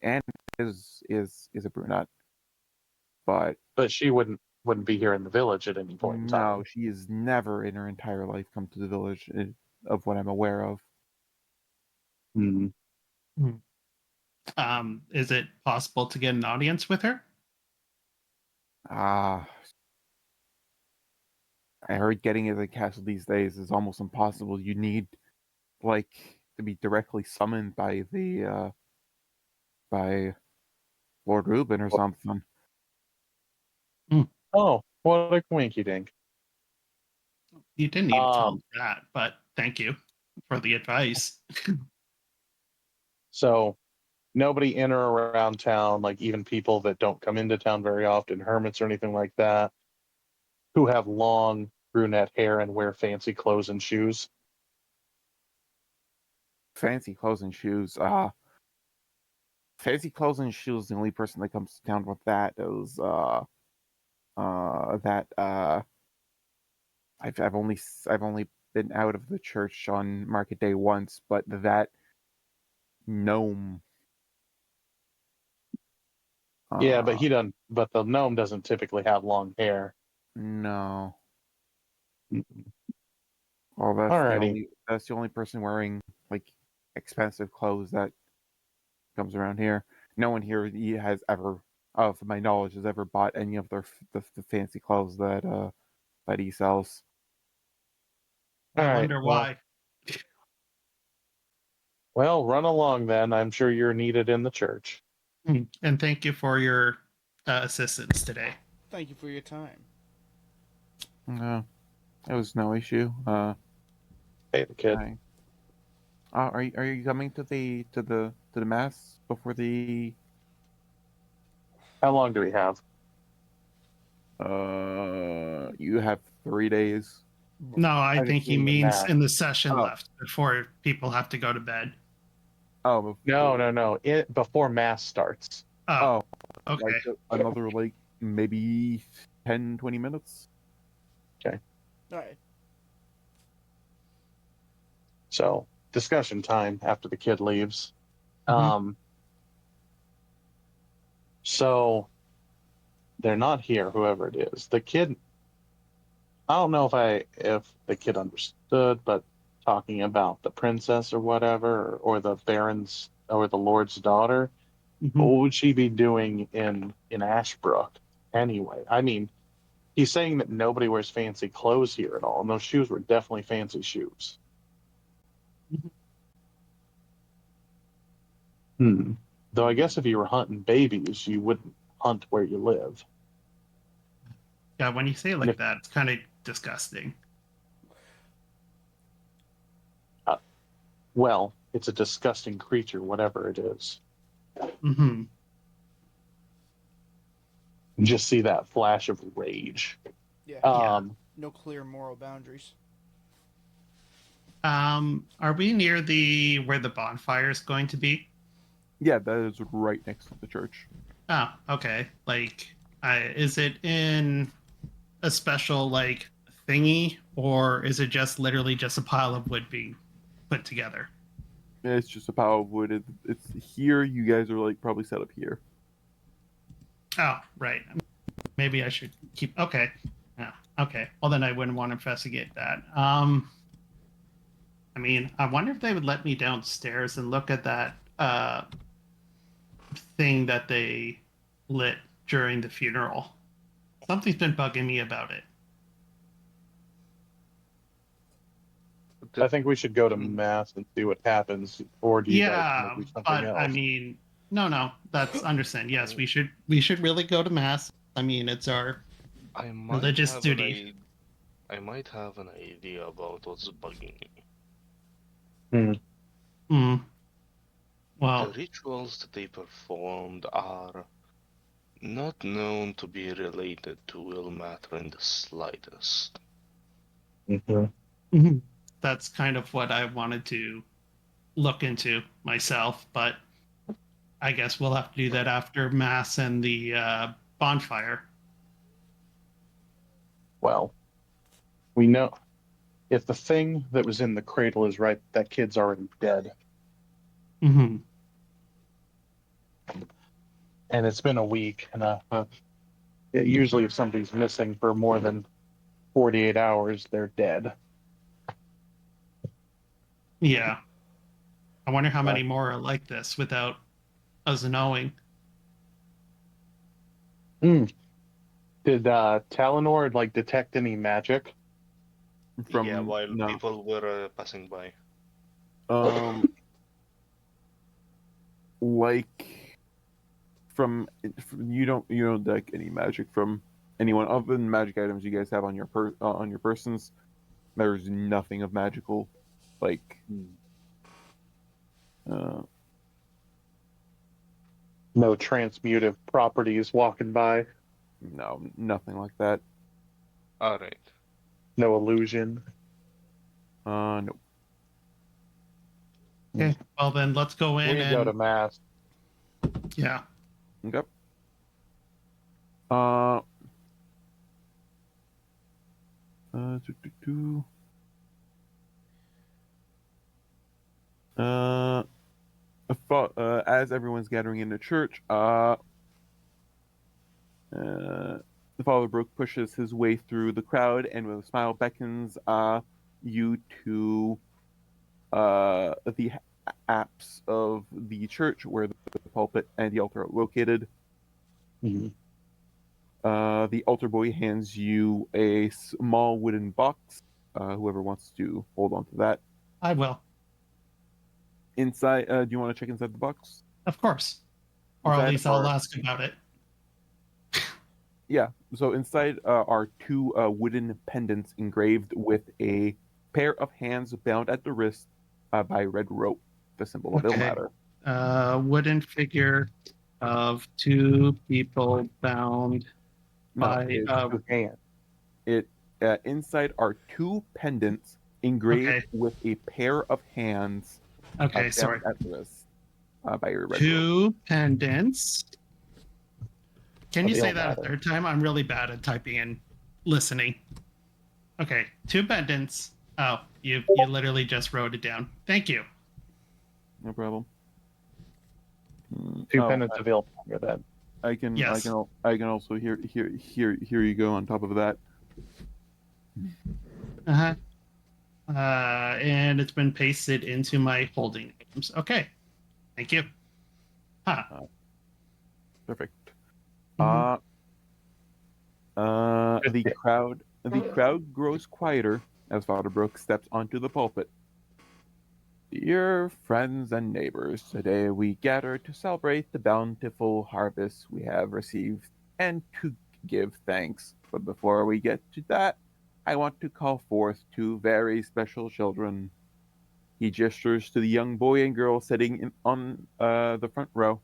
and is a brunette. But she wouldn't be here in the village at any point in time. no, she has never in her entire life come to the village, of what I'm aware of. Mm-hmm. Is it possible to get an audience with her? I heard getting into the castle these days is almost impossible. You need like to be directly summoned by by Lord Reuben or something. Oh, what a quinky dink. You didn't need to tell us that, but thank you for the advice. So nobody in or around town, like even people that don't come into town very often, hermits or anything like that, who have long brunette hair and wear fancy clothes and shoes. Fancy clothes and shoes. Fancy clothes and shoes. The only person that comes to town with that is that I've only been out of the church on market day once, but that gnome. Yeah, but he doesn't. But the gnome doesn't typically have long hair. No. Mm-mm. Well, Alrighty. that's the only person wearing like expensive clothes that comes around here. No one here has ever, from my knowledge, has ever bought any of the fancy clothes that he sells. All I right. wonder why. Well, run along then. I'm sure you're needed in the church. And thank you for your assistance today. Thank you for your time. No, it was no issue. Hey, the kid. I, are you coming to the mass before the? How long do we have? You have 3 days. No, I I just think he mean the means math. in the session Oh. left before people have to go to bed. Oh, No. Before mass starts. Oh, like okay. another like maybe 10-20 minutes. Okay. All right. So discussion time after the kid leaves. Mhm. So they're not here, whoever it is. The kid. I don't know if the kid understood, but talking about the princess or whatever, or the baron's or the lord's daughter, what Mhm. would she be doing in Ashbrook anyway? I mean, he's saying that nobody wears fancy clothes here at all, and those shoes were definitely fancy shoes. Mhm. Though I guess if you were hunting babies, you wouldn't hunt where you live. Yeah, when you say it And like if that, it's kind of disgusting. well, it's a disgusting creature, whatever it is. Hmm. Just see that flash of rage. Yeah. Yeah. No clear moral boundaries. Are we near the where the bonfire is going to be? Yeah, that is right next to the church. Oh, okay. Like, is it in a special like thingy, or is it just literally just a pile of wood being put together? It's just a pile of wood. It's here. You guys are like probably set up here. Oh, right. Maybe I should keep. Okay. Yeah. Okay. Well, then I wouldn't want to investigate that. I mean, I wonder if they would let me downstairs and look at that thing that they lit during the funeral. Something's been bugging me about it. I think we should go to mass and see what happens, or do you guys want Yeah, to do something but I else? mean, no, that's understand. Yes, we should really go to mass. I mean, it's our I might religious have an duty. idea. I might have an idea about what's bugging me. Hmm. The Well, rituals that they performed are not known to be related to will matter in the slightest. Mm-hmm. mhm. That's kind of what I wanted to look into myself, but I guess we'll have to do that after mass and the bonfire. Well, we know if the thing that was in the cradle is right, that kid's already dead. Hmm. And it's been a week. And usually, if somebody's missing for more than 48 hours, they're dead. Yeah. I wonder how But many more are like this without us knowing. did Talenor like detect any magic? Yeah, From while no, people were passing by. um, like from you don't like any magic from anyone other than magic items you guys have on your persons, there's nothing of magical, like No transmutive properties walking by. no, nothing like that. All right. No illusion. No. Okay. Well, then let's go in We and go to mass. yeah. Okay. Uh. Uh. doo, doo, doo. As everyone's gathering in the church, the Father Brooke pushes his way through the crowd and with a smile beckons you to the apse of the church where the pulpit and the altar are located. Mhm. The altar boy hands you a small wooden box. Whoever wants to hold on to that. I will, Inside, do you want to check inside the box? of course, or at Inside least I'll are- ask about it. Yeah, so inside are two wooden pendants engraved with a pair of hands bound at the wrist by red rope, the symbol of Okay. Ilmater. Wooden figure of two people bound No, by. It's two hands. it inside are two pendants engraved Okay. with a pair of hands Okay, bound sorry. at the wrist by a red rope. Two pendants. Can Of you say that a Ilmater. third time? I'm really bad at typing and listening. Okay, two pendants. Oh, you literally just wrote it down. Thank you. No problem. Two Oh, pendants of Ilmater then. I can Yes. I can also hear you go on top of that. Uh-huh. And it's been pasted into my holding items. Okay. Thank you. Huh. Perfect. Mhm. The crowd grows quieter as Father Brooks steps onto the pulpit. Dear friends and neighbors, today we gather to celebrate the bountiful harvest we have received and to give thanks. But before we get to that, I want to call forth two very special children. He gestures to the young boy and girl sitting on the front row,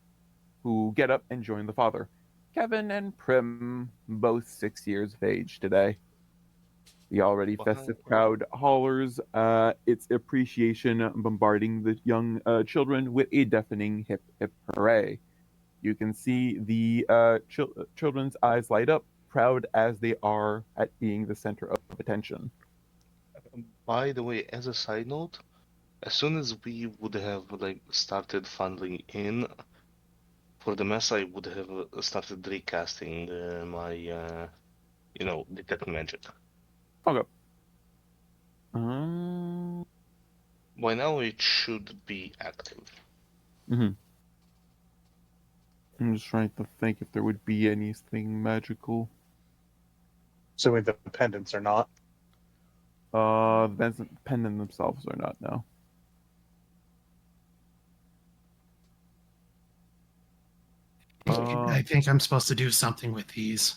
who get up and join the father. Kevin and Prim, both 6 years of age today. The already festive Wow. crowd hollers its appreciation, bombarding the young children with a deafening hip hip hooray. You can see the children's eyes light up, proud as they are at being the center of attention. By the way, as a side note, as soon as we would have like started funneling in for the mess, I would have started recasting my detect magic. Okay. Um. By now it should be active. I'm just trying to think if there would be anything magical. Assuming the pendants are not. The pendant themselves are not now. I think I'm supposed to do something with these.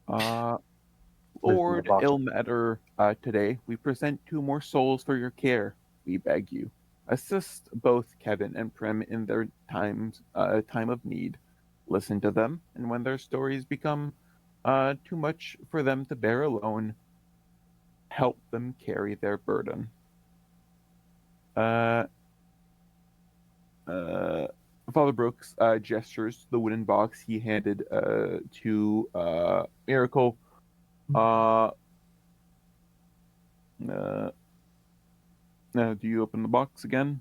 Lord box. Ilmater, today we present two more souls for your care. We beg you, assist both Kevin and Prim in their time of need. Listen to them, and when their stories become too much for them to bear alone, help them carry their burden. Uh, Father Brooks gestures to the wooden box he handed to Miracle. Do you open the box again?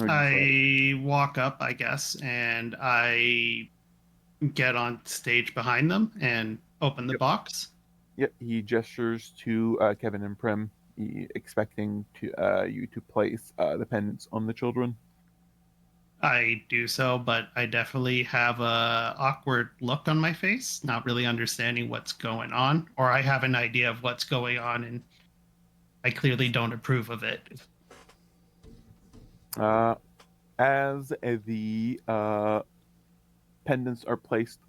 I walk up, I guess, and I get on stage behind them and open the box. Yep, he gestures to Kevin and Prim, expecting you to place the pendants on the children. I do so, but I definitely have a awkward look on my face, not really understanding what's going on, or I have an idea of what's going on, and I clearly don't approve of it. As the pendants are placed.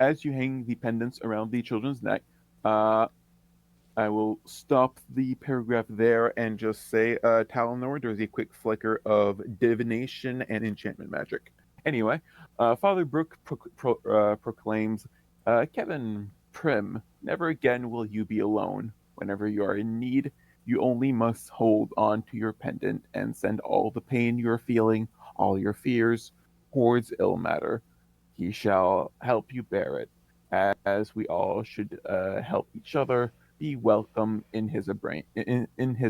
As you hang the pendants around the children's neck, I will stop the paragraph there and just say, Talenor, there's a quick flicker of divination and enchantment magic. Anyway, Father Brooke proclaims, Kevin Prim, never again will you be alone. Whenever you are in need, you only must hold on to your pendant and send all the pain you are feeling, all your fears, towards Ilmater. He shall help you bear it, as we all should help each other. Be welcome in his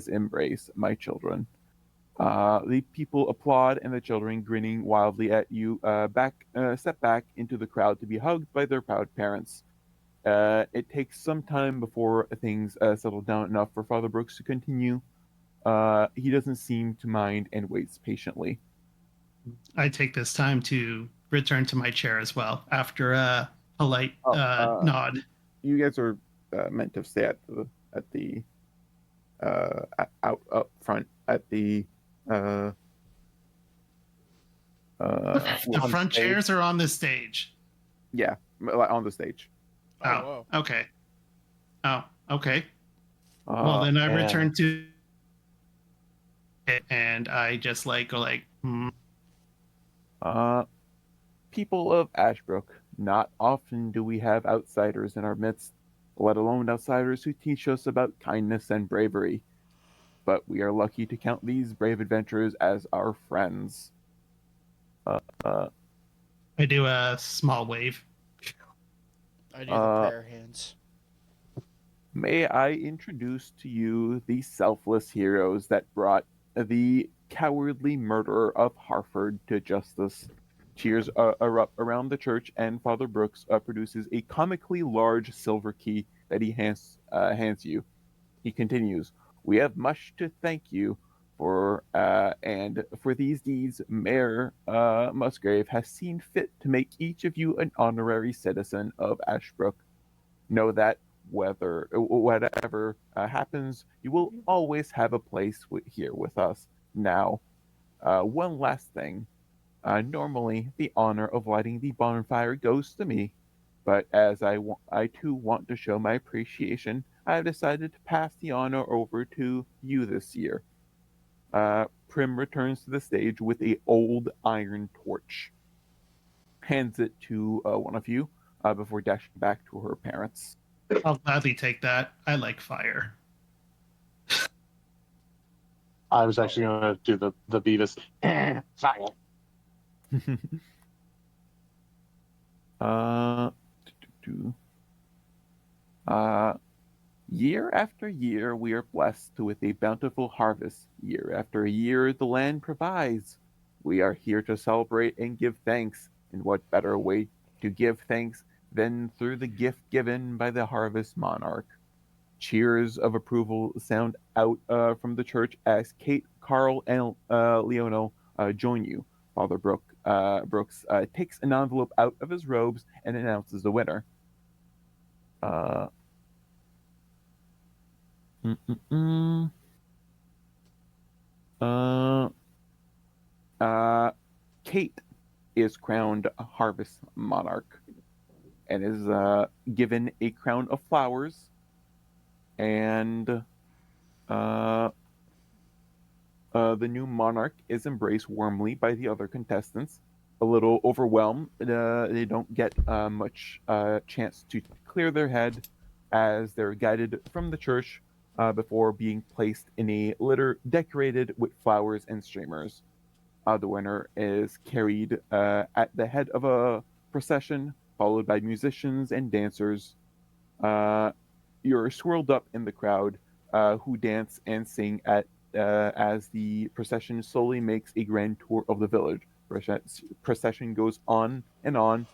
embrace, my children. The people applaud, and the children, grinning wildly at you, step back into the crowd to be hugged by their proud parents. It takes some time before things settle down enough for Father Brooks to continue. He doesn't seem to mind and waits patiently. I take this time to return to my chair as well after a polite nod. You guys are meant to stay at the out up front at the The front stage. chairs are on the stage. Yeah, on the stage. Oh, okay. Oh, okay. Uh, Well, then I and- return to it, and I just go like, People of Ashbrook, not often do we have outsiders in our midst, let alone outsiders who teach us about kindness and bravery. But we are lucky to count these brave adventurers as our friends. I do a small wave. I do the prayer hands. May I introduce to you the selfless heroes that brought the cowardly murderer of Harford to justice. Cheers erupt around the church, and Father Brooks produces a comically large silver key that he hands you. He continues, "We have much to thank you for, and for these deeds, Mayor Musgrave has seen fit to make each of you an honorary citizen of Ashbrook. Know that whatever happens, you will always have a place here with us. Now, one last thing. Normally, the honor of lighting the bonfire goes to me, but as I too want to show my appreciation, I have decided to pass the honor over to you this year." Prim returns to the stage with a old iron torch, hands it to one of you before dashing back to her parents. I'll gladly take that. I like fire. I was actually going to do the Beavis. Fire. Year after year, we are blessed with a bountiful harvest. Year after year, the land provides. We are here to celebrate and give thanks. And what better way to give thanks than through the gift given by the harvest monarch? Cheers of approval sound out from the church as Kate, Carl, and Leonel join you. Father Brooks takes an envelope out of his robes and announces the winner. Kate is crowned Harvest Monarch and is given a crown of flowers, and the new monarch is embraced warmly by the other contestants. A little overwhelmed, they don't get much chance to clear their head as they're guided from the church before being placed in a litter decorated with flowers and streamers. The winner is carried at the head of a procession, followed by musicians and dancers. You're swirled up in the crowd, who dance and sing as the procession slowly makes a grand tour of the village. Procession goes on and on.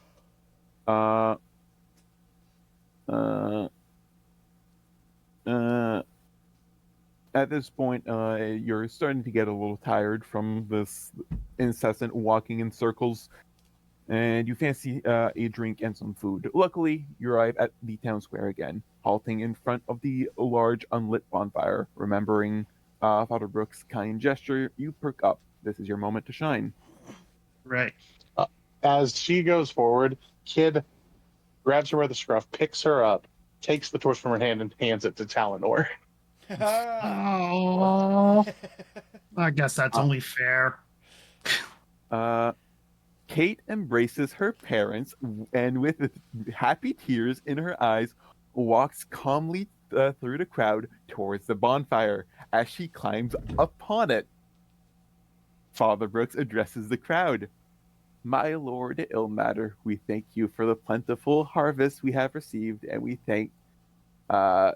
At this point, you're starting to get a little tired from this incessant walking in circles, and you fancy a drink and some food. Luckily, you arrive at the town square again, halting in front of the large unlit bonfire. Remembering Father Brooks' kind gesture, you perk up. This is your moment to shine. Right. As she goes forward, Kid grabs her by the scruff, picks her up, takes the torch from her hand, and hands it to Talenor. Oh, I guess that's only fair. Kate embraces her parents and, with happy tears in her eyes, walks calmly through the crowd towards the bonfire. As she climbs upon it, Father Brooks addresses the crowd. My Lord Ilmater, we thank you for the plentiful harvest we have received, and we thank uh,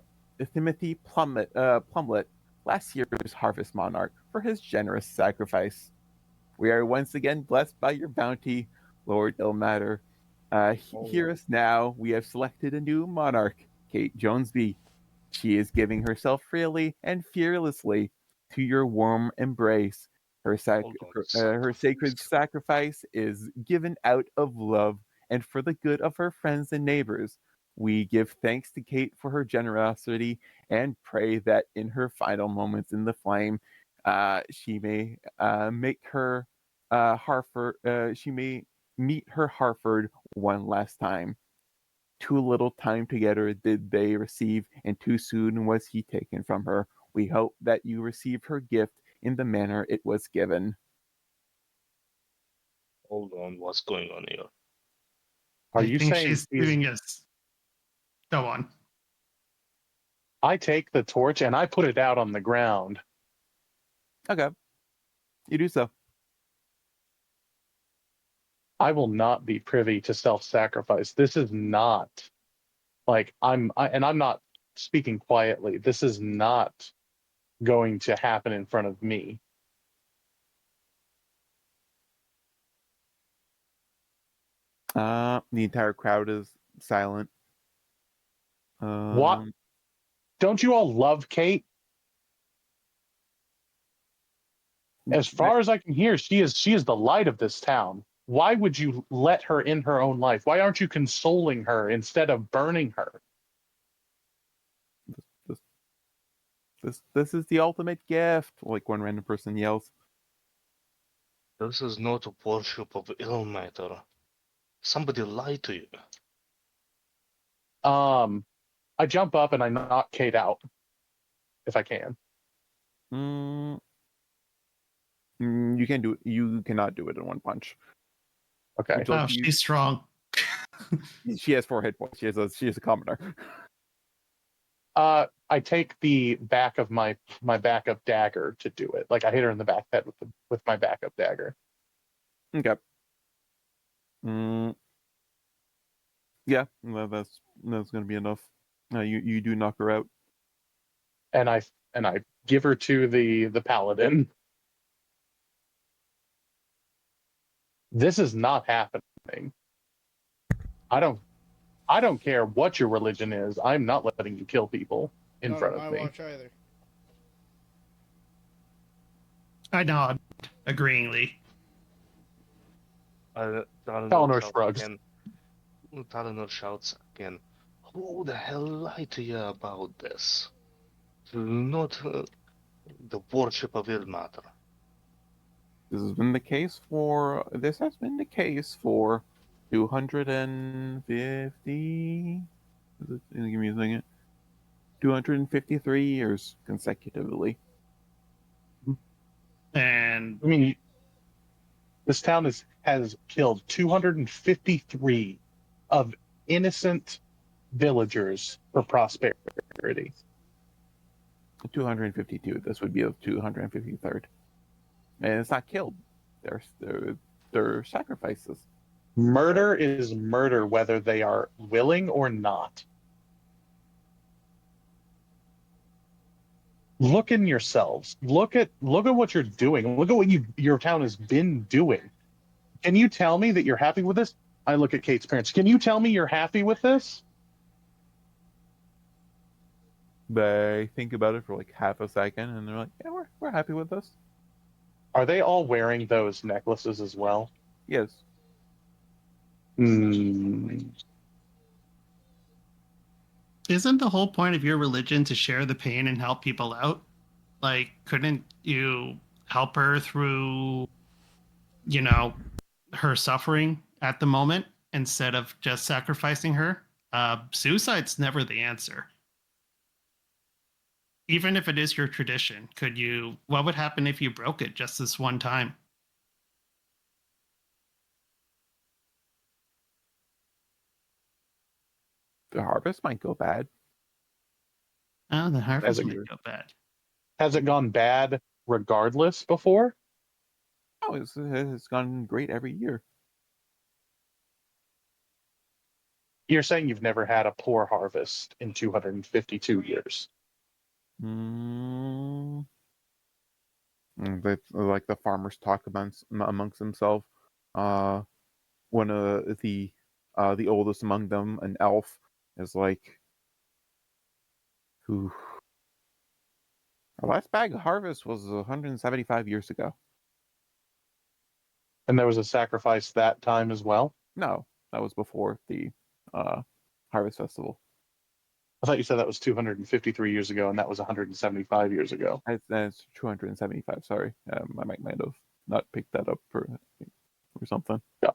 Timothy Plumlet, last year's harvest monarch, for his generous sacrifice. We are once again blessed by your bounty, Lord Ilmater. Hear us now. We have selected a new monarch, Kate Jonesby. She is giving herself freely and fearlessly to your warm embrace. Her sacred sacrifice is given out of love and for the good of her friends and neighbors. We give thanks to Kate for her generosity and pray that in her final moments in the flame, she may make her Harford. She may meet her Harford one last time. Too little time together did they receive, and too soon was he taken from her. We hope that you receive her gift in the manner it was given. Hold on, what's going on here? Are I you think saying she's giving us? Go on. I take the torch and I put it out on the ground. Okay, you do so. I will not be privy to self-sacrifice. This is not like I'm not speaking quietly. This is not going to happen in front of me. The entire crowd is silent. What? Don't you all love Kate? As far as I can hear, she is the light of this town. Why would you let her in her own life? Why aren't you consoling her instead of burning her? This is the ultimate gift. Like one random person yells. This is not a worship of Ilmater. Somebody lied to you. I jump up and I knock Kate out if I can. You can do it. You cannot do it in one punch. Okay. Oh, she's strong. She has 4 hit points. She is a commoner. I take the back of my backup dagger to do it. Like I hit her in the back head with my backup dagger. Okay. Yeah, well, that's going to be enough. You do knock her out. And I give her to the paladin. This is not happening. I don't care what your religion is. I'm not letting you kill people in front of me. Watch either. I nod agreeingly. Talenor shrugs. Talenor shouts again. Who the hell lied to you about this? Not the worship of Ilmater. This has been the case for 250. Give me a second. 253 years consecutively. And I mean, this town has killed 253 of innocent villagers for prosperity. 252. This would be the 253rd. And it's not killed. They're sacrifices. Murder is murder, whether they are willing or not. Look in yourselves. Look at what you're doing. Look at what your town has been doing. Can you tell me that you're happy with this? I look at Kate's parents. Can you tell me you're happy with this? They think about it for like half a second, and they're like, "Yeah, we're happy with this." Are they all wearing those necklaces as well? Yes. Hmm. isn't the whole point of your religion to share the pain and help people out? Like, couldn't you help her through, her suffering at the moment instead of just sacrificing her. Suicide's never the answer. Even if it is your tradition, what would happen if you broke it just this one time? The harvest might go bad. Oh, the As harvest a might year. go bad. Has it gone bad regardless before? Oh, it's gone great every year. You're saying you've never had a poor harvest in 252 years. Mm. Like the farmers talk amongst themselves. One of the oldest among them, an elf, is like, "Who? Our last bag of harvest was 175 years ago." And there was a sacrifice that time as well? No, that was before the uh, harvest festival. I thought you said that was 253 years ago and that was 175 years ago. That's 275. Sorry, I might have not picked that up or something. Yeah,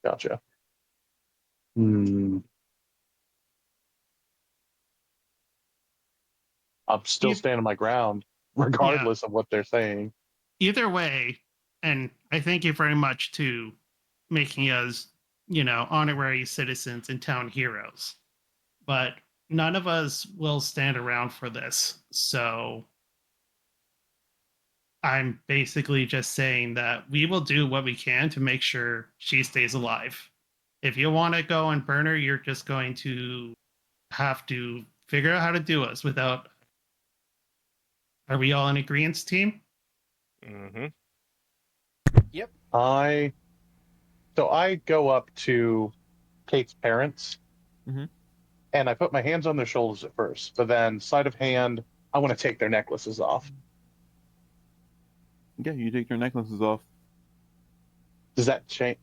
gotcha. Hmm. I'm still standing my ground, regardless of what they're saying. Either way, and I thank you very much to making us, honorary citizens and town heroes. But none of us will stand around for this. So I'm basically just saying that we will do what we can to make sure she stays alive. If you want to go and burn her, you're just going to have to figure out how to do us without. Are we all in agreement, team? Mm-hmm. Yep. I go up to Kate's parents Mhm. and I put my hands on their shoulders at first, but then sleight of hand, I want to take their necklaces off. Yeah, you take your necklaces off. Does that change?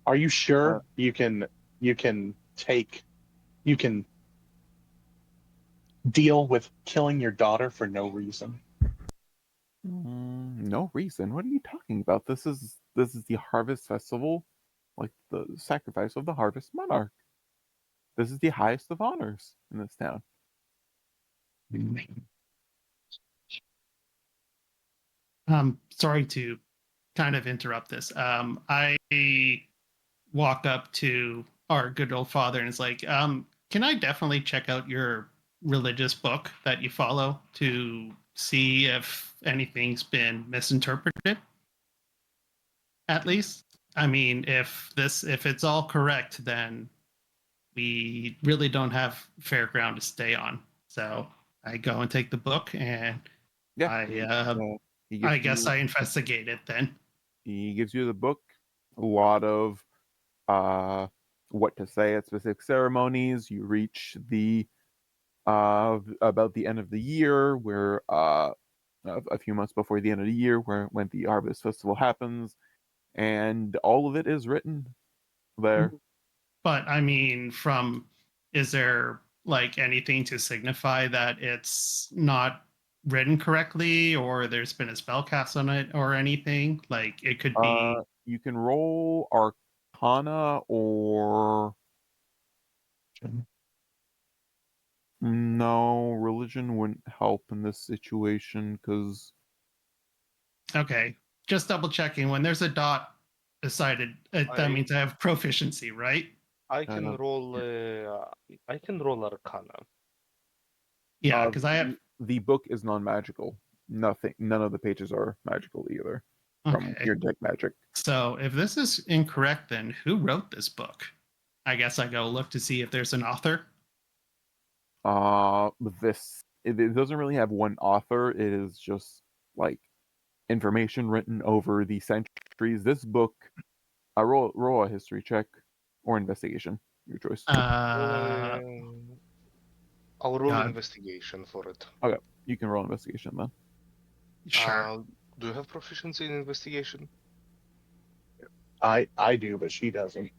Are you sure you can deal with killing your daughter for no reason? No reason. What are you talking about? This is the harvest festival, like the sacrifice of the harvest monarch. This is the highest of honors in this town. Sorry to kind of interrupt this. I walk up to our good old father and is like, can I definitely check out your religious book that you follow to see if anything's been misinterpreted? At least, I mean, if it's all correct, then we really don't have fair ground to stay on. So I go and take the book, and Yeah. He I gives guess you I investigate it then. he gives you the book. A lot of what to say at specific ceremonies. You reach the about the end of the year, where a few months before the end of the year, when the harvest festival happens, and all of it is written there. But I mean, is there like anything to signify that it's not written correctly or there's been a spell cast on it or anything? Like it could be. You can roll Arcana or no, religion wouldn't help in this situation because Okay, just double checking. When there's a dot beside it, that means I have proficiency, right? I can roll. I can roll Arcana. Yeah, because I have. the book is non-magical. None of the pages are magical either from Okay. your deck magic. So if this is incorrect, then who wrote this book? I guess I go look to see if there's an author. It doesn't really have one author. It is just like information written over the centuries. This book, I roll a history check or investigation, your choice. I'll roll God. investigation for it. Okay, you can roll investigation then. Sure. Do you have proficiency in investigation? I do, but she doesn't.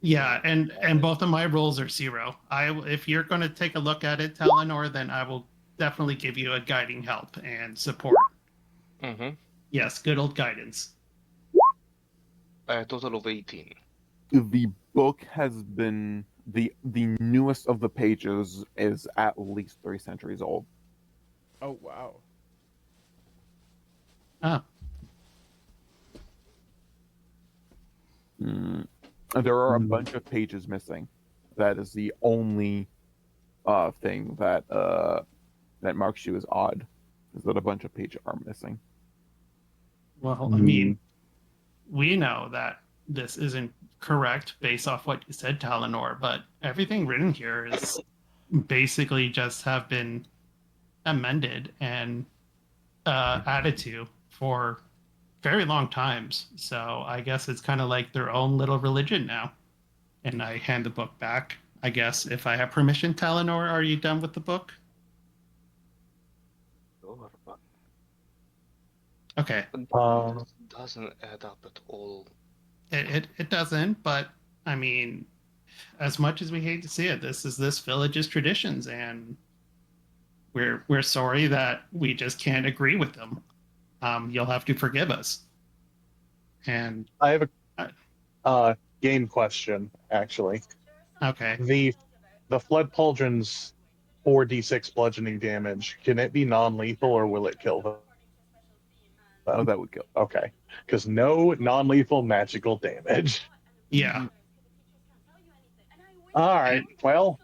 Yeah, and both of my rolls are 0. If you're going to take a look at it, Talenor, then I will definitely give you a guiding help and support. Mm-hmm. Yes, good old guidance. A total of 18. The book has been the newest of the pages is at least 3 centuries old. Oh wow. Oh, There are a Hmm. bunch of pages missing. That is the only thing that that marks you as odd, is that a bunch of pages are missing. well, I mean, we know that this isn't correct based off what you said, Talenor, but everything written here is basically just have been amended and added to for very long times. So I guess it's kind of like their own little religion now. And I hand the book back. I guess if I have permission, Talenor, are you done with the book? Sure, but Okay. this doesn't add up at all. It doesn't, but I mean, as much as we hate to see it, this is this village's traditions, and we're sorry that we just can't agree with them. You'll have to forgive us. And I have uh, a game question, actually. okay, The Flood Pauldron's 4d6 bludgeoning damage, can it be non-lethal or will it kill them? Oh, that would kill. Okay. Because no non-lethal magical damage. yeah. All right. Well,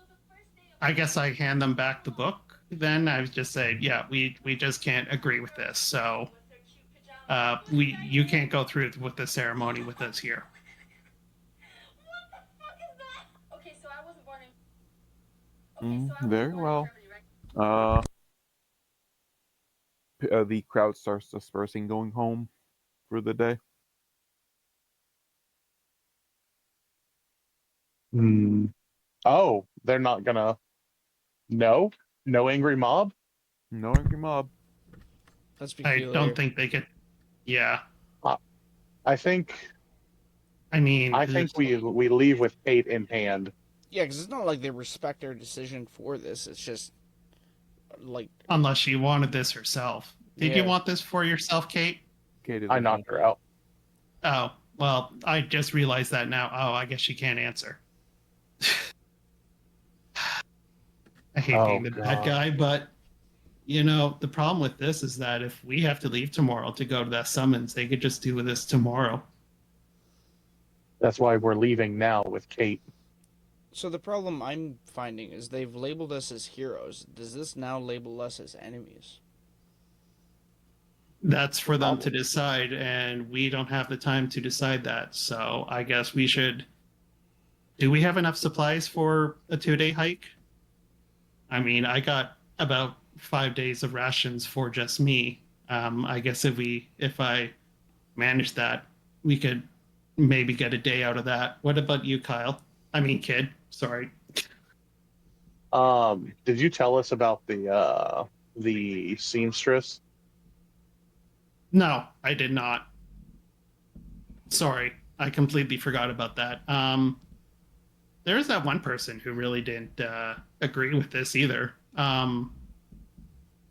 I guess I hand them back the book. Then I would just say, yeah, we just can't agree with this. So you can't go through with the ceremony with us here. Very well. The crowd starts dispersing, going home for the day. oh, they're not gonna. No? No angry mob? No angry mob. That's I peculiar. don't think they could. Yeah, I think I mean, we leave with fate in hand. Yeah, because it's not like they respect our decision for this. It's just like unless she wanted this herself. Did you Yeah. want this for yourself, Kate? Kate is I knocked her out. Oh, well, I just realized that now. Oh, I guess she can't answer. I hate Oh, being the bad God. guy, but you know, the problem with this is that if we have to leave tomorrow to go to that summons, they could just do this tomorrow. That's why we're leaving now with Kate. So the problem I'm finding is they've labeled us as heroes. Does this now label us as enemies? That's for them to decide, and we don't have the time to decide that. So I guess we should. Do we have enough supplies for a 2-day hike? I mean, I got about 5 days of rations for just me. I guess if I manage that, we could maybe get a day out of that. What about you, Kyle? I mean, kid. Sorry. Did you tell us about the seamstress? No, I did not. Sorry, I completely forgot about that. There's that one person who really didn't agree with this either.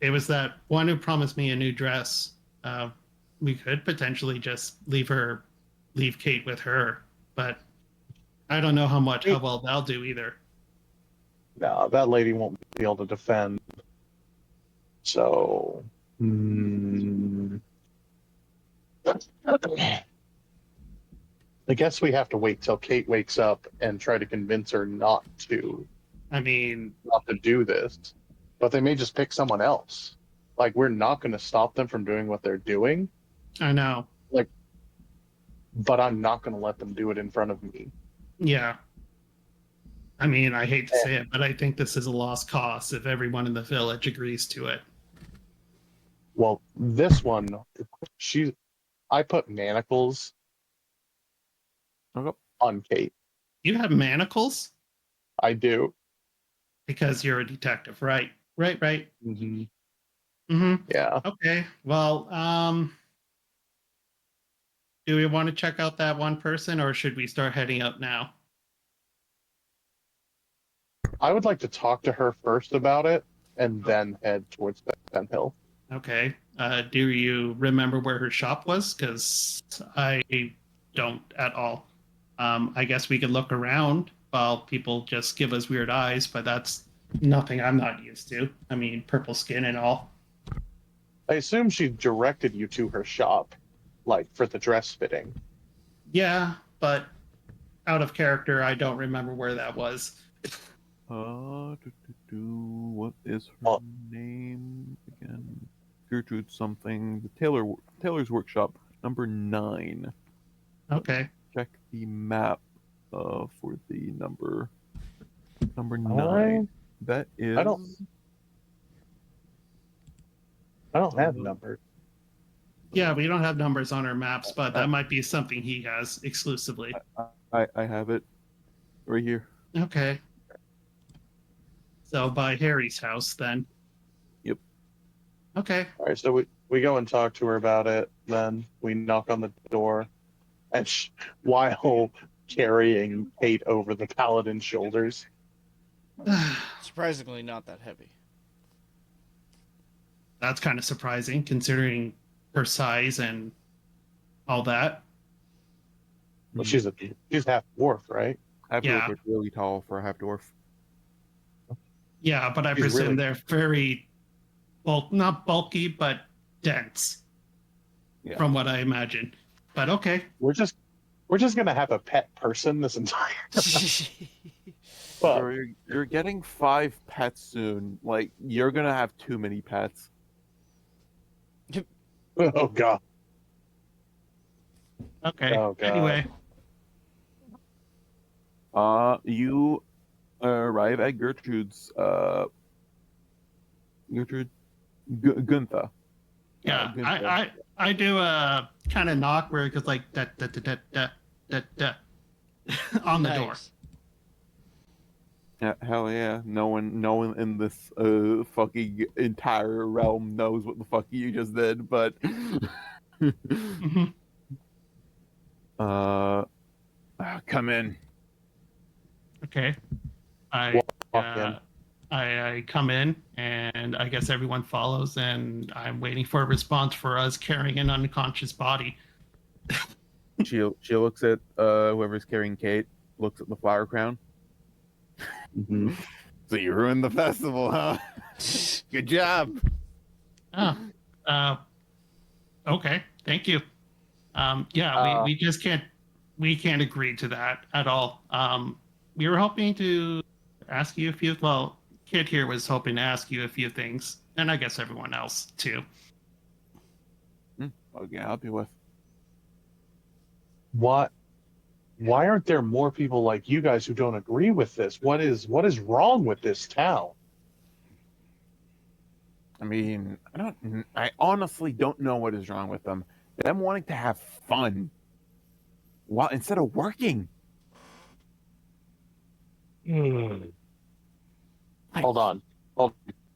It was that one who promised me a new dress. We could potentially just leave Kate with her, but I don't know how well they'll do either. No, that lady won't be able to defend. So, I guess we have to wait till Kate wakes up and try to convince her I mean, not to do this. But they may just pick someone else. Like, we're not going to stop them from doing what they're doing, I know. but I'm not going to let them do it in front of me. Yeah. I mean, I hate to say it, but I think this is a lost cause if everyone in the village agrees to it. Well, this one, I put manacles Okay. on Kate. You have manacles? I do. Because you're a detective, right? Right. Mm-hmm. Mm-hmm. Yeah. Okay. Well, do we want to check out that one person, or should we start heading up now? I would like to talk to her first about it and then head towards Fenhill. Okay. Do you remember where her shop was? Because I don't at all. I guess we could look around while people just give us weird eyes, but that's nothing I'm not used to. I mean, purple skin and all. I assume she directed you to her shop, like for the dress fitting. Yeah, but out of character, I don't remember where that was. What is her Oh. name again? Gertrude something. The Taylor's Workshop, number 9. Okay. Check the map for the number 9. Alright. That is. I don't have numbers. Yeah, we don't have numbers on our maps, but that might be something he has exclusively. I have it right here. Okay. So by Harry's house, then. Yep. Okay. All right, so we go and talk to her about it. Then we knock on the door, and while carrying Kate over the paladin's shoulders. Surprisingly, not that heavy. That's kind of surprising, considering her size and all that. Well, she's half dwarf, right? Half Yeah. dwarf is really tall for a half dwarf. Yeah, but I She's presume really- they're very not bulky, but dense. Yeah. From what I imagine. But okay. We're just gonna have a pet person this entire time. But So you're getting 5 pets soon. Like, you're gonna have too many pets. oh god, Okay. Oh, God. Anyway. You arrive at Gertrude's Gunther. Yeah. Gunther. I do a kind of knock where it goes like da da da da da da da on the door. Nice. Yeah, hell yeah. No one in this fucking entire realm knows what the fuck you just did, but Mm-hmm. come in. Okay. walk in. I come in, and I guess everyone follows, and I'm waiting for a response for us carrying an unconscious body. She looks at whoever's carrying Kate, looks at the flower crown. Mhm. So you ruined the festival, huh? Good job. Oh, okay. Thank you. Yeah, we just can't agree to that at all. We were hoping to ask you a few. Well, Kid here was hoping to ask you a few things, and I guess everyone else too. What can I help you with? Why aren't there more people like you guys who don't agree with this? What is wrong with this town? I mean, I honestly don't know what is wrong with them. Them wanting to have fun, while instead of working. Hold on.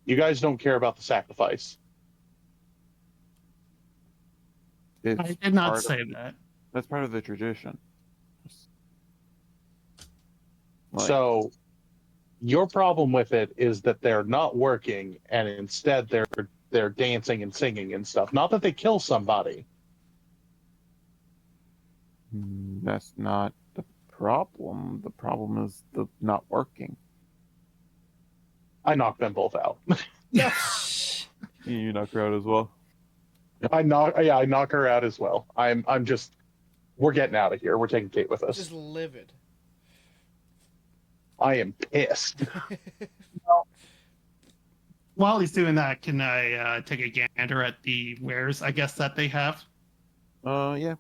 You guys don't care about the sacrifice. It's I did not part say of- that. That's part of the tradition. Like, So your problem with it is that they're not working, and instead they're dancing and singing and stuff. Not that they kill somebody. that's not the problem. The problem is the not working. I knock them both out. You knock her out as well. I knock her out as well. I'm just, we're getting out of here. We're taking Kate with us. Just livid. I am pissed. While he's doing that, can I take a gander at the wares? I guess that they have. Yeah.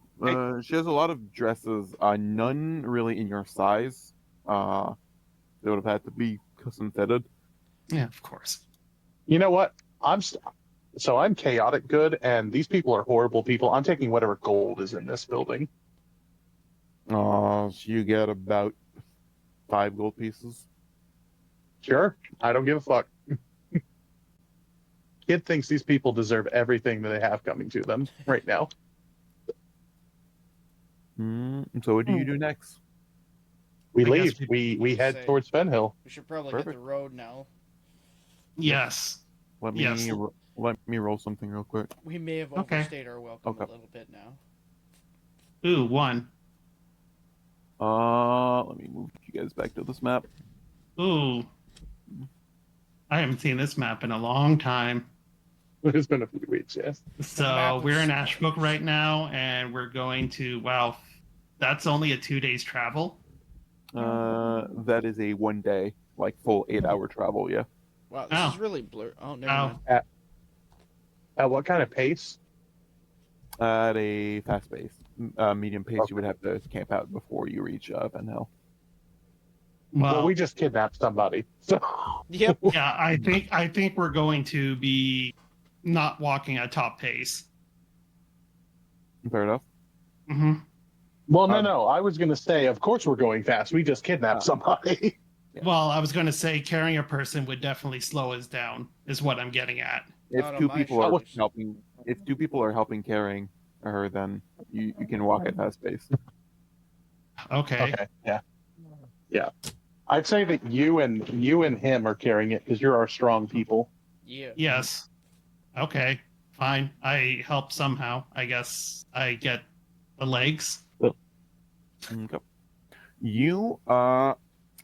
She has a lot of dresses. None really in your size. They would have had to be custom fitted. Yeah, of course. You know what? I'm chaotic good, and these people are horrible people. I'm taking whatever gold is in this building. You get about 5 gold pieces. Sure, I don't give a fuck. Kid thinks these people deserve everything that they have coming to them right now. So what do you do next? We I leave. guess We head Say- towards Fenhill. We should probably Perfect. hit the road now. Yes. Let me Yes. let me roll something real quick. We may have Okay. overstayed our welcome Okay. a little bit now. Ooh, 1. Let me move you guys back to this map. Ooh, I haven't seen this map in a long time. It's been a few weeks, yes. So we're in with Ashbrook stars. right now, and we're going to. Wow, that's only a 2 days travel. That is a 1 day, like full 8-hour travel. Yeah. Wow, this Oh. is really blur. Oh, never Oh, mind. At what kind of pace? At a fast pace, medium pace, Okay. you would have to camp out before you reach Fenhill. Well, well, we just kidnapped somebody. So Yep. yeah, I think we're going to be not walking at top pace. Fair enough. Hmm. well, no, Um, no. I was gonna say, of course we're going fast. We just kidnapped somebody. Yeah. Well, I was going to say carrying a person would definitely slow us down, is what I'm getting at. If Not on two my people are shoulders. helping, if two people are helping carrying her, then you can walk at fast pace. Okay. Okay. Yeah. Yeah. I'd say that you and him are carrying it because you're our strong people. Yeah. Yes. Okay. Fine. I help somehow. I guess I get the legs. Okay. You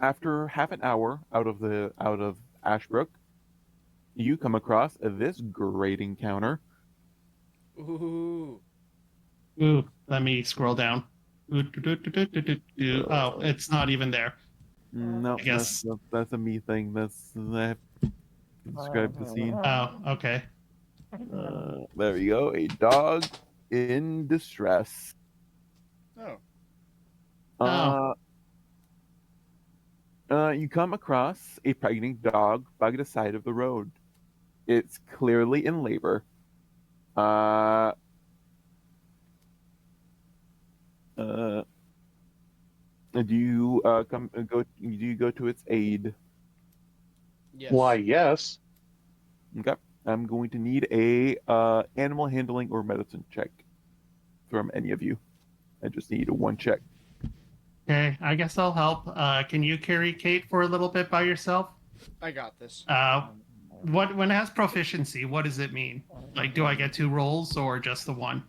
after half an hour out of Ashbrook, you come across this great encounter. Ooh. Ooh, let me scroll down. Oh, it's not even there. No, I guess. that's a me thing. I have to describe the scene. Oh, okay. There you go. A dog in distress. Oh. Oh. You come across a pregnant dog by the side of the road. It's clearly in labor. Uh, do you Do you go to its aid? Yes. Why, yes. Okay. I'm going to need a animal handling or medicine check from any of you. I just need one check. Okay, I guess I'll help. Can you carry Kate for a little bit by yourself? I got this. What when it has proficiency, what does it mean? Like, do I get 2 rolls or just the one?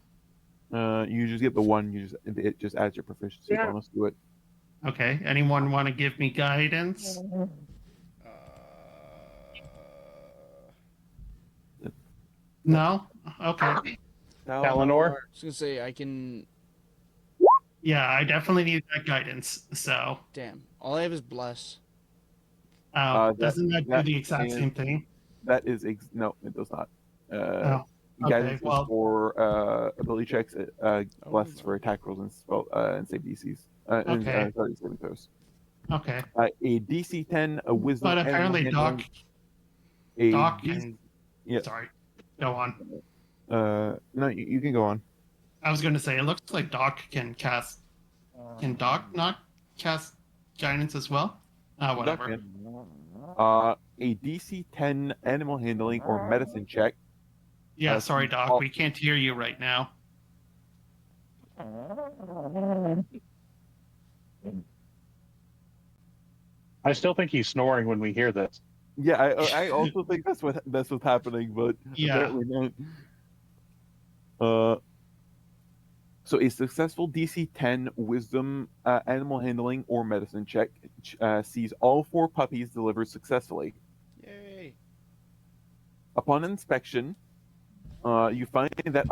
You just get the one. It just adds your proficiency bonus to it. Okay. Anyone want to give me guidance? Uh, No? Okay. Talenor? I was gonna say I can. Yeah, I definitely need that guidance. So, Damn. All I have is bless. doesn't that do the exact is- same thing? That is no, it does not. Oh, Guidance okay. Well, is for ability checks. Bless is no. for attack rolls and spell and save DCs. And Okay. sorry, saving throws. okay. A DC 10, a Wisdom. But animal apparently, handling, a Doc DC can. yeah. Sorry. Go on. No, you can go on. I was going to say, it looks like Doc can cast. Can Doc not cast guidance as well? Whatever. Doc can. A DC 10 animal handling or medicine check. Yeah, sorry, sees Doc. all- We can't hear you right now. I still think he's snoring when we hear this. Yeah, I also think that's what's happening, but Yeah. apparently not. So a successful DC 10 Wisdom, animal handling, or medicine check sees all 4 puppies delivered successfully. Yay. Upon inspection, you find that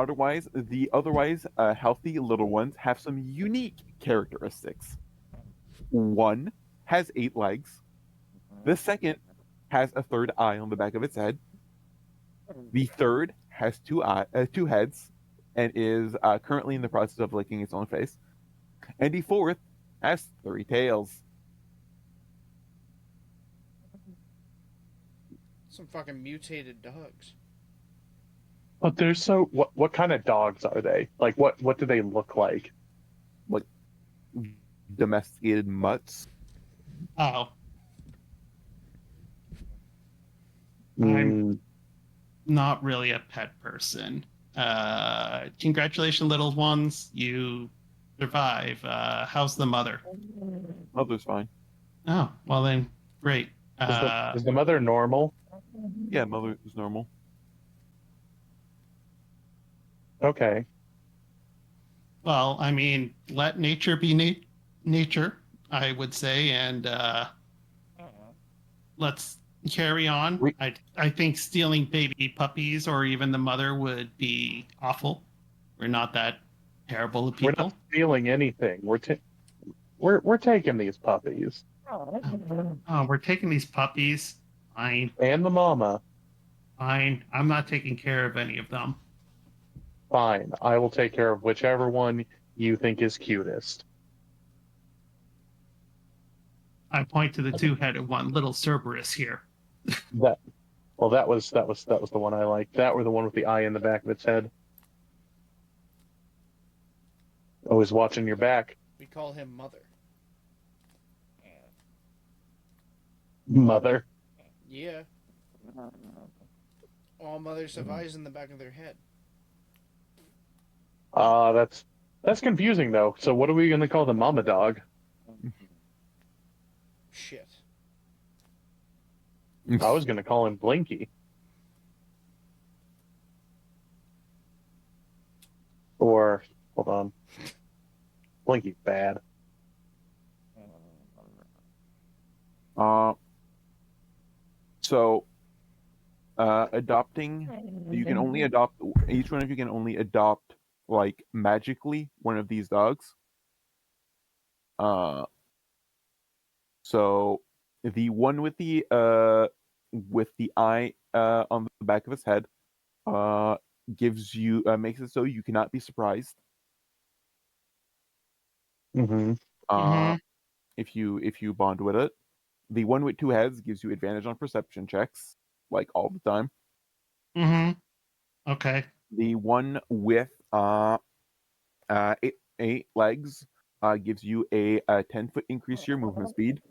the otherwise healthy little ones have some unique characteristics. One has 8 legs. The second has a third eye on the back of its head. The third has 2 heads and is currently in the process of licking its own face. And the fourth has 3 tails. Some fucking mutated dogs. But they're so. What kind of dogs are they? Like, what do they look like? Domesticated mutts. Oh, Mm, not really a pet person. Congratulations, little ones. You survive. How's the mother? Mother's fine. Oh, well then, great. is the mother normal? Yeah, mother is normal. Okay. Well, I mean, let nature be nature. nature, I would say, and let's carry on. We- I think stealing baby puppies or even the mother would be awful. We're not that terrible of We're people. not stealing anything. We're taking these puppies Oh, we're taking these puppies. Fine, and the mama. fine. I'm not taking care of any of them. Fine, I will take care of whichever one you think is cutest. I point to the two-headed one, little Cerberus here. That well, that was the one I liked. That or the one with the eye in the back of its head. Always watching your back, We call him Mother. mother. Yeah. All mothers have eyes in the back of their head. That's confusing though. So what are we gonna call the mama dog? Shit. I was gonna call him Blinky. Or hold on, Blinky's bad. So adopting, you can only adopt, each one of you can only adopt like magically one of these dogs. So the one with the eye on the back of his head gives you makes it so you cannot be surprised Mm-hmm. Mhm. if you bond with it. The one with two heads gives you advantage on perception checks, like all the time. Mm-hmm. Okay. The one with eight legs gives you a 10-foot increase to your movement speed.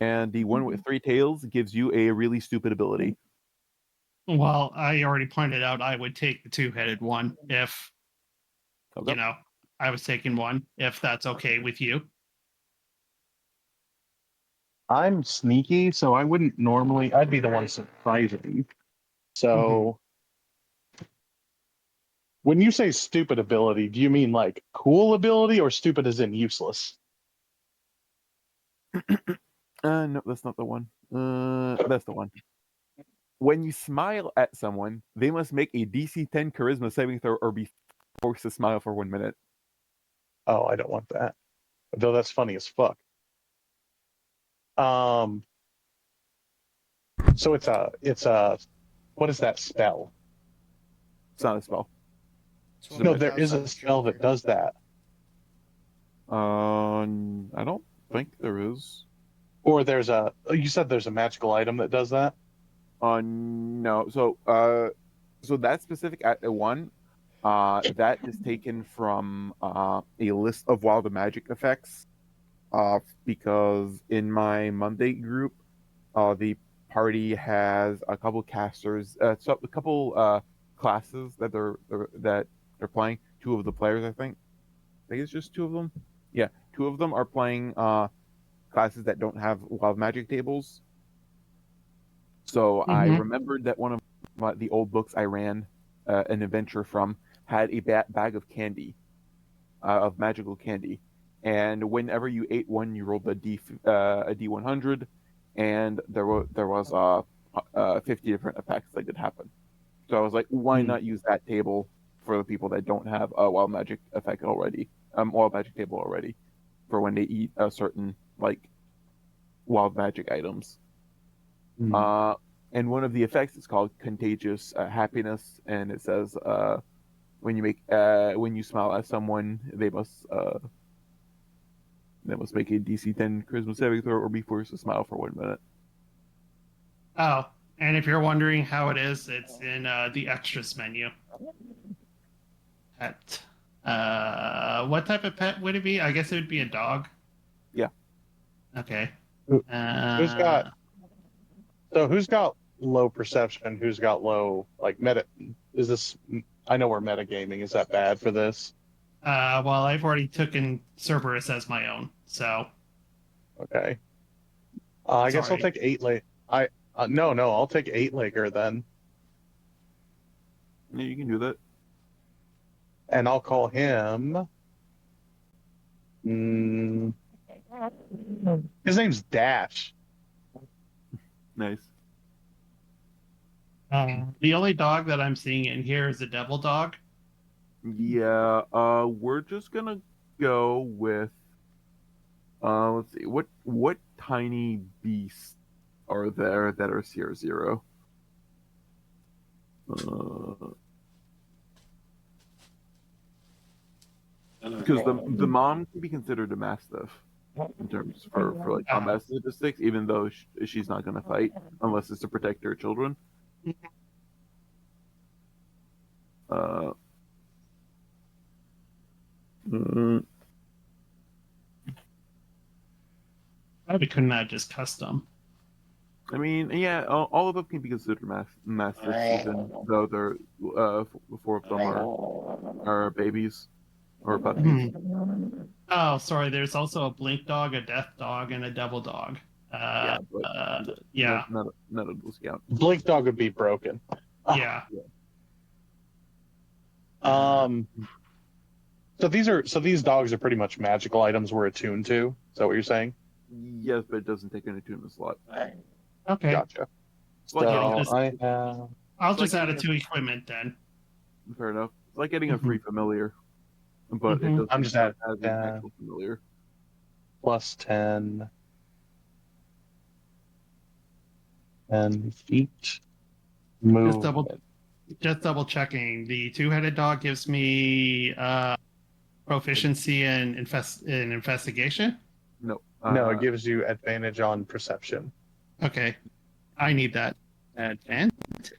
And the one with three tails gives you a really stupid ability. Well, I already pointed out I would take the two-headed one if, Okay. you know, I was taking one, if that's okay with you. I'm sneaky, so I wouldn't normally. I'd be the one surprising. So, when you say stupid ability, do you mean like cool ability or stupid as in useless? No, that's not the one. That's the one. When you smile at someone, they must make a DC 10 Charisma saving throw or be forced to smile for 1 minute. Oh, I don't want that. Though that's funny as fuck. So it's a what is that spell? It's not a spell. It's one No, we there cast is on a the spell that Joker. does that. I don't think there is. Or there's a you said there's a magical item that does that? No. So that specific at one, that is taken from a list of wild magic effects. Because in my Monday group, the party has a couple casters, so a couple classes that they're playing. Two of the players, I think. I think it's just two of them. Yeah, two of them are playing classes that don't have wild magic tables. So I Mm-hmm. remembered that one of the old books I ran an adventure from had a bag of candy, of magical candy, and whenever you ate one, you rolled a D100, and there was 50 different effects that could happen. So I was like, why not use that table for the people that don't have a wild magic effect already, wild magic table already, for when they eat a certain like wild magic items. And one of the effects is called contagious happiness, and it says when you smile at someone, they must make a DC 10 charisma saving throw or be forced to smile for 1 minute. Oh, and if you're wondering how it is, it's in the extras menu. Pet. What type of pet would it be? I guess it would be a dog. Yeah. Okay. Who's got who's got low perception? Who's got low like meta? Is this? I know we're metagaming. Is that bad for this? Well, I've already taken Cerberus as my own, so. Okay. I guess I'll Sorry. take eight leg. No, I'll take eight legger then, Yeah, you can do that. and I'll call him Mm, his name's Dash. Nice. The only dog that I'm seeing in here is a devil dog. Yeah. We're just gonna go with. Let's see. What tiny beasts are there that are CR0? Because the mom can be considered a mastiff in terms for like combat statistics, even though she's not gonna fight unless it's to protect her children. Uh. mm, Probably couldn't have just custom. I mean, yeah, all of them can be considered mastiffs, even though they're 4 of them are babies or puppies. Oh, sorry. There's also a blink dog, a death dog, and a devil dog. Yeah, but Yeah, none of those count. Blink Dog would be broken. yeah. So these dogs are pretty much magical items we're attuned to. Is that what you're saying? Yes, but it doesn't take an attunement slot. Okay. Gotcha. It's like So just- I have. I'll It's just like add it getting to equipment then. Fair enough. It's like getting a free familiar, but it doesn't I'm just count at, as an actual familiar. Plus 10. 10 feet. Move. Just double checking. The two-headed dog gives me proficiency in investigation. No. No, it gives you advantage on perception. Okay, I need that advantage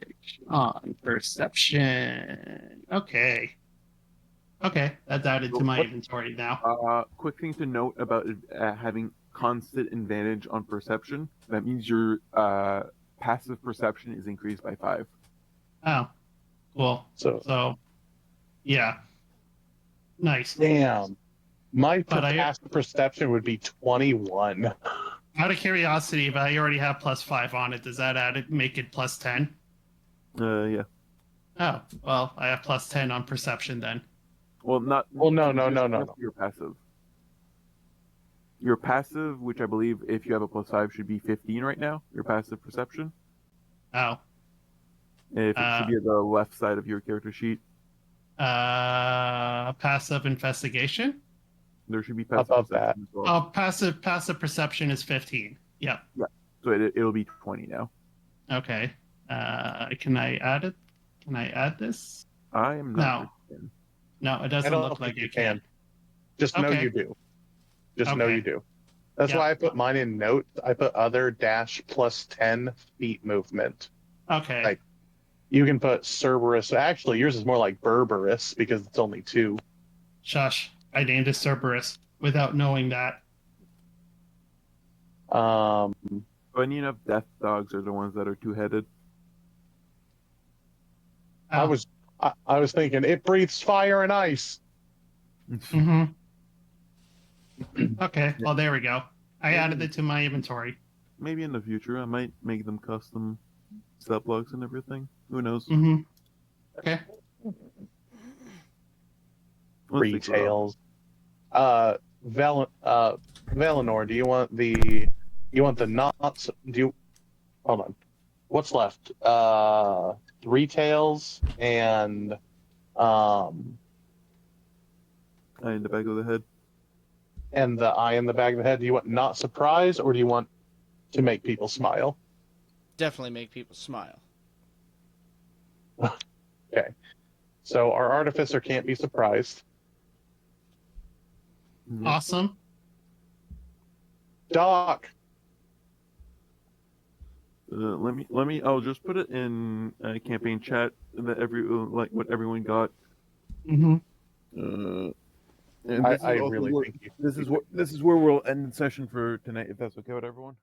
on perception. Okay, that's added to my inventory now. Quick thing to note about having constant advantage on perception. That means your passive perception is increased by 5. Oh, cool. So Yeah, nice. damn. My But passive perception would be 21. Out of curiosity, if I already have +5 on it, does that make it +10? Yeah. Oh, well, I have +10 on perception then. Well, not. Well, no. Your passive. Your passive, which I believe, if you have a +5, should be 15 right now. Your passive perception. Oh. If it should be at the left side of your character sheet. Passive investigation. There should be passive Above perception as well. Oh, passive perception is 15. Yep. Yeah. So it'll be 20 now. Okay. Can I add it? Can I add this? I am not. No, it doesn't look like you can. Just know you do. Just know you do. That's why I put mine in notes. I put other dash plus 10 feet movement. Okay. Like, you can put Cerberus. Actually, yours is more like Berberus because it's only 2. Shush. I named it Cerberus without knowing that. Funny enough, death dogs are the ones that are two-headed. I was thinking it breathes fire and ice. Mm-hmm. Okay, well there we go. I added it to my inventory. Maybe in the future I might make them custom stat blocks and everything. Who knows? Mm-hmm. Okay. Retails. Valenor, do you want the knots? Hold on. What's left? Retails and Eye in the back of the head. And the eye in the back of the head. Do you want not surprise, or do you want to make people smile? Definitely make people smile. Okay. So our artificer can't be surprised. Awesome. Doc. Let me. I'll just put it in campaign chat that what everyone got. Mm-hmm. And I really think this is where we'll end the session for tonight, if that's okay with everyone.